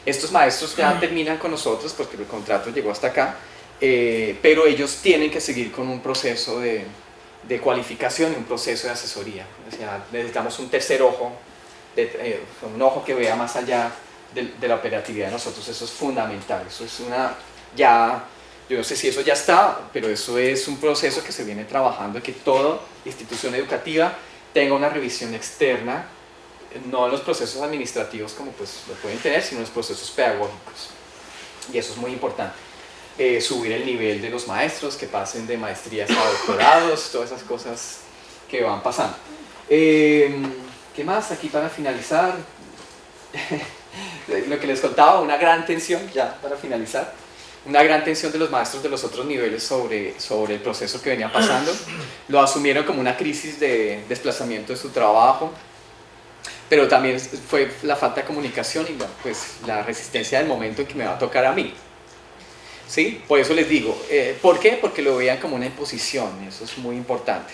estos maestros ya terminan con nosotros porque el contrato llegó hasta acá, pero ellos tienen que seguir con un proceso de cualificación y un proceso de asesoría. O sea, necesitamos un tercer ojo, un ojo que vea más allá de la operatividad de nosotros. Eso es fundamental. Eso es yo no sé si eso ya está, pero eso es un proceso que se viene trabajando, que toda institución educativa tenga una revisión externa, no en los procesos administrativos como pues lo pueden tener, sino en los procesos pedagógicos. Y eso es muy importante. Subir el nivel de los maestros, que pasen de maestrías a doctorados, todas esas cosas que van pasando. ¿Qué más? Aquí para finalizar, lo que les contaba, una gran tensión, ya para finalizar, una gran tensión de los maestros de los otros niveles sobre el proceso que venía pasando. Lo asumieron como una crisis de desplazamiento de su trabajo, pero también fue la falta de comunicación y pues, la resistencia del momento en que me va a tocar a mí. ¿Sí? Por eso les digo, ¿por qué? Porque lo veían como una imposición, eso es muy importante.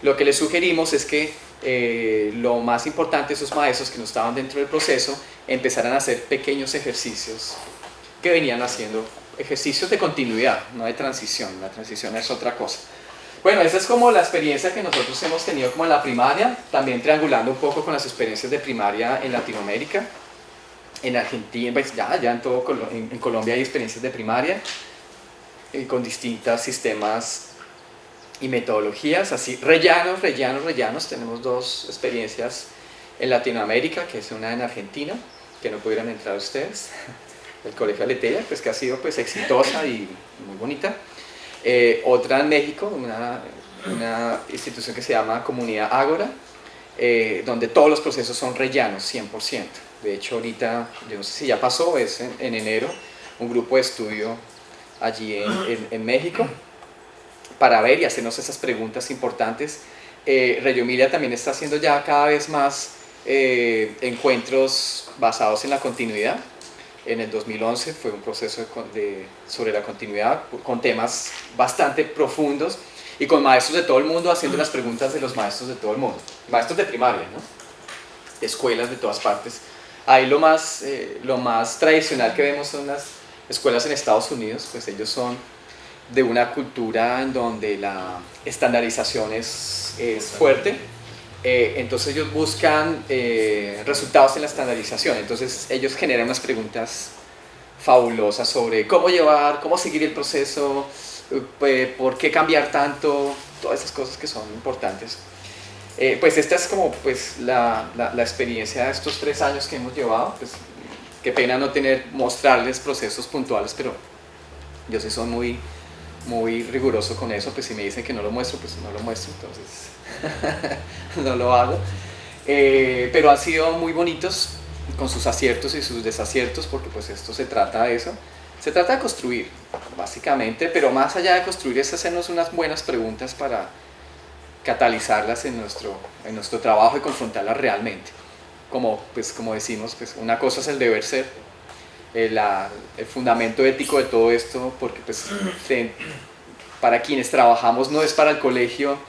Lo que les sugerimos es que lo más importante, esos maestros que no estaban dentro del proceso, empezaran a hacer pequeños ejercicios que venían haciendo, ejercicios de continuidad, no de transición. La transición es otra cosa. Bueno, esa es como la experiencia que nosotros hemos tenido como en la primaria, también triangulando un poco con las experiencias de primaria en Latinoamérica. En Argentina, pues ya en Colombia hay experiencias de primaria con distintos sistemas y metodologías, así rellanos. Tenemos dos experiencias en Latinoamérica, que es una en Argentina, que no pudieron entrar ustedes, el Colegio Aleteia, pues que ha sido pues exitosa y muy bonita. Otra en México, una institución que se llama Comunidad Ágora, donde todos los procesos son rellanos, 100%. De hecho, ahorita, yo no sé si ya pasó, es en enero, un grupo de estudio allí en México para ver y hacernos esas preguntas importantes. Reggio Emilia también está haciendo ya cada vez más encuentros basados en la continuidad. En el 2011 fue un proceso sobre la continuidad con temas bastante profundos y con maestros de todo el mundo haciendo las preguntas de los maestros de todo el mundo, maestros de primaria, ¿no? Escuelas de todas partes. Ahí lo más tradicional que vemos son las escuelas en Estados Unidos, pues ellos son de una cultura en donde la estandarización es fuerte, entonces ellos buscan resultados en la estandarización, entonces ellos generan unas preguntas fabulosas sobre cómo seguir el proceso, por qué cambiar tanto, todas esas cosas que son importantes. Pues esta es como pues, la experiencia de estos 3 años que hemos llevado. Pues, qué pena no mostrarles procesos puntuales, pero yo sí soy muy riguroso con eso. Pues si me dicen que no lo muestro, pues no lo muestro, entonces no lo hago. Pero han sido muy bonitos con sus aciertos y sus desaciertos, porque pues esto se trata de eso. Se trata de construir, básicamente, pero más allá de construir es hacernos unas buenas preguntas para catalizarlas en nuestro trabajo y confrontarlas realmente. Como decimos, pues una cosa es el deber ser, el fundamento ético de todo esto, porque pues, para quienes trabajamos no es para el colegio,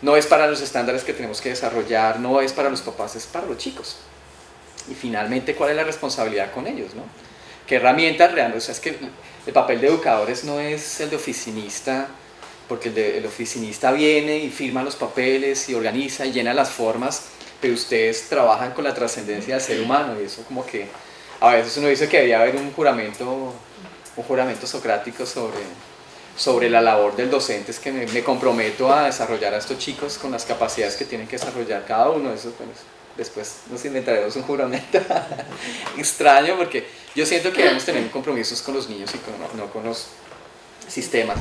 no es para los estándares que tenemos que desarrollar, no es para los papás, es para los chicos. Y finalmente, ¿cuál es la responsabilidad con ellos, no? ¿Qué herramientas reales? O sea, es que el papel de educadores no es el de oficinista, porque el oficinista viene y firma los papeles y organiza y llena las formas, pero ustedes trabajan con la trascendencia del ser humano y eso como que a veces uno dice que debería haber un juramento socrático sobre la labor del docente, es que me comprometo a desarrollar a estos chicos con las capacidades que tienen que desarrollar cada uno de esos. Bueno, después nos inventaremos un juramento extraño, porque yo siento que debemos tener compromisos con los niños y no con los sistemas.